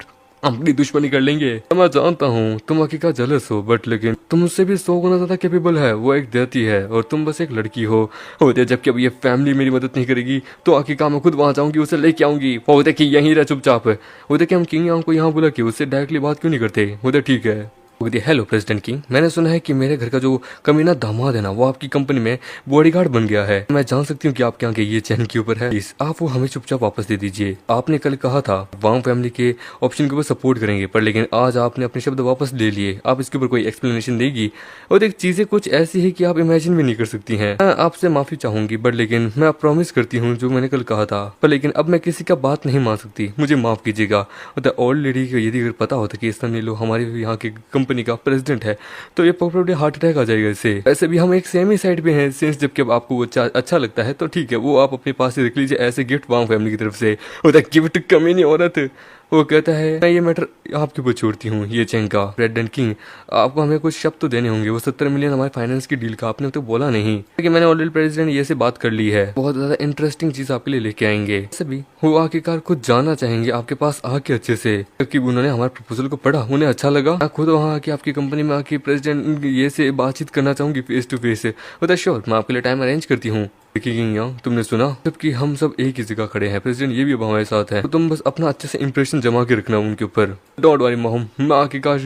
अपनी दुश्मनी कर लेंगे। मैं जानता हूँ तुम हकीकत जलस हो, बट लेकिन तुम उससे भी 100 गुना ज्यादा कैपेबल है। वो एक देती है और तुम बस एक लड़की हो। होते जबकि अब ये फैमिली मेरी मदद नहीं करेगी तो आखिरकार मैं खुद वहां जाऊंगी, उसे लेके आऊंगी। होते कि यहीं रह चुपचाप। होते कि हम किंग यांग को यहाँ बुला के उससे डायरेक्टली बात क्यों नहीं करते। होते ठीक है। हेलो प्रेसिडेंट किंग, मैंने सुना है कि मेरे घर का जो कमीना दामाद है ना वो आपकी कंपनी में बॉडीगार्ड बन गया है। मैं जान सकती हूँ कि आपके यहाँ के ये चैन के ऊपर है। प्लीज आप वो हमें चुपचाप वापस दे दीजिए। आपने कल कहा था वांग फैमिली के ऑप्शन के ऊपर सपोर्ट करेंगे, पर लेकिन आज आपने अपने शब्द वापस ले लिए। आप इसके ऊपर कोई एक्सप्लेनेशन देगी। और एक चीजें कुछ ऐसी है कि आप इमेजिन भी नहीं कर सकती हैं। मैं आपसे माफी चाहूंगी, बट लेकिन मैं प्रॉमिस करती हूँ जो मैंने कल कहा था, पर लेकिन अब मैं किसी का बात नहीं मान सकती, मुझे माफ कीजिएगा। ओल्ड लेडी को यदि अगर पता होता कि इस नीलो हमारे यहाँ के कंपनी का प्रेसिडेंट है तो ये प्रॉब्लम हार्ट अटैक आ जाएगा इसे। वैसे भी हम एक सेम ही साइड पे हैं सिंस, जबकि अब आपको वो अच्छा लगता है तो ठीक है, वो आप अपने पास ही रख लीजिए ऐसे गिफ्ट वांग फैमिली की तरफ से। गिफ्ट कमी नहीं औरत। वो कहता है मैं ये मैटर आपके ऊपर छोड़ती हूँ। ये चैंग का प्रेसिडेंट किंग, आपको हमें कुछ शब्द तो देने होंगे। वो 70 मिलियन हमारे फाइनेंस की डील का आपने तो बोला नहीं कि मैंने ऑलरेडी प्रेसिडेंट ये से बात कर ली है। बहुत ज्यादा इंटरेस्टिंग चीज आपके लिए लेके आएंगे। सभी वो आखिरकार खुद जानना चाहेंगे आपके पास आके अच्छे से, क्योंकि उन्होंने हमारे प्रपोजल को पढ़ा, उन्हें अच्छा लगा। मैं खुद वहाँ आके आपकी कंपनी में आके प्रेसिडेंट ये से बातचीत करना चाहूंगी फेस टू फेस। श्योर, मैं आपके लिए टाइम अरेंज करती हूँ। देखिए किंग यांग, तुमने सुना जबकि हम सब एक ही जगह खड़े हैं, प्रेसिडेंट ये भी अब हमारे साथ है, तो तुम बस अपना अच्छे से इंप्रेशन जमा के रखना उनके ऊपर। डोंट वरी मॉम, मैं आखिरकार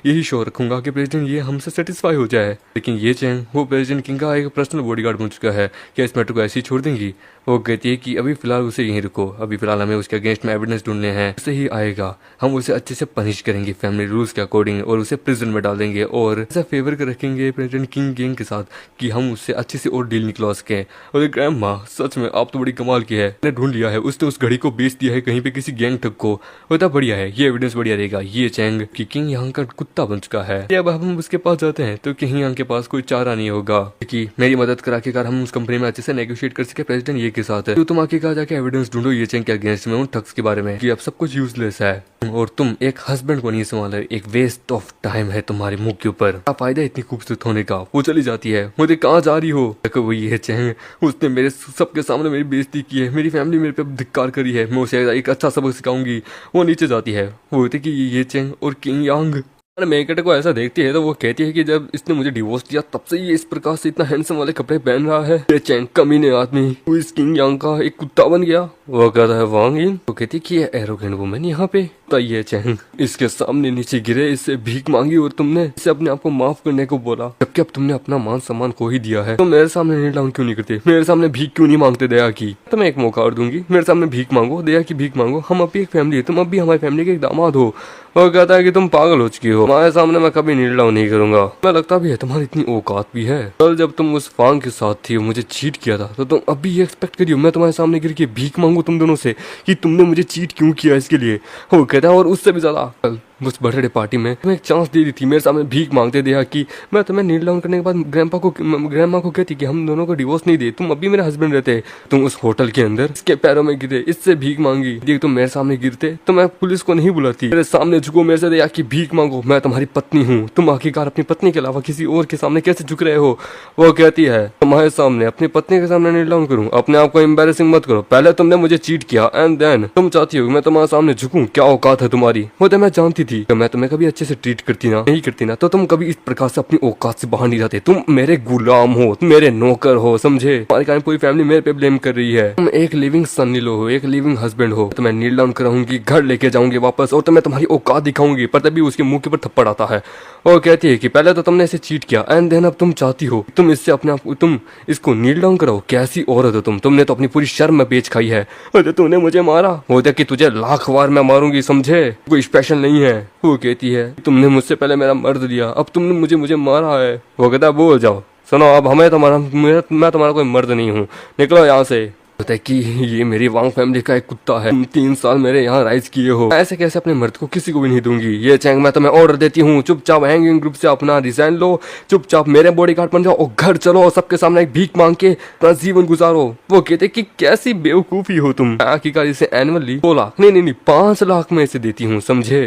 यही शो रखूंगा कि प्रेसिडेंट ये हमसे सेटिस्फाई हो जाए। लेकिन ये चैंग वो प्रेसिडेंट किंग का एक पर्सनल बॉडीगार्ड बन चुका है, क्या इस मैटर को ऐसे ही छोड़ देंगी? वो कहती है कि अभी फिलहाल उसे यहीं रुको, अभी फिलहाल हमें उसके अगेंस्ट में एविडेंस ढूंढने हैं, उससे ही आएगा, हम उसे अच्छे से पनिश करेंगे फैमिली रूल्स के अकॉर्डिंग और उसे प्रिजन में डाल देंगे और ऐसा फेवर कर रखेंगे प्रेसिडेंट किंग गेंग के साथ कि हम उससे अच्छे से और डील निकलवा सकें। और ग्रैंड माँ, सच में आप तो बड़ी कमाल की है, मैंने ढूंढ लिया है, उसने उस घड़ी को बेच दिया है कहीं पे किसी गैंग ठग को। होता बढ़िया है, ये एविडेंस बढ़िया रहेगा। ये चैंग कि किंग यहाँ का कुत्ता बन चुका है। अब हम उसके पास जाते हैं तो किंग यहाँ के पास कोई चारा नहीं होगा कि मेरी मदद करा के हम उस कंपनी में अच्छे से नेगोशिएट कर सके प्रेसिडेंट ये के साथ। तो तुम आखिरकार जाके एविडेंस ढूंढो ये चैंग के अगेंस्ट में, उन ठग्स के बारे में कि अब सब कुछ यूजलेस है और तुम एक हस्बैंड को नहीं संभाल रहे, एक वेस्ट ऑफ टाइम है तुम्हारे मुंह के ऊपर। क्या फायदा इतनी खूबसूरत होने का? वो चली जाती है, मुझे कहाँ जा रही हो? देखो वो ये चैंग, उसने मेरे सबके सामने मेरी बेइज्जती की है, मेरी फैमिली मेरे पे धिक्कार करी है, मैं उसे एक अच्छा सबक सिखाऊंगी। वो नीचे जाती है, वो होती कि ये चैंग और किंग यांग मेकट को ऐसा देखती है तो वो कहती है कि जब इसने मुझे डिवोर्स दिया तब से ये इस प्रकार से इतना हैंडसम वाले कपड़े पहन रहा है। ये चैंग कमीने आदमी, वो इस किंग यांग का एक कुत्ता बन गया। वो कहता है वांग यिन, तो कहती है कि ये एरोगेंट वुमन यहाँ पे। तो ये चैंग इसके सामने नीचे गिरे, इससे भीख मांगी और तुमने इसे अपने आप को माफ करने को बोला, जबकि अब तुमने अपना मान सम्मान खो ही दिया है। तो मेरे सामने नील डाउन क्यों नहीं करते? मेरे सामने भीख क्यों नहीं मांगते दया की? तो मैं एक मौका और दूंगी, मेरे सामने भीख मांगो, दया की भीख मांगो। हम अभी एक फैमिली है, तुम अब भी हमारी फैमिली के एक दामाद हो। वो कहता है कि तुम पागल हो चुकी हो, हमारे सामने मैं कभी नील डाउन नहीं करूंगा। मैं लगता भी है तुम्हारी इतनी औकात भी है। कल जब तुम उस फांग के साथ थी और मुझे चीट किया था तो तुम अभी ये एक्सपेक्ट करियो मैं तुम्हारे सामने गिर के भीख मांगू तुम दोनों से कि तुमने मुझे चीट क्यों किया इसके लिए? वो कहता है और उससे भी ज्यादा कल उस बर्थडे पार्टी में तुम्हें एक चांस दे दी थी, मेरे सामने भीख मांगते दिया कि मैं तुम्हें नील डाउन करने के बाद ग्रैंडमा को कहती कि हम दोनों को डिवोर्स नहीं दे, तुम अभी मेरे हस्बैंड रहते। तुम उस होटल के अंदर इसके पैरों में गिरे, इससे भीख मांगी। देख तुम मेरे सामने गिरते तो मैं पुलिस को नहीं बुलाती, मेरे सामने झुको, मेरे से दया की भीख मांगो, मैं तुम्हारी पत्नी हूँ। तुम आखिरकार अपनी पत्नी के अलावा किसी और के सामने कैसे झुक रहे हो? वो कहती है तुम्हारे सामने, अपनी पत्नी के सामने नील डाउन करूँ? अपने आप को एम्बेरसिंग मत करो, पहले तुमने मुझे चीट किया एंड देन तुम चाहती हो मैं तुम्हारे सामने झुकूं? क्या औकात है तुम्हारी? वो तो मैं जानती थी कि मैं तुम्हें कभी अच्छे से ट्रीट नहीं करती ना तो तुम कभी इस प्रकार से अपनी औकात से बाहर नहीं जाते। तुम मेरे गुलाम हो, तुम मेरे नौकर हो, समझे? हमारे कारण पूरी फैमिली मेरे पे ब्लेम कर रही है। तुम एक लिविंग सन इन लॉ हो, एक लिविंग हस्बैंड हो। तो मैं नील डाउन कराऊंगी, घर लेके जाऊंगी वापस और तुम्हें तुम्हारी औकात दिखाऊंगी। पर तभी उसके मुंह के ऊपर थप्पड़ आता है और कहती है कि पहले तो तुमने इसे चीट किया एंड देन अब तुम चाहती हो तुम इससे अपने आप तुम इसको नील डाउन कराओ। कैसी औरत हो तुमने तो अपनी पूरी शर्म में बेच खाई है। अरे तूने मुझे मारा, हो कि तुझे लाख बार मैं मारूंगी, समझे? कोई स्पेशल नहीं है। वो कहती है तुमने मुझसे पहले मेरा मर्द दिया, अब तुमने मुझे मारा है। वो कहता है बोल जाओ, सुनो अब मैं तुम्हारा कोई मर्द नहीं हूँ, निकलो यहाँ से। होता है कि ये मेरी वांग फैमिली का एक कुत्ता है, तुम 3 साल मेरे यहाँ राइज किए हो, ऐसे कैसे अपने मर्द को किसी को भी नहीं दूंगी। ये चैंग मैं तुम्हें ऑर्डर देती हूँ, चुपचाप हैंगिंग ग्रुप से अपना रिजाइन लो, चुपचाप मेरे बॉडीगार्ड बन जाओ और घर चलो और सबके सामने एक भीख मांग के अपना जीवन गुजारो। वो कहते कि कैसी बेवकूफी हो तुम। आखिरकार इसे एनुअली 2 लाख नहीं 5 लाख में इसे देती हूँ, समझे?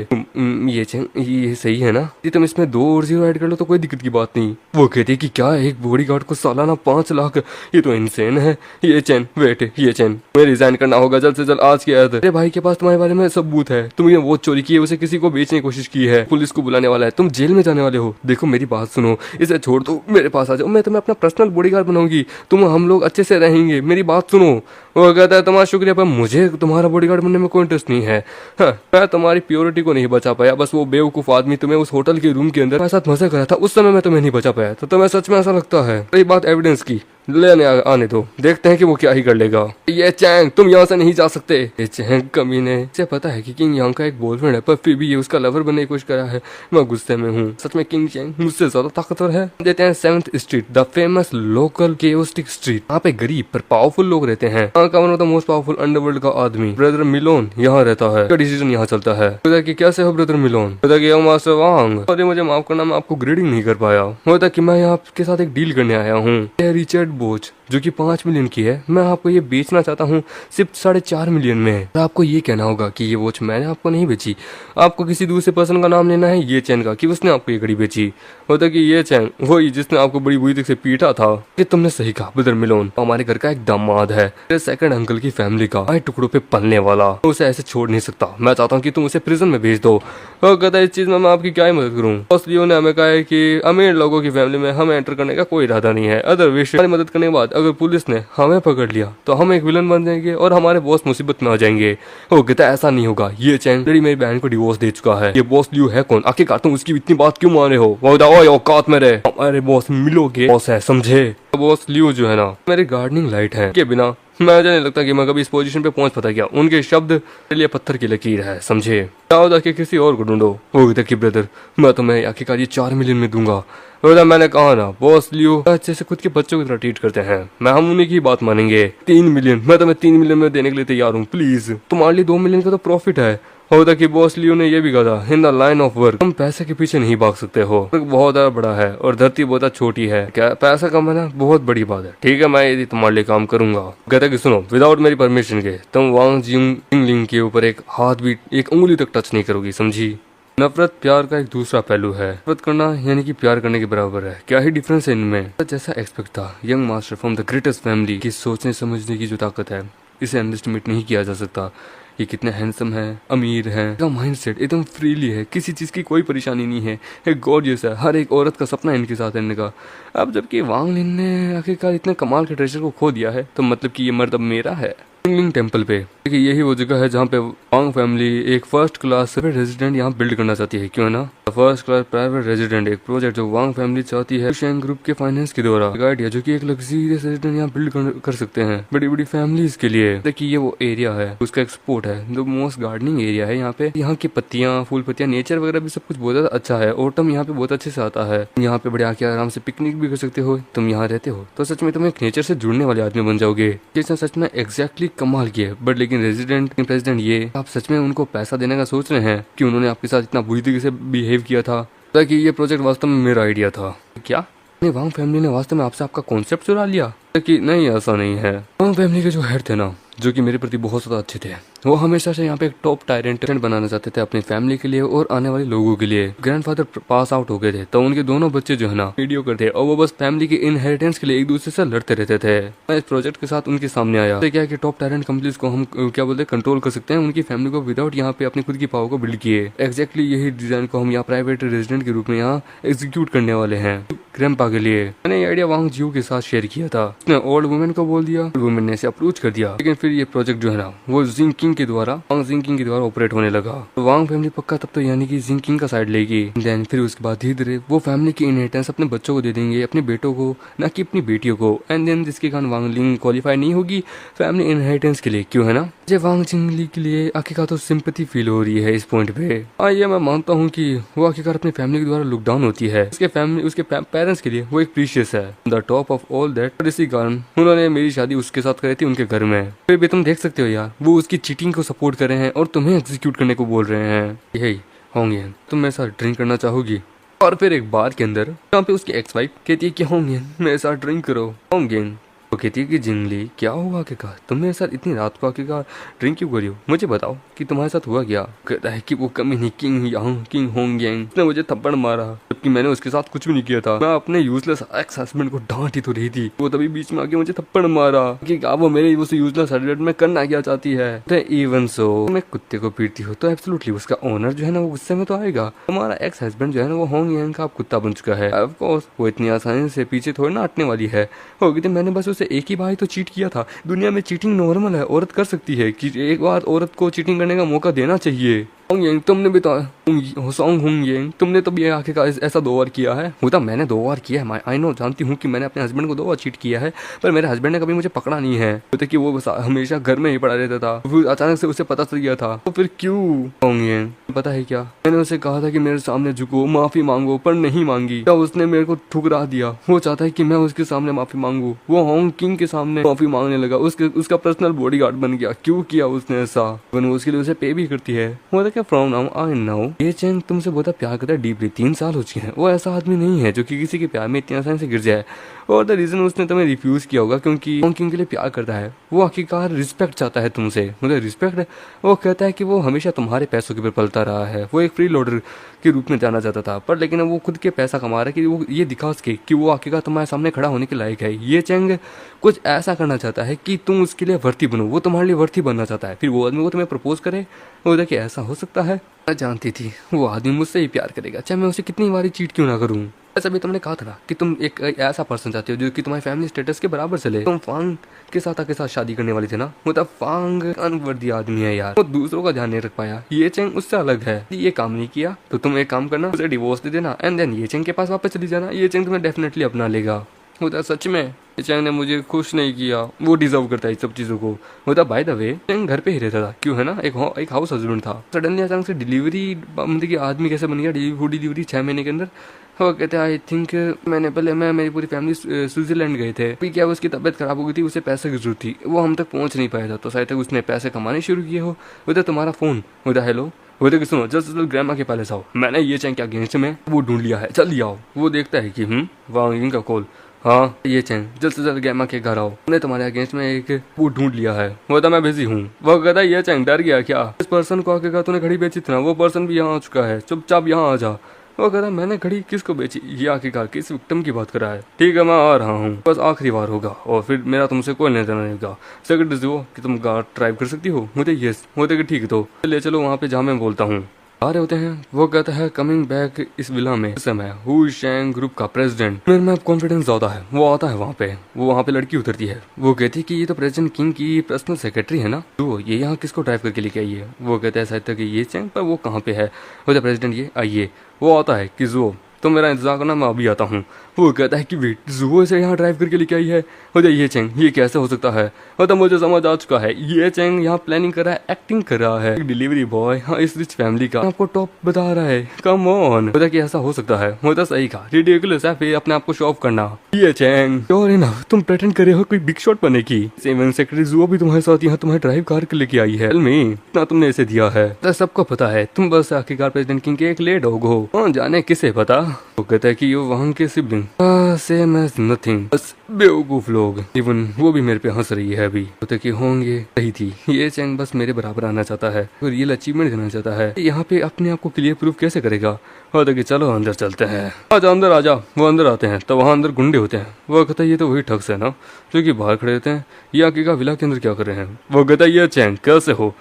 ये चैंग ये सही है ना? तुम इसमें 2 और 0 ऐड कर लो तो कोई दिक्कत की बात नहीं। वो कहते कि क्या एक बॉडीगार्ड को सालाना 5 लाख, ये तो इनसेन है। ये चैन वेट, ये चैन तुम्हें रिजाइन करना होगा जल्द से जल्द आज के आज। मेरे भाई के पास तुम्हारे बारे में सबूत है, तुमने वो चोरी की है, उसे किसी को बेचने की कोशिश की है, पुलिस को बुलाने वाला है, तुम जेल में जाने वाले हो। देखो मेरी बात सुनो, इसे छोड़ दो, मेरे पास आ जाओ, मैं तुम्हें अपना पर्सनल बॉडीगार्ड बनाऊंगी, हम लोग अच्छे से रहेंगे। मेरी बात सुनो। वो कहता है तुम्हारा शुक्रिया पर मुझे तुम्हारा बॉडीगार्ड बनने में कोई इंटरेस्ट नहीं है। मैं तुम्हारी प्योरिटी को नहीं बचा पाया, बस वो बेवकूफ आदमी तुम्हें उस होटल के रूम के अंदर मेरे साथ मजा करा था, उस समय मैं तुम्हें नहीं बचा पाया। तो तुम्हें सच में ऐसा लगता है? रही बात एविडेंस की, लेने आने दो, देखते हैं कि वो क्या ही कर लेगा। ये चैंग तुम यहाँ से नहीं जा सकते। ये चैंग कमीने, इसे पता है कि किंग यांग का एक बॉयफ्रेंड है पर फिर भी ये उसका लवर बनने की कोशिश करा है। मैं गुस्से में हूँ, सच में किंग चैंग मुझसे ज्यादा ताकतवर है। देते हैं 7th street, the famous local chaotic street. यहाँ पे गरीब पर पावरफुल लोग रहते हैं। यहाँ का one of the most powerful underworld का आदमी ब्रदर मिलोन यहाँ रहता है। इसका डिसीजन यहाँ चलता है। कि कैसे हो ब्रदर मिलोन? मास्टर वांग, अरे मुझे माफ करना, मैं आपको ग्रेडिंग नहीं कर पाया। होता कि मैं यहाँ आपके साथ एक डील करने आया हूँ। रिचर्ड बोच जो कि 5 मिलियन की है, मैं आपको ये बेचना चाहता हूँ सिर्फ 4.5 मिलियन में। तो आपको ये कहना होगा कि ये वॉच मैंने आपको नहीं बेची, आपको किसी दूसरे पर्सन का नाम लेना है ये चैन का कि उसने आपको ये घड़ी बेची। होता कि ये चैन वही जिसने आपको बड़ी बुरी तरह से पीटा था। कि तुमने सही कहा ब्रदर मिलोन, हमारे घर का एक दामाद है, सेकंड अंकल की फैमिली का भाई टुकड़ों पे पलने वाला, मैं उसे ऐसे छोड़ नहीं सकता। मैं चाहता हूँ कि तुम उसे प्रिजन में भेज दो। वो कहता है इस चीज में मैं आपकी क्या ही मदद करूँ। बॉस लियो ने हमें कहा है कि अमीर लोगों की फैमिली में हमें एंटर करने का कोई इरादा नहीं है। अदर विश हमारी मदद करने के बाद अगर पुलिस ने हमें पकड़ लिया तो हम एक विलन बन जाएंगे और हमारे बॉस मुसीबत में आ जाएंगे। वो कहता है ऐसा नहीं होगा, ये चैंग मेरी बहन को डिवोर्स दे चुका है। ये बॉस लियो है कौन, आखिरकार तुम उसकी इतनी बात क्यों मान रहे हो। वो औकात में रहे, हमारे बॉस मिलोगे, बॉस है समझे। बॉस लियो जो है ना मेरी गार्डनिंग लाइट है के बिना मुझे नहीं लगता कि मैं कभी इस पोजीशन पे पहुंच पाता। क्या उनके शब्द मेरे लिए पत्थर की लकीर है समझे। जाओ जाके किसी और को ढूंढो। वो कहता कि ब्रदर मैं तुम्हें आखिरकार ये 4 मिलियन में दूंगा। मैंने कहा ना बॉस लियो अच्छे से खुद के बच्चों की तरह ट्रीट करते हैं, हम उन्हीं की बात मानेंगे। 3 मिलियन मैं तुम्हें 3 मिलियन में देने के लिए तैयार हूँ प्लीज। तुम्हारे लिए 2 मिलियन का तो प्रॉफिट है। होता कि बॉस लियो ने यह भी कहा था in the line of work तुम पैसे के पीछे नहीं भाग सकते हो, बहुत ज्यादा बड़ा है और धरती बहुत छोटी है। क्या पैसा कमाना बहुत बड़ी बात है, ठीक है मैं यदि तुम्हारे लिए काम करूंगा। कहता कि सुनो विदाउट मेरी परमिशन के तुम वांग जिंगलिंग के ऊपर एक हाथ भी एक उंगली तक टच नहीं करोगी समझी। नफरत प्यार का एक दूसरा पहलू है। नफरत करना यानी कि प्यार करने के बराबर है, क्या ही डिफरेंस है इनमें। जैसा एक्सपेक्ट था young master from the greatest family की सोचने समझने की जो ताकत है इसे अंडरस्टिमेट नहीं किया जा सकता। ये कितने हैंडसम है, अमीर है, इनका माइंडसेट एकदम फ्रीली है, किसी चीज की कोई परेशानी नहीं है, एक गॉर्जियस है, हर एक औरत का सपना इनके साथ है इनका। अब जबकि वांग लिन ने आखिरकार इतने कमाल के ट्रेजर को खो दिया है तो मतलब कि ये मर्द अब मेरा है। लिंग टेम्पल पे देखिए यही वो जगह है जहाँ पे वांग फैमिली एक फर्स्ट क्लास प्राइवेट रेजिडेंट यहाँ बिल्ड करना चाहती है, क्यों है ना। फर्स्ट क्लास प्राइवेट रेजिडेंट एक प्रोजेक्ट जो वांग फैमिली चाहती है शेंग ग्रुप के फाइनेंस के द्वारा आइडिया जो कि एक लग्जरियस रेजिडेंट यहाँ बिल्ड कर सकते हैं बड़ी बड़ी फैमिलीज के लिए। देखिए ये वो एरिया है उसका एक्सपोर्ट है जो मोस्ट गार्डनिंग एरिया है। यहाँ पे यहाँ की पत्तियां फूल पत्तियां नेचर वगैरह भी सब कुछ बहुत ज्यादा अच्छा है। ऑटम यहाँ पे बहुत अच्छे से आता है, यहाँ पे बड़े आके आराम से पिकनिक भी कर सकते हो। तुम यहाँ रहते हो तो सच में तुम एक नेचर से जुड़ने वाले आदमी बन जाओगे। जिसने सच में एग्जैक्टली कमाल किया है। बट लेकिन रेजिडेंट प्रेसिडेंट ये आप सच में उनको पैसा देने का सोच रहे हैं कि उन्होंने आपके साथ इतना बुरी तरीके से बिहेव किया था ताकि ये प्रोजेक्ट वास्तव में मेरा आइडिया था क्या। वांग फैमिली ने वास्तव में आपसे आपका कॉन्सेप्ट चुरा लिया कि नहीं ऐसा नहीं है। वांग फैमिली के जो हेड थे ना जो कि मेरे प्रति बहुत ज्यादा अच्छे थे वो हमेशा से यहाँ पे एक टॉप टायरेंट बनाना चाहते थे अपनी फैमिली के लिए और आने वाले लोगों के लिए। ग्रैंडफादर पास आउट हो गए थे तो उनके दोनों बच्चे जो है ना मीडियोकर थे और वो बस फैमिली की इनहेरिटेंस के लिए एक दूसरे से लड़ते रहते थे। मैं इस प्रोजेक्ट के साथ उनके सामने आया तो क्या है कि टॉप टायरेंट कंपनीज को हम क्या बोलते हैं कंट्रोल कर सकते हैं उनकी फैमिली को विदाउट यहाँ पे अपनी खुद की पावर को बिल्ड किए। एक्जैक्टली यही डिजाइन को हम यहाँ प्राइवेट रेजिडेंट के रूप में यहाँ एग्जीक्यूट करने वाले हैं ग्रैंडपा के लिए। मैंने ये आइडिया वांग जियो के साथ शेयर किया था, उसने ओल्ड वुमेन को बोल दिया, ओल्ड वुमेन ने इसे अप्रोच कर दिया। लेकिन फिर ये प्रोजेक्ट जो है ना वो जिंकिंग के द्वारा ऑपरेट होने लगा। तो वांग फैमिली पक्का तब तो यानी कि जिंकिंग का साइड लेगी। देन फिर उसके बाद धीरे धीरे वो फैमिली की इनहेरिटेंस अपने बच्चों को दे देंगे, अपने बेटों को, ना कि अपनी बेटियों को। एंड देन जिसके कारण वांग लिंग क्वालिफाई नहीं होगी फैमिली इनहेरिटेंस के लिए, क्यों है ना। मुझे वांग जिंगली के लिए आखिरकार तो सिंपैथी फील हो रही है इस पॉइंट पे। ये मैं मानता हूँ कि वो आखिरकार अपनी फैमिली के द्वारा लुक डाउन होती है। उसके पेरेंट्स के लिए वो एक प्रीशियस है, the top of all that. इसी कारण उन्होंने मेरी शादी उसके साथ करी थी उनके घर में। फिर भी तुम देख सकते हो यार वो उसकी चीटिंग को सपोर्ट कर रहे हैं और तुम्हें एग्जीक्यूट करने को बोल रहे हैं। यही होंगे तुम मेरे साथ ड्रिंक करना चाहोगी। और फिर एक बार के अंदर जहाँ पे उसकी एक्स वाइफ कहती है कि होंगे मेरे साथ ड्रिंक करो। होंगे वो कहती है कि जिंगली क्या हुआ आखिरकार तुम मेरे साथ इतनी रात को आखिरकार ड्रिंक क्यों करी हो, मुझे बताओ कि तुम्हारे साथ हुआ क्या। कहता है कि वो कमी नहीं किंग होंगयांग उसने मुझे थप्पड़ मारा जबकि मैंने उसके साथ कुछ भी नहीं किया था। मैं अपने यूजलेस एक्स हस्बैंड को डांट ही तो रही थी, वो तभी बीच में आके मुझे थप्पड़ मारा कि वो मेरे उस यूजलेस हस्बैंड में करना क्या चाहती है। इवन सो मैं कुत्ते को पीटती हो तो एब्सोल्युटली उसका ओनर जो है ना वो गुस्से में तो आएगा। हमारा एक्स हस्बैंड जो है ना वो होंगयांग का कुत्ता बन चुका है। ऑफ कोर्स वो इतनी आसानी से पीछे थोड़ी ना हटने वाली है। होगी तो मैंने बस उसे एक ही बार तो चीट किया था। दुनिया में चीटिंग नॉर्मल है, औरत कर सकती है कि एक बार औरत को चीटिंग करने का मौका देना चाहिए। तुमने भी तुमने तो भी आखिरकार ऐसा 2 बार किया है। होता मैंने 2 बार किया है, आई नो जानती हूँ कि मैंने अपने हस्बैंड को 2 बार चीट किया है पर मेरे हस्बैंड ने कभी मुझे पकड़ा नहीं है। होता कि वो बस हमेशा घर में ही पड़ा रहता था, फिर अचानक से उसे पता चल गया था। तो फिर क्यों होंगे पता है क्या, मैंने उसे कहा था कि मेरे सामने झुको माफी मांगो पर नहीं मांगी। क्या उसने मेरे को ठुकरा दिया। वो चाहता है कि मैं उसके सामने माफी मांगू, वो होंग किंग के सामने माफी मांगने लगा, उसका पर्सनल बॉडीगार्ड बन गया। क्यों किया उसने ऐसा, उसके लिए उसे पे भी करती है। क्या फ्रॉम नाउ आई नो ये चैंग तुमसे बहुत प्यार करता है डीपली। 3 साल हो चुके हैं। वो ऐसा आदमी नहीं है जो कि किसी के प्यार में इतनी आसानी से गिर जाए। और द रीजन उसने तुम्हें रिफ्यूज किया होगा क्योंकि वो किंग के लिए प्यार करता है, वो आखिरकार रिस्पेक्ट चाहता है तुमसे, मतलब रिस्पेक्ट है। वो कहता है कि वो हमेशा तुम्हारे पैसों के ऊपर पलता रहा है, वो एक फ्री लोडर के रूप में जाना चाहता था, पर लेकिन वो खुद के पैसा कमा रहा है कि वो ये दिखा उसके कि वो आखिरकार तुम्हारे सामने खड़ा होने के लायक है। ये चेंग कुछ ऐसा करना चाहता है कि तुम उसके लिए वर्थी बनो, वो तुम्हारे लिए वर्थी बनना चाहता है, फिर वो आदमी वो तुम्हें प्रपोज करे। वो देखिए ऐसा हो सकता है, मैं जानती थी वो आदमी मुझसे ही प्यार करेगा, चाहे मैं उसे कितनी बारी चीट क्यों ना करूं। ऐसा भी तुमने कहा था ना कि तुम एक ऐसा पर्सन चाहते हो जो कि तुम्हारी फैमिली स्टेटस के बराबर चले। तुम फांग के साथ शादी करने वाले थे ना, मतलब फांग अनवर्दी आदमी है यार, वो दूसरों का ध्यान नहीं रख पाया। ये चेंग उससे अलग है, ये काम नहीं किया तो तुम एक काम करना, उसे डिवोर्स दे देना एंड देन ये चेंग के पास वापस चली जाना। ये चेंग तुम्हें डेफिनेटली अपना लेगा। होता सच में चेंग ने मुझे खुश नहीं किया, वो डिजर्व करता है इस सब चीजों को। होता बाय द वे चेंग घर पे ही रहता था, क्यों है ना, एक हाउस हस्बैंड था। सडनली अचानक से डिलीवरी, मतलब कि आदमी कैसे बन गया फूड डिलीवरी 6 महीने के अंदर। वो कहते हैं आई थिंक मैं मेरी पूरी फैमिली स्विट्जरलैंड गए थे, फिर क्या उसकी तबीयत खराब हो गई थी, उसे पैसे की जरूरत थी, वो हम तक पहुंच नहीं पाया था, तो शायद तक उसने पैसे कमाने शुरू किए हो। बोलते तुम्हारा फोन, बोलता हेलो, बोलते कि सुनो जस्ट ग्रैमा के पैलेस आओ, मैंने ये चेंग क्या अगेंस्ट में वो ढूंढ लिया है, जल्दी आओ। वो देखता है कि वांग का कॉल, हाँ ये चेंग जल्द से जल्द गैमा के घर आओ, मैंने तुम्हारे अगेंस्ट में एक वो ढूंढ लिया है। वो मैं बिजी हूँ। वो कहता है ये चेंग डर गया क्या, इस पर्सन को आके कहा तूने घड़ी बेची थी ना, वो पर्सन भी यहाँ आ चुका है, चुपचाप यहाँ आ जा। वो कहता है मैंने घड़ी किसको बेची, ये आखिरकार किस विक्टिम की बात कर रहा है। ठीक है मैं आ रहा हूँ, बस आखिरी बार होगा और फिर मेरा तुमसे कोई लेना देना नहीं होगा। सेकंड वो कि तुम कार ड्राइव कर सकती हो, मुझे यस होते कि ठीक है तो ले चलो वहाँ पे जहाँ मैं बोलता हूँ। आ रहे होते हैं, वो कहता है कमिंग बैक इस विला में इस समय हु शेंग ग्रुप का प्रेसिडेंट, मेरे में कॉन्फिडेंस ज्यादा है। वो आता है वहाँ पे लड़की उतरती है, वो कहती है कि ये तो प्रेसिडेंट किंग की पर्सनल सेक्रेटरी है ना, तो ये यहाँ किसको ड्राइव करके लेके आई है। वो कहता है शायद तक ये चेंग, पर वो कहाँ पे है। वो प्रेसिडेंट ये आइए। वो आता है कि जो तो मेरा इंतजार करना, मैं अभी आता हूँ। वो कहता है कि वेट जुओ से यहाँ ड्राइव करके लेके आई है। होता ये चेंग ये कैसे हो सकता है। होता मुझे समझ आ चुका है, ये चेंग यहाँ प्लानिंग कर रहा है, एक्टिंग कर रहा है, डिलीवरी बॉय हाँ इस रिच फैमिली का आपको टॉप बता रहा है। कम ऑन, होता कि ऐसा हो सकता है। होता सही कहा, रिडिकुलस है फिर अपने आप को शो ऑफ करना। ये चेंग और इनफ तुम प्रेटेंड कर रहे हो कोई बिग शॉट बनने की। सेवन सेक्रेटरी जुओ भी तुम्हारे साथ यहाँ तुम्हारे ड्राइव कार के लेके आई है, इतना तुमने इसे दिया है, सबको पता है तुम बस आखिरकार प्रेसिडेंट किंग के एक ले डॉग हो, कौन जाने किसे पता। वो कहता है कि ये वहाँ के सिबलिंग सेम एज नथिंग, बस बेवकूफ लोग, इवन वो भी मेरे पे हंस रही है अभी। होते कि होंगे सही थी, ये चेंग बस मेरे बराबर आना चाहता है, रियल अचीवमेंट देना चाहता है, यहाँ पे अपने आप को क्लियर प्रूफ कैसे करेगा। होता कि चलो अंदर चलते हैं, आजा अंदर आजा। वो अंदर आते हैं तो वहाँ अंदर गुंडे होते हैं। वो कहता है ये तो वही ठग्स है ना जो कि बाहर खड़े होते हैं, ये आके का विला के अंदर क्या कर रहे हैं। वो कहता है ये चेंग कैसे हो।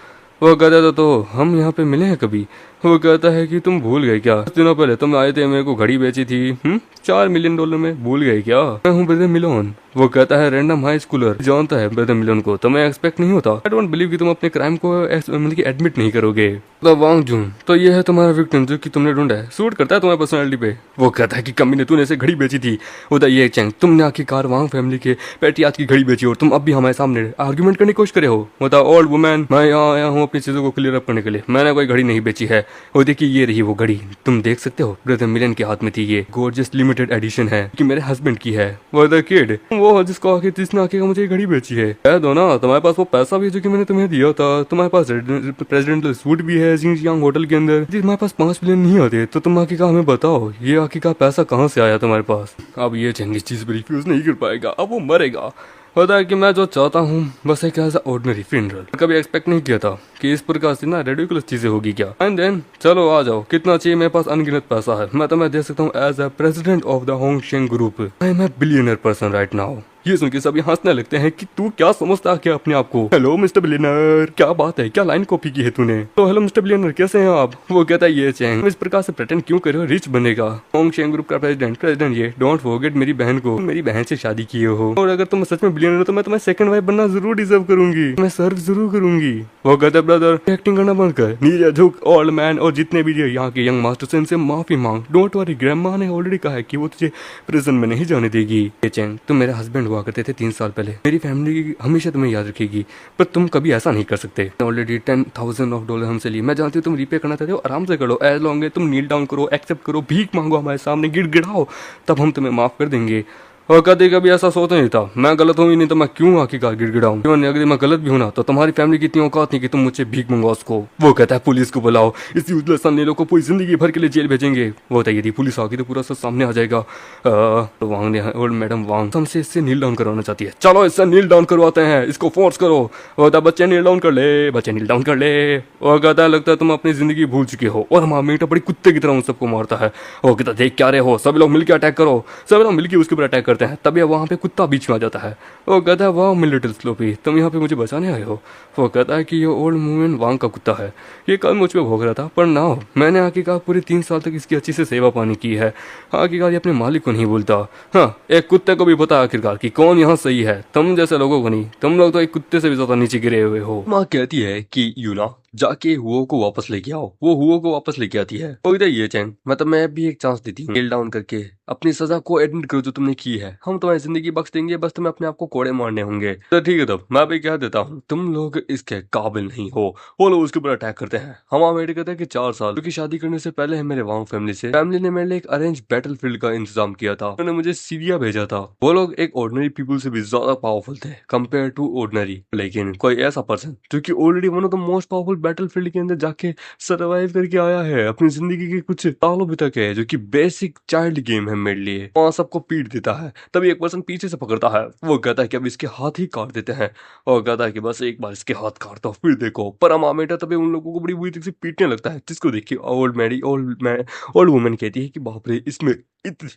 वो कहता था तो हम यहाँ पे मिले हैं कभी। वो कहता है कि तुम भूल गए क्या, कुछ दिनों पहले तुम आए थे, मेरे को घड़ी बेची थी $4 मिलियन में, भूल गए क्या। मैं हूँ ब्रदर मिलोन। वो कहता है रैंडम हाई स्कूलर, जानता है ब्रदर मिलोन को, तो मैं एक्सपेक्ट नहीं होता। आई डोंट बिलीव कि तुम अपने क्राइम को मतलब कि एडमिट नहीं करोगे। तो वांग जून तो ये है तुम्हारा विक्टिम जो कि तुमने ढूंढा है, सूट करता है तुम्हारी पर्सनालिटी पे। वो कहता है कि कमी ने तूने इसे घड़ी बेची थी। होता ये चेंग तुमने आखिरकार वांग फैमिली के पेटियाज की घड़ी बेची और तुम अब भी हमारे सामने आर्ग्यूमेंट करने की कोशिश करे हो। होता ओल्ड वुमैन मैं यहाँ आया हूँ अपनी चीजों को क्लियर अप करने के लिए, मैंने कोई घड़ी नहीं बेची है। वो देखिए ये रही वो घड़ी, तुम देख सकते हो ब्रदर मिलन के हाथ में थी, ये गॉर्जियस लिमिटेड एडिशन है कि मेरे हस्बैंड की है। वो द किड वो जिसको आके जिसने आके मुझे ये घड़ी बेची है। कह दो ना तुम्हारे पास वो पैसा भी है जो कि मैंने तुम्हें दिया था, तुम्हारे पास प्रेसिडेंशियल सूट भी है जिंग होटल के अंदर, तुम्हारे पास 5 मिलियन नहीं आते तो तुम आके का हमें बताओ ये आके का पैसा कहाँ से आया तुम्हारे पास। अब ये चेंग इस चीज पर रिफ्यूज नहीं कर पाएगा, अब वो मरेगा। होता है कि मैं जो चाहता हूँ बस एक ऐसा ऑर्डिनरी फ्यूनरल, कभी एक्सपेक्ट नहीं किया था कि इस प्रकार से ना रेडिकुलस चीजें होगी क्या। एंड देन चलो आ जाओ, कितना चाहिए, मेरे पास अनगिनत पैसा है, मैं तुम्हें दे सकता हूँ as a president of the Hong Sheng group, I am a billionaire person right now. ये सुन के सभी हंसने लगते हैं कि तू क्या समझता है क्या अपने आप को। हेलो मिस्टर बिलियनर, क्या बात है, क्या लाइन कॉपी की है तूने। तो हेलो मिस्टर बिलियनर कैसे हैं आप। वो कहता है ये चेंग इस प्रकार से प्रेटेंड क्यों कर रहे हो, रिच बनेगा होंग शेंग ग्रुप का प्रेसिडेंट ये डोंट फॉरगेट मेरी बहन को, मेरी बहन से शादी किए हो, और अगर तुम सच में बिलियनर हो तो मैं तुम्हें सेकंड वाइफ बनना जरूर डिजर्व करूंगी, मैं सर्व जरूर करूंगी। वो कहता है ब्रदर एक्टिंग करना बंद कर, नीचे झुक, ओल्ड मैन और जितने भी यहाँ के यंग मास्टर से इनसे माफी मांग, डोंट वरी ग्रैंडमा ने ऑलरेडी कहा है कि वो तुझे प्रिजन में नहीं जाने देगी। ये चेंग तुम मेरे हस्बैंड हुआ करते थे 3 साल पहले, मेरी फैमिली हमेशा तुम्हें याद रखेगी, पर तुम कभी ऐसा नहीं कर सकते। ऑलरेडी $10,000 हमसे लिए, मैं जानती हूँ तुम रीपे करना चाहते हो, आराम से करो, एज लॉन्ग तुम नील डाउन करो, एक्सेप्ट करो, भीख मांगो हमारे सामने, गिड़गिड़ाओ, तब हम तुम्हें माफ कर देंगे। और कभी कभी ऐसा सोचता नहीं था, मैं गलत हूँ ही नहीं तो मैं क्यों आखिरकार गिड़गिड़ाऊं। अगर मैं गलत भी हूं ना तो तुम्हारी फैमिली की इतनी औकात नहीं कि तुम मुझसे भीख मंगवाओ उसको। वो कहता है पुलिस को बुलाओ, इस यूजलेस सन्नी लोग को पूरी जिंदगी भर के लिए जेल भेजेंगे। वो होता है यदि पुलिस आ गई तो पूरा सब सामने आ जाएगा। तो वांग ने और मैडम वांग हमसे इससे नील डाउन करवाना चाहती है। चलो इससे नील डाउन करवाते हैं, इसको फोर्स करो। वो होता है बच्चे नील डाउन कर ले, बच्चे नील डाउन कर ले। और कहता है लगता है तुम अपनी जिंदगी भूल चुके हो। और हमारा बेटा बड़ी कुत्ते की तरह उन सबको मारता है। वो कहता देख क्या रहे हो, सभी लोग मिलकर अटैक करो। सभी लोग मिलकर उसके ऊपर अटैक करते हैं। तभी वहां पे कुत्ता बीच में आ जाता है। वो कहता है वाह मिलिटरी स्लोपी, तुम यहाँ पे मुझे बचाने आए हो। वो कहता है कि ये ओल्ड मूवमेंट वांग का कुत्ता है, ये कल मुझ पे भोग रहा था पर ना हो, मैंने आखिरकार पूरे 3 साल तक इसकी अच्छी से सेवा पानी की है। आखिरकार ये अपने मालिक को नहीं भूलता। हाँ, एक कुत्ते को भी पता है आखिरकार कि कौन यहाँ सही है, तुम जैसे लोगों को नहीं। तुम लोग तो एक कुत्ते से भी ज्यादा नीचे गिरे हुए हो। माँ कहती है कि यूना जाके हुओ को वापस लेके आओ। वो हुओ को वापस लेके आती है। वो इधर ये चैंग, मतलब मैं भी एक चांस देती हूँ, नील डाउन करके अपनी सजा को एडमिट करो जो तुमने की है। हम तुम्हारी जिंदगी बख्श देंगे, बस तुम्हें अपने आप को कोड़े मारने होंगे। तो ठीक है, तब मैं भी कह देता हूँ तुम लोग इसके काबिल नहीं हो। वो लोग उसके ऊपर अटैक करते हैं। हम वेट कहते हैं कि 4 साल, क्योंकि शादी करने से पहले मेरे वांग फैमिली ने मेरे लिए एक अरेंज बैटल फील्ड का इंतजाम किया था। उन्होंने मुझे सीरिया भेजा था। वो लोग एक ऑर्डिनरी पीपल से भी ज्यादा पावरफुल थे कंपेयर टू ऑर्डिनरी। लेकिन कोई ऐसा पर्सन जो कि already one of the most powerful battle field के अंदर जाके सर्वाइव करके आया है अपनी जिंदगी के कुछ सालों भी तक है, जो कि बेसिक चाइल्ड गेम है मेरे लिए, वहां सबको पीट देता है। तभी एक पर्सन पीछे से पकड़ता है। वो कहता है कि अब इसके हाथ ही काट देते हैं। और कहता है कि बस एक बार इसके हाथ काट दो फिर देखो। पर अमामेटा तभी उन लोगों को बड़ी बुरी तरह से पीटने लगता है, जिसको देखिए ओल्ड वुमन कहती है कि बाप रे, इसमें इतनी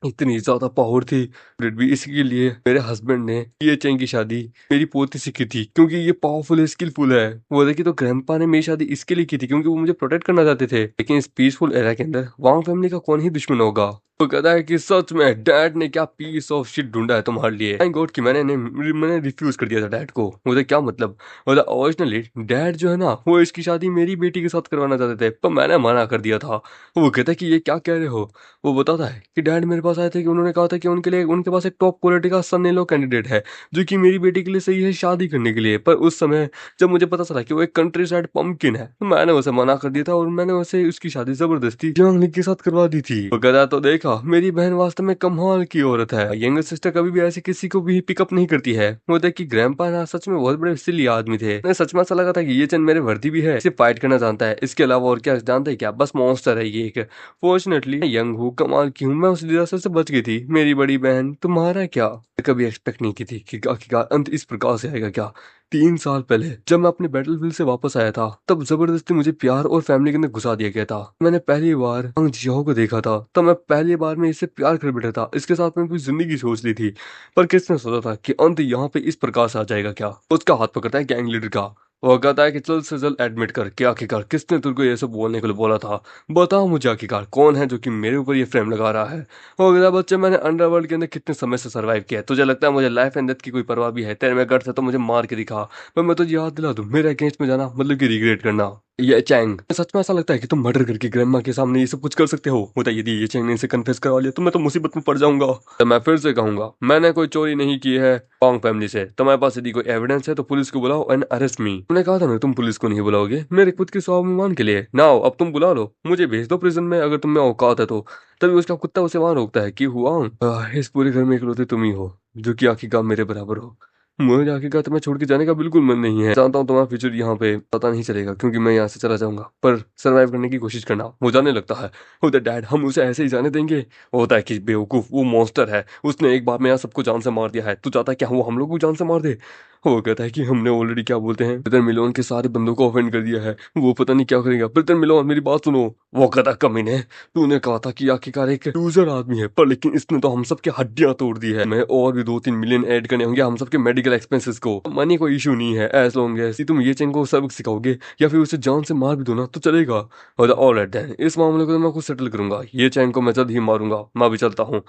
इतनी ज्यादा पावर थी। फिर भी इसके लिए मेरे हस्बैंड ने ये चैंग की शादी मेरी पोती से की थी, क्योंकि ये पावरफुल है, स्किलफुल है। वो देखिए तो ग्रैंडपा ने मेरी शादी इसके लिए की थी क्योंकि वो मुझे प्रोटेक्ट करना चाहते थे। लेकिन इस पीसफुल एरा के अंदर वांग फैमिली का कौन ही दुश्मन होगा। वो कहता है कि सच में डैड ने क्या पीस ऑफ शिट ढूंढा है तुम्हारे लिए। थैंक गॉड कि मैंने रिफ्यूज कर दिया था डैड को। मुझे क्या मतलब ओरिजिनली डैड जो है ना, वो इसकी शादी मेरी बेटी के साथ करवाना चाहते थे, पर मैंने मना कर दिया था। वो कहता है कि ये क्या कह रहे हो। वो बताता है कि डैड मेरे पास आए थे कि उन्होंने कहा था कि उनके लिए उनके पास एक टॉप क्वालिटी का सन इन लॉ कैंडिडेट है जो कि मेरी बेटी के लिए सही है शादी करने के लिए। पर उस समय जब मुझे पता चला कि वो एक कंट्री साइड पंपकिन है, तो मैंने उसे मना कर दिया था और मैंने उसे उसकी शादी जबरदस्ती जंग लीग के साथ करवा दी थी। वो कहता तो देखा, मेरी बहन वास्तव में कमाल की औरत है। यंगर सिस्टर कभी भी ऐसे किसी को भी पिकअप नहीं करती है। वो देख कि ग्रैंडपा ना सच में बहुत बड़े सिली आदमी थे। मैं सच में ऐसा लगा था कि ये चंद मेरे वर्दी भी है, सिर्फ फाइट करना जानता है, इसके अलावा और क्या जानता है क्या, बस मॉन्स्टर है ये एक। फॉर्चुनेटली यंग हूँ, कमाल की हूँ, मैं उस डिजास्टर से बच गई थी। मेरी बड़ी बहन तुम्हारा क्या। मैं कभी एक्सपेक्ट नहीं की थी कि आखिरकार अंत इस प्रकार से आएगा। क्या 3 साल पहले जब मैं अपने बैटलफील्ड से वापस आया था, तब जबरदस्ती मुझे प्यार और फैमिली के अंदर घुसा दिया गया था। मैंने पहली बार अंग जियाओ को देखा था, तब मैं पहली बार में इससे प्यार कर बैठा था। इसके साथ मैंने पूरी जिंदगी सोच ली थी। पर किसने सोचा था कि अंत यहाँ पे इस प्रकार से आ जाएगा। क्या उसका हाथ पकड़ता है गैंग लीडर का। वो कहता है कि जल्द से जल्द एडमिट कर कि आखिरकार किसने तुझको ये सब बोलने के लिए बोला था। बताओ मुझे आखिरकार कौन है जो कि मेरे ऊपर ये फ्रेम लगा रहा है। वो कहता है बच्चे, मैंने अंडरवर्ल्ड के अंदर कितने समय से सर्वाइव किया है, तुझे लगता है मुझे लाइफ एंड डेथ की कोई परवाह भी है। तेरे में गट्स है तो मुझे मार के दिखा, पर मैं तुझे याद दिला दूं, मेरे अगेंस्ट में जाना मतलब कि रिग्रेट करना। ये चैंग, सच में ऐसा लगता है कि तुम मर्डर करके ग्रैंडमा के सामने ये सब कुछ कर सकते हो। होता यदि ये चैंग ने इसे कन्फेस करवा लिया तो मैं तो मुसीबत में पड़ जाऊंगा। तो मैं फिर से कहूंगा, मैंने कोई चोरी नहीं की है वांग फैमिली से। तुम्हारे पास यदि कोई एविडेंस है तो पुलिस को बुलाओ एंड अरेस्ट मी। तुमने कहा था ना तुम पुलिस को नहीं बुलाओगे, मेरे खुद के स्वाभिमान के लिए। नाउ अब तुम बुला लो, मुझे भेज दो प्रिजन में अगर तुम में औकात है तो। तभी उसका कुत्ता उसे वहां रोकता है कि हुआ इस पूरे घर में इकलौते तुम ही हो जो कि आखिरकार मेरे बराबर हो। मुझे आखिरकार तुम्हें छोड़ के जाने का बिल्कुल मन नहीं है। जानता हूँ तुम्हारा फ्यूचर यहाँ पे पता नहीं चलेगा क्योंकि मैं यहाँ से चला जाऊंगा, पर सरवाइव करने की कोशिश करना। वो जाने लगता है। होता डैड, हम उसे ऐसे ही जाने देंगे। होता है कि बेवकूफ, वो मॉन्स्टर है, उसने एक बार में यहाँ सबको जान से मार दिया है। तू चाहता है क्या वो हम लोग को जान से मार दे। वो कहता है कि हमने ऑलरेडी क्या बोलते हैं ब्रदर मिलोन के सारे बंदों को ऑफेंड कर दिया है, वो पता नहीं क्या करेगा। ब्रदर मिलोन मेरी बात सुनो। वो कहता कमीने, तूने कहा था कि आखिरकार एक लूजर आदमी है, पर लेकिन इसने तो हम सबके हड्डियां तोड़ दी है। मैं और भी 2-3 मिलियन ऐड करने होंगे हम सबके मेडिकल एक्सपेंसेस को। मनी कोई इशू नहीं है, एज लॉन्ग एज तुम ये चेंग को सबक सिखाओगे या फिर उसे जान से मार भी दो ना तो चलेगा। और ऑलराइट देन, इस मामले को तो मैं खुद सेटल करूंगा। ये चैंग को मैं जल्द ही मारूंगा, मैं भी चलता हूँ।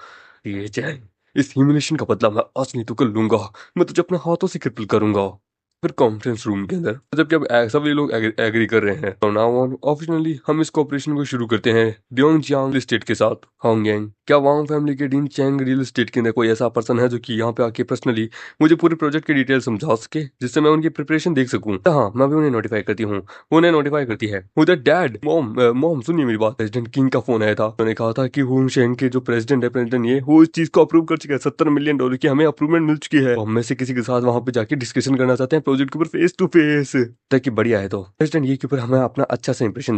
ये चैंग, इस ह्यूमिलेशन का बदला मैं आज नहीं तो कल लूंगा। मैं तुझे अपने हाथों से क्रिपल करूंगा। फिर कॉन्फ्रेंस रूम के अंदर जबकि अब सभी लोग एग्री कर रहे हैं तो नाउ ऑन ऑफिशियली हम इस कॉपरेशन को शुरू करते हैं ड्योंगजियांग स्टेट के साथ, हांगयांग क्या वांग फैमिली के डीन चैंग रियल एस्टेट के अंदर कोई ऐसा पर्सन है जो कि यहाँ पे आके पर्सनली मुझे पूरे प्रोजेक्ट की डिटेल समझा सके, जिससे मैं उनकी प्रिपरेशन देख सकूं? हाँ, मैं भी उन्हें नोटिफाई करती हूँ। वो उन्हें नोटिफाई करती है। उधर डैड, मॉम सुनिए मेरी बात। प्रेसिडेंट किंग का फोन आया था। उन्होंने कहा था कि होंग शेंग के जो प्रेसिडेंट है, प्रेसिडेंट ये, वो इस चीज को अप्रूव कर चुका है। $70 मिलियन की हमें अप्रूवमेंट मिल चुकी है। हम में से किसी के साथ वहां पे जाके डिस्कशन करना चाहते हैं प्रोजेक्ट के ऊपर फेस टू फेस, ताकि बढ़िया है। तो प्रेसिडेंट ये के ऊपर हमें अपना अच्छा सा इंप्रेशन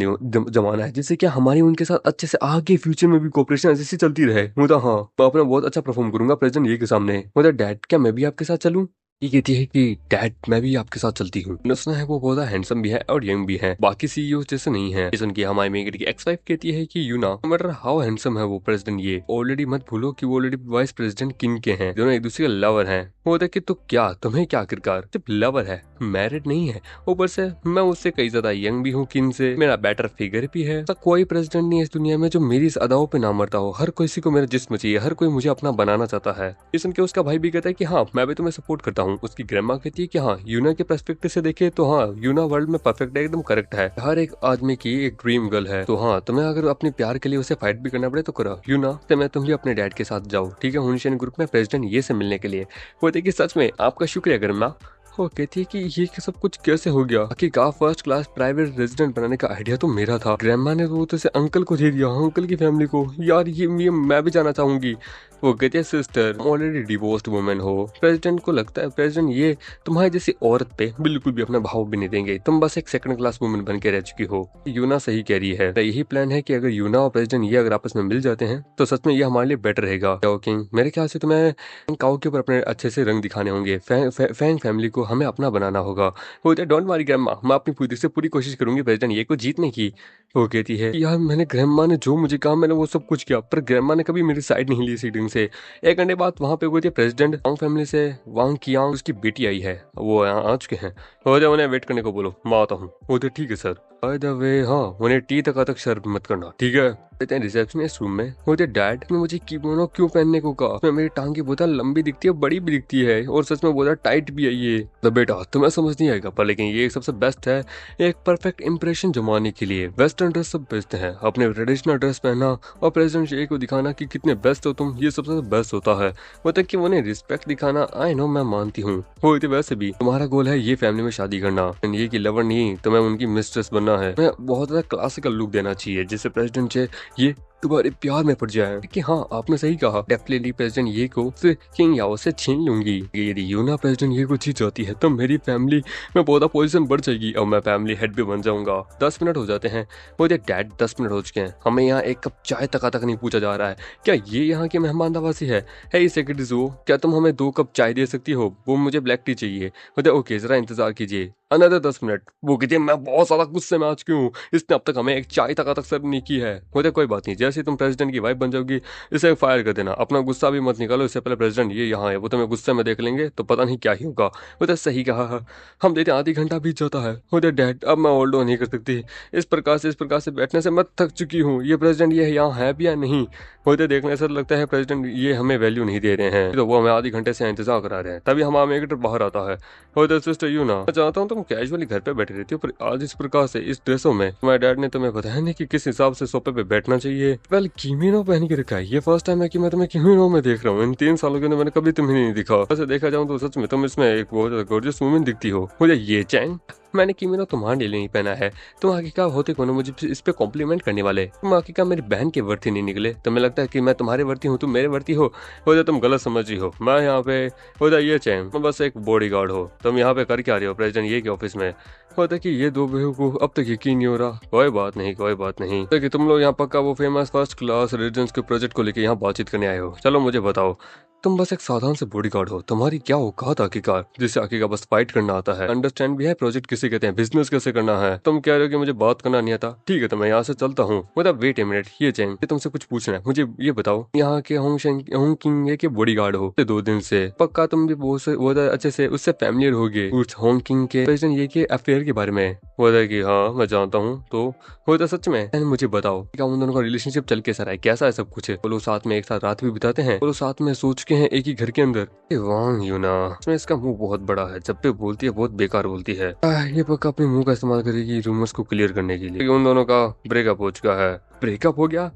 जमाना है, जिससे क्या हमारी उनके साथ अच्छे से आगे फ्यूचर में भी कोऑपरेशन ऐसी चलती रहे। मतलब हाँ, मैं अपना बहुत अच्छा परफॉर्म करूंगा प्रेसिडेंट ये के सामने। मतलब डैड, क्या मैं भी आपके साथ चलूं? ये कहती है कि डैड मैं भी आपके साथ चलती हूँ। मैंने सुना है वो बहुत हैंडसम भी है और यंग भी है, बाकी सीईओ जैसे नहीं है। सुन के हमारी मेगरी की एक्स वाइफ कहती है कि नो मैटर हाउ हैंडसम है वो प्रेसिडेंट, ये ऑलरेडी मत भूलो कि वो ऑलरेडी वाइस प्रेसिडेंट किंग के हैं, दोनों एक दूसरे के लवर हैं। वो होता है कि तो क्या तुम्हें क्या आखिरकार, सिर्फ लवर है, मैरिड नहीं है। ऊपर से मैं उससे कई ज्यादा यंग भी हूँ किंग से, मेरा बेटर फिगर भी है। ऐसा कोई प्रेसिडेंट नहीं है इस दुनिया में जो मेरी इस अदाओं पे ना मरता हो। हर किसी को मेरा जिस्म चाहिए, हर कोई मुझे अपना बनाना चाहता है। ये सुन के उसका भाई भी कहता है कि हाँ मैं भी तुम्हें सपोर्ट करता हूँ। उसकी ग्रैंडमा कहती है कि हाँ, यूना के पर्सपेक्टिव से देखे तो हाँ, यूना वर्ल्ड में परफेक्ट है, एकदम करेक्ट है। हर एक आदमी की एक ड्रीम गर्ल है। तो हाँ, तुम्हें अगर अपने प्यार के लिए उसे फाइट भी करना पड़े तो करो यूना। मैं तुम भी अपने डैड के साथ जाओ, ठीक है, हुनशेन ग्रुप में प्रेसिडेंट ये से मिलने के लिए। वो देखिए सच में आपका शुक्रिया ग्रैंडमा। वो कहती है कि ये सब कुछ कैसे हो गया? आखिरकार फर्स्ट क्लास प्राइवेट रेजिडेंट बनाने का आइडिया तो मेरा था। ग्रैंडमा ने तो उसे अंकल को दे दिया, अंकल की फैमिली को। यार ये मैं भी जाना चाहूंगी। वो कहती है सिस्टर ऑलरेडी डिवोर्स्ड वुमेन हो। प्रेसिडेंट को लगता है प्रेसिडेंट ये तुम्हारी जैसी औरत पे बिल्कुल भी अपना भाव भी नहीं देंगे, तुम बस एक सेकंड क्लास वुमेन बन के रह चुकी हो। यूना सही कह रही है। यही प्लान है कि अगर यूना और प्रेसिडेंट ये अगर आपस में मिल जाते हैं तो सच में ये हमारे लिए बेटर रहेगा। किंग, मेरे ख्याल से तुम्हें काऊ के ऊपर अपने अच्छे से रंग दिखाने होंगे। फैंग फैमिली को हमें अपना बनाना होगा। वो डोंट वरी ग्रैंडमा, मैं अपनी पूरी कोशिश करूंगी प्रेसिडेंट ये को जीतने की। वो कहती है यार मैंने ग्रैंडमा ने जो मुझे कहा मैंने वो सब कुछ किया, पर ग्रैंडमा ने कभी मेरी साइड नहीं ली सीटिंग से। एक घंटे बाद वहाँ पे हुई थी प्रेसिडेंट वांग फैमिली से वांग कियांग, उसकी बेटी आई है, वो यहाँ आ चुके हैं। उन्हें वेट करने को बोलो, मैं आता हूँ। वो ठीक है सर। बाय द वे हाँ, उन्हें टी तक शर्म मत करना, ठीक है? रिसेप्शनिस्ट रूम में मुझे डैड ने मुझे किमोनो क्यों पहनने को कहा? उसमें मेरी टांग की बोतल लंबी दिखती है, बड़ी भी दिखती है, और सच में बोतल टाइट भी है ये। तो बेटा तुम्हें समझ नहीं आएगा, पर लेकिन ये सबसे बेस्ट है एक परफेक्ट इंप्रेशन जमाने के लिए। वेस्टर्न ड्रेस सब बेस्ट है, अपने ट्रेडिशनल ड्रेस पहना और प्रेसिडेंट ये को दिखाना कि कितने बेस्ट हो तुम, ये सबसे बेस्ट होता है। मतलब कि उन्हें रिस्पेक्ट दिखाना, आई नो मैं मानती हूँ। वो वैसे भी तुम्हारा गोल है ये फैमिली में शादी करना, ये की लवर नहीं, तुम्हें उनकी मिस्ट्रेस बनना है। मैं बहुत ज्यादा क्लासिकल लुक देना चाहिए जिससे प्रेसिडेंट से ये तुम्हारे प्यार में पड़ जाए कि हाँ आपने सही कहा। डेफिनेटली प्रेसिडेंट ये को किंग याओ से छीन लूंगी। यदि यूना प्रेसिडेंट ये को जीत जाती है तो मेरी फैमिली में बहुत पोजीशन बढ़ जाएगी और मैं फैमिली हेड भी बन जाऊंगा। 10 मिनट हो जाते हैं। वो डैड 10 मिनट हो चुके हैं, हमें यहाँ एक कप चाय तक नहीं पूछा जा रहा है। क्या ये यहाँ की मेहमान नवाजी है? सेक्रेटरी वो, क्या तुम हमें 2 कप चाय दे सकती हो? वो मुझे ब्लैक टी चाहिए। ओके जरा इंतजार कीजिए, अनदर 10 मिनट। वो कहती है मैं बहुत ज्यादा गुस्से में आ चुकी हूँ, इसने अब तक हमें एक चाय तक सर्व नहीं की है। मुझे कोई बात नहीं, जैसे तुम प्रेसिडेंट की वाइफ बन जाओगी इसे फायर कर देना, अपना गुस्सा भी मत निकालो। इससे पहले प्रेसिडेंट ये यहाँ है, वो तुम्हें गुस्से में देख लेंगे तो पता नहीं क्या ही होगा। वो तो सही कहा है, हम देते आधी घंटा बीत जाता है। वो डैड अब मैं होल्ड ऑन नहीं कर सकती, इस प्रकार से बैठने से मैं थक चुकी हूँ। ये प्रेसिडेंट ये यहाँ है भी या नहीं? होते देखने से लगता है प्रेसिडेंट ये हमें वैल्यू नहीं दे रहे हैं, तो वो हमें आधी घंटे से इंतजार करा रहे हैं। तभी हमारा मेगेटर बाहर आता है। होते सिस्टर यूना, मैं चाहता हूँ तुम कैजुअली घर पे बैठे रहती हो, पर आज इस प्रकार से इस ड्रेसों में तुम्हारे डैड ने तुम्हें बताया नहीं कि किस हिसाब से सोफे पे बैठना चाहिए। वेल किमीनो पहन के रखा है, ये फर्स्ट टाइम है कि मैं तुम्हें किमीनो में देख रहा हूँ। इन 3 सालों के अंदर मैंने कभी तुम्हें नहीं दिखा। वैसे देखा जाऊँ तो सच में तुम इसमें एक बहुत गॉर्जियस वुमेन दिखती हो। मुझे ये चैंग, मैंने किमीनो तुम्हारे लिए नहीं पहना है, तुम आखिरकार होते कौन हो मुझे इस पे कॉम्प्लीमेंट करने वाले? तुम आखिरकार मेरी बहन के वर्ती नहीं निकले। तुम्हें लगता है कि मैं तुम्हारे वर्ती हूँ, तुम मेरे वर्ती हो जाए, तुम गलत समझ रही हो। मैं यहाँ पे हो जाए ये चैन, तुम बस एक बॉडीगार्ड हो। तुम यहाँ पे कर क्या रहे हो प्रेसिडेंट ये के ऑफिस में? होता कि ये 2 बहू को अब तक यकीन नहीं हो रहा। कोई बात नहीं, तो कि तुम लोग यहाँ पक्का वो फेमस फर्स्ट क्लास रेजिडेंस के प्रोजेक्ट को लेकर यहाँ बातचीत करने आए हो। चलो मुझे बताओ, तुम बस एक साधारण से बॉडीगार्ड हो, तुम्हारी क्या औकात आखिरकार जिससे आखिरकार बस फाइट करना आता है? अंडरस्टैंड भी है प्रोजेक्ट किसे कहते हैं, बिजनेस कैसे करना है। तुम कह रहे हो कि मुझे बात करना नहीं आता, ठीक है तो मैं यहाँ से चलता हूँ। मतलब वेट ए मिनट, ये चैंग तुमसे कुछ पूछना है, मुझे ये बताओ यहाँ के होंग किंग के बॉडीगार्ड हो 2 दिन से, पक्का तुम भी बहुत अच्छे से उससे फैमिलियर हो गए उस होंग किंग के प्रेसिडेंट ये के अफेयर के बारे में? बोला कि हाँ मैं जानता हूँ। तो होता सच में? मुझे बताओ क्या उन दोनों का रिलेशनशिप चल कैसा रहा है, कैसा है सब कुछ? वो लोग साथ में एक साथ रात भी बिताते हैं, वो लोग साथ में सोच के हैं एक ही घर के अंदर। वांग यूना, इसका मुंह बहुत बड़ा है, जब पे बोलती है बहुत बेकार बोलती है। ये पक्का अपने मुंह का इस्तेमाल करेगी रूमर्स को क्लियर करने के लिए। उन दोनों का ब्रेकअप हो चुका है। ब्रेकअप हो गया।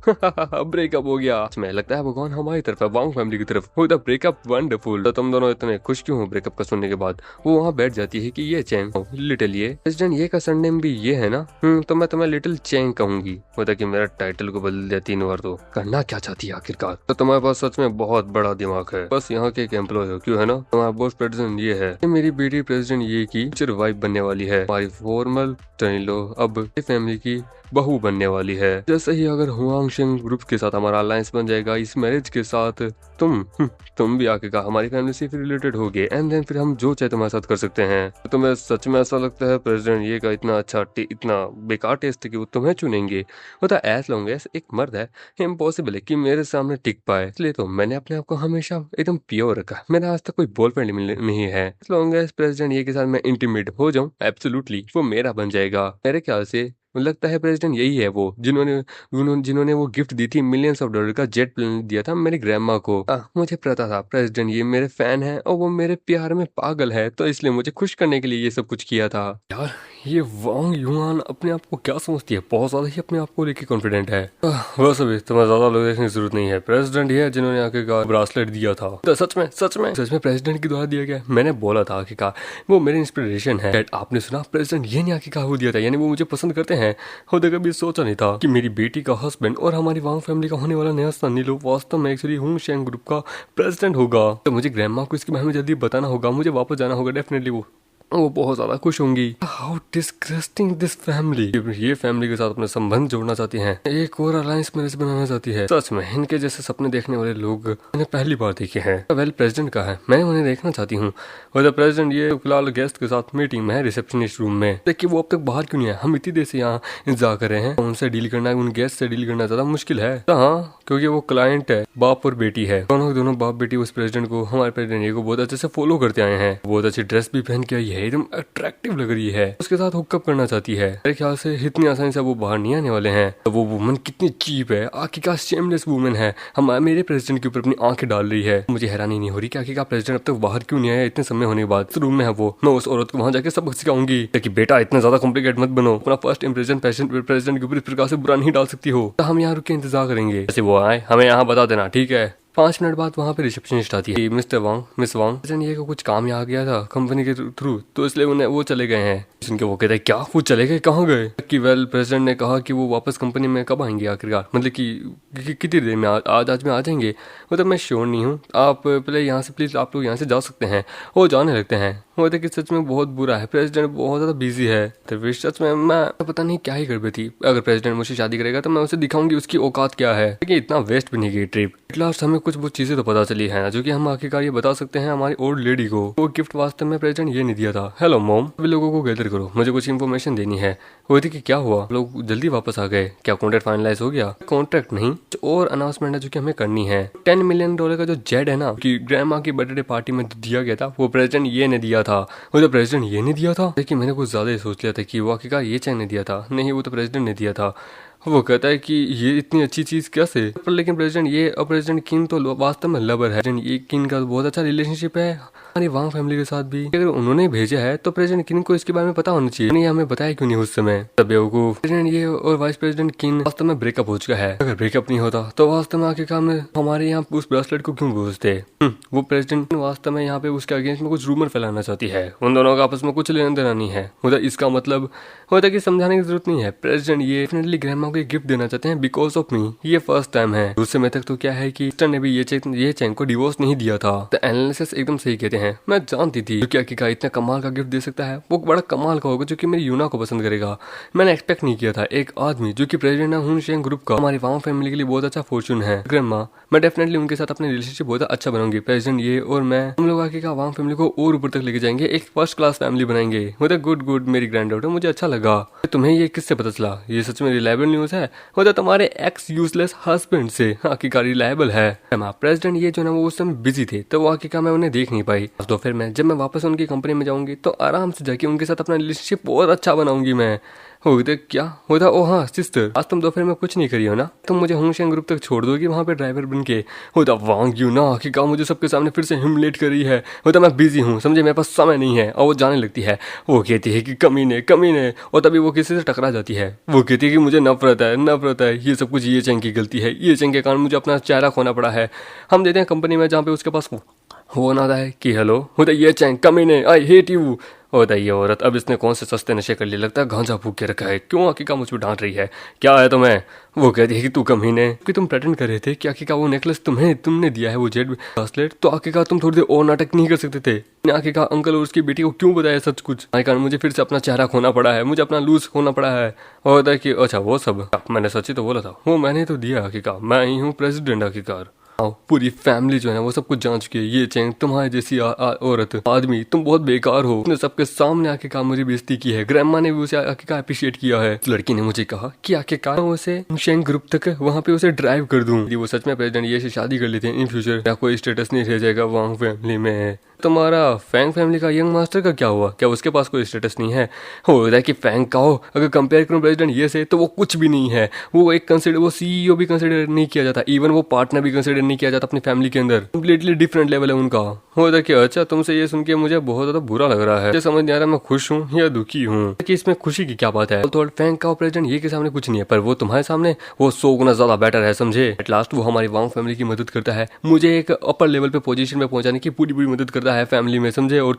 ब्रेकअप हो गया। मैं लगता है भगवान हमारी तरफ है, वांग फैमिली की तरफ। हो द ब्रेकअप वंडरफुल। तो तुम दोनों इतने खुश क्यों हो ब्रेकअप का सुनने के बाद? वो वहाँ बैठ जाती है कि ये चैंग लिटिल, ये प्रेसिडेंट ये का सरनेम भी ये है ना? तो मैं तुम्हें लिटिल चैंग कहूंगी। होता कि मेरा टाइटल को बदल दिया 3 बार। तो करना क्या चाहती है आखिरकार? तो तुम्हारे पास सच में बहुत बड़ा दिमाग है, बस यहाँ के एक एम्प्लॉय हो, क्यों है ना? तुम्हारा बॉस प्रेसिडेंट ये है, ये मेरी बेटी प्रेसिडेंट ये की फ्यूचर वाइफ बनने वाली है, हमारी फॉर्मल लो अब ये फैमिली की बहू बनने वाली है। जैसे ही अगर हुआंग शेंग ग्रुप के साथ हमारा अलायंस बन जाएगा इस मैरिज के साथ, तुम भी आके कहा हमारी फैमिली से फिर रिलेटेड हो गए, एंड देन फिर हम जो चाहे तुम्हारे साथ कर सकते हैं। तो तुम्हें सच में ऐसा लगता है प्रेसिडेंट ये का इतना अच्छा इतना बेकार टेस्ट है कि वो तुम्हें चुनेंगे? होता एज लॉन्ग एज एक मर्द है इम्पॉसिबल है कि मेरे सामने टिक पाए, इसलिए तो मैंने अपने आप को हमेशा एकदम प्योर रखा। मेरा आज तक कोई बॉयफ्रेंड नहीं है। एज लॉन्ग एज प्रेसिडेंट ये के साथ मैं इंटीमेट हो जाऊं, एब्सोल्युटली वो मेरा बन जाएगा। मेरे ख्याल से लगता है प्रेसिडेंट यही है वो जिन्होंने वो गिफ्ट दी थी, मिलियंस ऑफ डॉलर का जेट प्लेन दिया था मेरी ग्रैंडमा को। मुझे पता था प्रेसिडेंट ये मेरे फैन है और वो मेरे प्यार में पागल है, तो इसलिए मुझे खुश करने के लिए ये सब कुछ किया था। यार ये वांग यूआन अपने आप को क्या समझती है? बहुत ज्यादा ही अपने आप को लेके कॉन्फिडेंट है। वैसे भी तुम्हें ज्यादा लोग देखने की जरूरत नहीं है, प्रेसिडेंट ही है जिन्होंने आखिरकार ब्रासलेट दिया था। तो सच में प्रेसिडेंट के द्वारा दिया गया। मैंने बोला था आखिरकार वो मेरी इंस्पिरेशन है। आपने सुना प्रेसिडेंट ये नहीं आखिरकार वो दिया था, यानी वो मुझे पसंद करते हैं। खुद कभी सोचा नहीं था कि मेरी बेटी का हस्बैंड और हमारी वांग फैमिली का होने वाला नया सनी लो वास्तव में एक्चुअली हुंग शेंग ग्रुप का प्रेसिडेंट होगा। तो मुझे ग्रैंडमा को इसके बारे में जल्दी बताना होगा, मुझे वापस जाना होगा डेफिनेटली। वो बहुत ज्यादा खुश होंगी। How disgusting this family. ये फैमिली के साथ अपने संबंध जोड़ना चाहती हैं, एक और अलायंस मैरिज बनाना चाहती है। सच में इनके जैसे सपने देखने वाले लोग मैंने पहली बार देखे हैं। वेल प्रेसिडेंट का है, मैं उन्हें देखना चाहती हूँ। और प्रेसिडेंट ये फिलहाल गेस्ट के साथ मीटिंग में है रिसेप्शनिस्ट रूम में। देखिए वो अब तक बाहर क्यों नहीं है? हम इतनी देर से यहाँ इंतजार कर रहे हैं। उनसे डील करना है, उन गेस्ट से डील करना ज्यादा मुश्किल है। हाँ, क्योंकि वो क्लाइंट है, बाप और बेटी है। दोनों बाप बेटी उस प्रेसिडेंट को, हमारे प्रेसिडेंट ये को बहुत अच्छे से फॉलो करते आए हैं। बहुत अच्छी ड्रेस भी पहन के आई है, एकदम अट्रैक्टिव लग रही है। उसके साथ हुकअप करना चाहती है। मेरे ख्याल से इतनी आसानी से वो बाहर नहीं आने वाले हैं। तो वो वुमन कितनी चीप है, आखिरकार शेमलेस वुमन है। हम मेरे प्रेसिडेंट के ऊपर अपनी आंखें डाल रही है। मुझे हैरानी नहीं हो रही कि आखिरकार प्रेसिडेंट अब तक बाहर क्यों नहीं आया इतने समय होने के बाद। रूम में है वो, मैं उस औरत को वहां जाके सब सिखाऊंगी कि बेटा इतना ज्यादा कॉम्प्लिकेट मत बनो, अपना फर्स्ट इंप्रेशन प्रेसिडेंट के ऊपर इस प्रकार से बुरा नहीं डाल सकती हो। तो हम यहाँ रुक के इंतजार करेंगे, जैसे वो आए हमें यहाँ बता देना, ठीक है? 5 मिनट बाद वहाँ पे रिसेप्शनिस्ट आती है। मिस्टर वांग, मिस वांग, ये को कुछ काम आ गया था कंपनी के थ्रू, तो इसलिए उन्हें वो चले गए हैं। सुन के वो कहते हैं क्या वो चले गए, कहाँ गए? कि वेल प्रेसिडेंट ने कहा कि वो वापस कंपनी में कब आएंगे आखिरकार, मतलब कि कितनी देर में, आज में आ जाएंगे। मतलब मैं श्योर नहीं हूँ, आप पहले यहाँ से प्लीज आप लोग यहाँ से जा सकते हैं। वो जाने लगते हैं। वो कि सच में बहुत बुरा है, प्रेसिडेंट बहुत ज्यादा बिजी है। तो सच में मैं पता नहीं क्या ही कर बैठी। अगर प्रेसिडेंट मुझसे शादी करेगा तो मैं उसे दिखाऊंगी उसकी औकात क्या है। लेकिन इतना वेस्ट भी नहीं गई ट्रिप। एट लास्ट हमें कुछ वो चीजें तो पता चली है जो कि हम आखिरकार ये बता सकते हैं हमारी ओल्ड लेडी को। वो गिफ्ट वास्तव में प्रेसिडेंट ये नहीं दिया था। हेलो मॉम, सभी लोगों को गैदर करो, मुझे कुछ इन्फॉर्मेशन देनी है। वो थी कि क्या हुआ, लोग जल्दी वापस आ गए, क्या कॉन्ट्रैक्ट फाइनलाइज हो गया? कॉन्ट्रैक्ट नहीं, कुछ और अनाउंसमेंट है जो कि हमें करनी है। $10 मिलियन का जो जेट है ना कि ग्रैंडमा की बर्थडे पार्टी में दिया गया था, वो प्रेसिडेंट ये ने दिया था। वो तो प्रेसिडेंट ये नहीं दिया था। देखिए मैंने कुछ ज्यादा ही सोच लिया था कि वो आखिरकार ये चैन ने दिया था। नहीं, वो तो प्रेसिडेंट ने दिया था। वो कहता है कि ये इतनी अच्छी चीज कैसे? पर लेकिन प्रेसिडेंट ये और प्रेसिडेंट किन तो वास्तव में लवर है। ये किन का बहुत अच्छा रिलेशनशिप है हमारी वांग फैमिली के साथ भी। अगर उन्होंने भेजा है तो प्रेसिडेंट किन को इसके बारे में पता होना चाहिए। नहीं, हमें बताया क्यों नहीं उस समय? तब बेवकूफ। प्रेसिडेंट ये और वाइस प्रेसिडेंट किन वास्तव में ब्रेकअप हो चुका है। अगर ब्रेकअप नहीं होता तो वास्तव में आखिरकार में हमारे यहाँ उस ब्रेसलेट को क्यों भेजते? वो प्रेसिडेंट वास्तव में यहाँ पे उसके अगेंस्ट में कुछ रूमर फैलाना चाहती है। उन दोनों का आपस में कुछ लेना देना नहीं है। इसका मतलब होता है कि समझाने की जरूरत नहीं है। प्रेसिडेंट ये डेफिनेटली ग्रैंडमा को गिफ्ट देना चाहते हैं बिकॉज ऑफ मी। ये फर्स्ट टाइम है। उस समय तक तो क्या है कि सिस्टर ने भी ये चैन को डिवोर्स नहीं दिया था। तो एनालिसिस एकदम सही कहते हैं। मैं जानती थी जो क्या इतना कमाल का गिफ्ट दे सकता है, वो बड़ा कमाल का होगा जो कि मेरी यूना को पसंद करेगा। मैंने एक्सपेक्ट नहीं किया था एक आदमी जो कि प्रेसिडेंट है हुन शेंग ग्रुप का, हमारी वांग फैमिली के लिए बहुत अच्छा फॉर्चून है। ग्रैंडमा, मैं डेफिनेटली उनके साथ अपने रिलेशनशिप बहुत अच्छा बनाऊंगी। प्रेसिडेंट ये और मैं, हम लोग आगे का वांग फैमिली को और ऊपर तक लेके जाएंगे, एक फर्स्ट क्लास फैमिली बनाएंगे। गुड मेरी ग्रैंड डॉटर, मुझे अच्छा लगा। तुम्हें ये किससे पता चला? ये सच में रिलायबल न्यूज है। तुम्हारे एक्स यूजलेस हस्बैंड से आखिरकार रिलायबल है। प्रेसिडेंट ये जो ना वो उस समय बिजी थे तो वो आखिरकार मैं उन्हें देख नहीं पाई। तो फिर मैं जब मैं वापस उनकी कंपनी में जाऊंगी तो आराम से जाके उनके साथ अपना रिलेशनशिप बहुत अच्छा बनाऊंगी मैं। होता क्या होता? ओ हाँ सिस्टर, आज तुम दोपहर में कुछ नहीं करी हो ना? तुम मुझे होंगशेंग ग्रुप तक छोड़ दोगी वहाँ पे ड्राइवर बन के? होता वांग यू ना आखिरकार मुझे सबके सामने फिर से ह्यूमिलेट कर रही है। होता मैं बिजी हूँ समझे, मेरे पास समय नहीं है। और वो जाने लगती है, वो कहती है कि कमीने कमीने, और तभी वो किसी से टकरा जाती है। वो कहती है कि मुझे नफरत है नफरत है, ये सब कुछ ये चेंग की गलती है, ये चेंग के कारण मुझे अपना चेहरा खोना पड़ा है। हम देते हैं कंपनी में जहाँ पे उसके पास फोन आता है कि हेलो, होता ये चेंग कमीने आई हेट यू। होता है ये औरत, अब इसने कौन से सस्ते नशे कर लिए, लगता है गांजा फूक के रखा है, क्यों आखिरकार मुझ पर डांट रही है, क्या है तुम्हें? वो कहती है कि तू कमीने, कि तुम प्रेटेंड कर रहे थे कि आखिरकार वो नेकलेस तुमने दिया है, वो जेड ब्रेसलेट, तो आखिरकार तुम थोड़ी देर और नाटक नहीं कर सकते थे? आखिरकार अंकल और उसकी बेटी को क्यों बताया सच कुछ? आखिरकार मुझे फिर से अपना चेहरा खोना पड़ा है, मुझे अपना लूज होना पड़ा है। और होता है कि अच्छा वो सब मैंने सच्ची तो बोला था, वो मैंने तो दिया, आखिरकार मैं ही हूँ प्रेसिडेंट। आखिरकार पूरी फैमिली जो है ना वो सब कुछ जान चुकी है, ये चेंग तुम्हारे जैसी औरत आदमी तुम बहुत बेकार हो। उसने सबके सामने आके कहा मुझे बेइज्जती की है, ग्रैंडमा ने भी उसे आके कहा अप्रिशिएट किया है। उस लड़की ने मुझे कहा कि आके कहा उसे शेंग ग्रुप तक वहाँ पे उसे ड्राइव कर दूं। यदि वो सच में प्रेसिडेंट ये से शादी कर लेते हैं इन फ्यूचर, या कोई स्टेटस नहीं रह जाएगा वहाँ फैमिली में। तुम्हारा फैंग फैमिली का यंग मास्टर का क्या हुआ? क्या उसके पास कोई स्टेटस नहीं है? हो रहा है कि फैंग का हो, अगर कंपेयर करूं प्रेसिडेंट ये से तो वो कुछ भी नहीं है। वो एक कंसिडर, वो सीईओ भी कंसिडर नहीं किया जाता, इवन वो पार्टनर भी कंसिडर नहीं किया जाता अपनी फैमिली के अंदर। कंप्लीटली डिफरेंट लेवल है उनका। हो रहा है कि अच्छा तुमसे ये सुन के मुझे बहुत ज्यादा बुरा लग रहा है, मुझे समझ नहीं आ रहा मैं खुश हूँ या दुखी हूँ कि इसमें खुशी की क्या बात है। तो फैंग का प्रेसिडेंट ये के सामने कुछ नहीं है, पर वो तुम्हारे सामने वो 100 गुना ज्यादा बेटर है समझे। एट लास्ट वो हमारी वांग फैमिली की मदद करता है, मुझे एक अपर लेवल पे पोजीशन पे पहुंचाने की पूरी मदद करता है फैमिली में समझे। और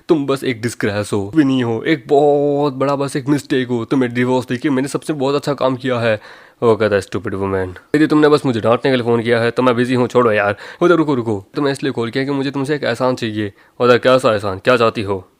तुम बस एक डिस्ग्रेस हो, भी नहीं हो, एक बहुत बड़ा बस एक मिस्टेक हो। तुम्हें डिवोर्स देखिए मैंने सबसे बहुत अच्छा काम किया है। वो कहता है स्टूपिड वुमेन, यदि तुमने बस मुझे डांटने के लिए फोन किया है तो मैं बिजी हूँ, छोड़ो यार। उधर रुको तो मैं इसलिए कॉल किया कि मुझे तुमसे एक एहसान चाहिए। उधर क्या सा एहसान, क्या चाहती हो?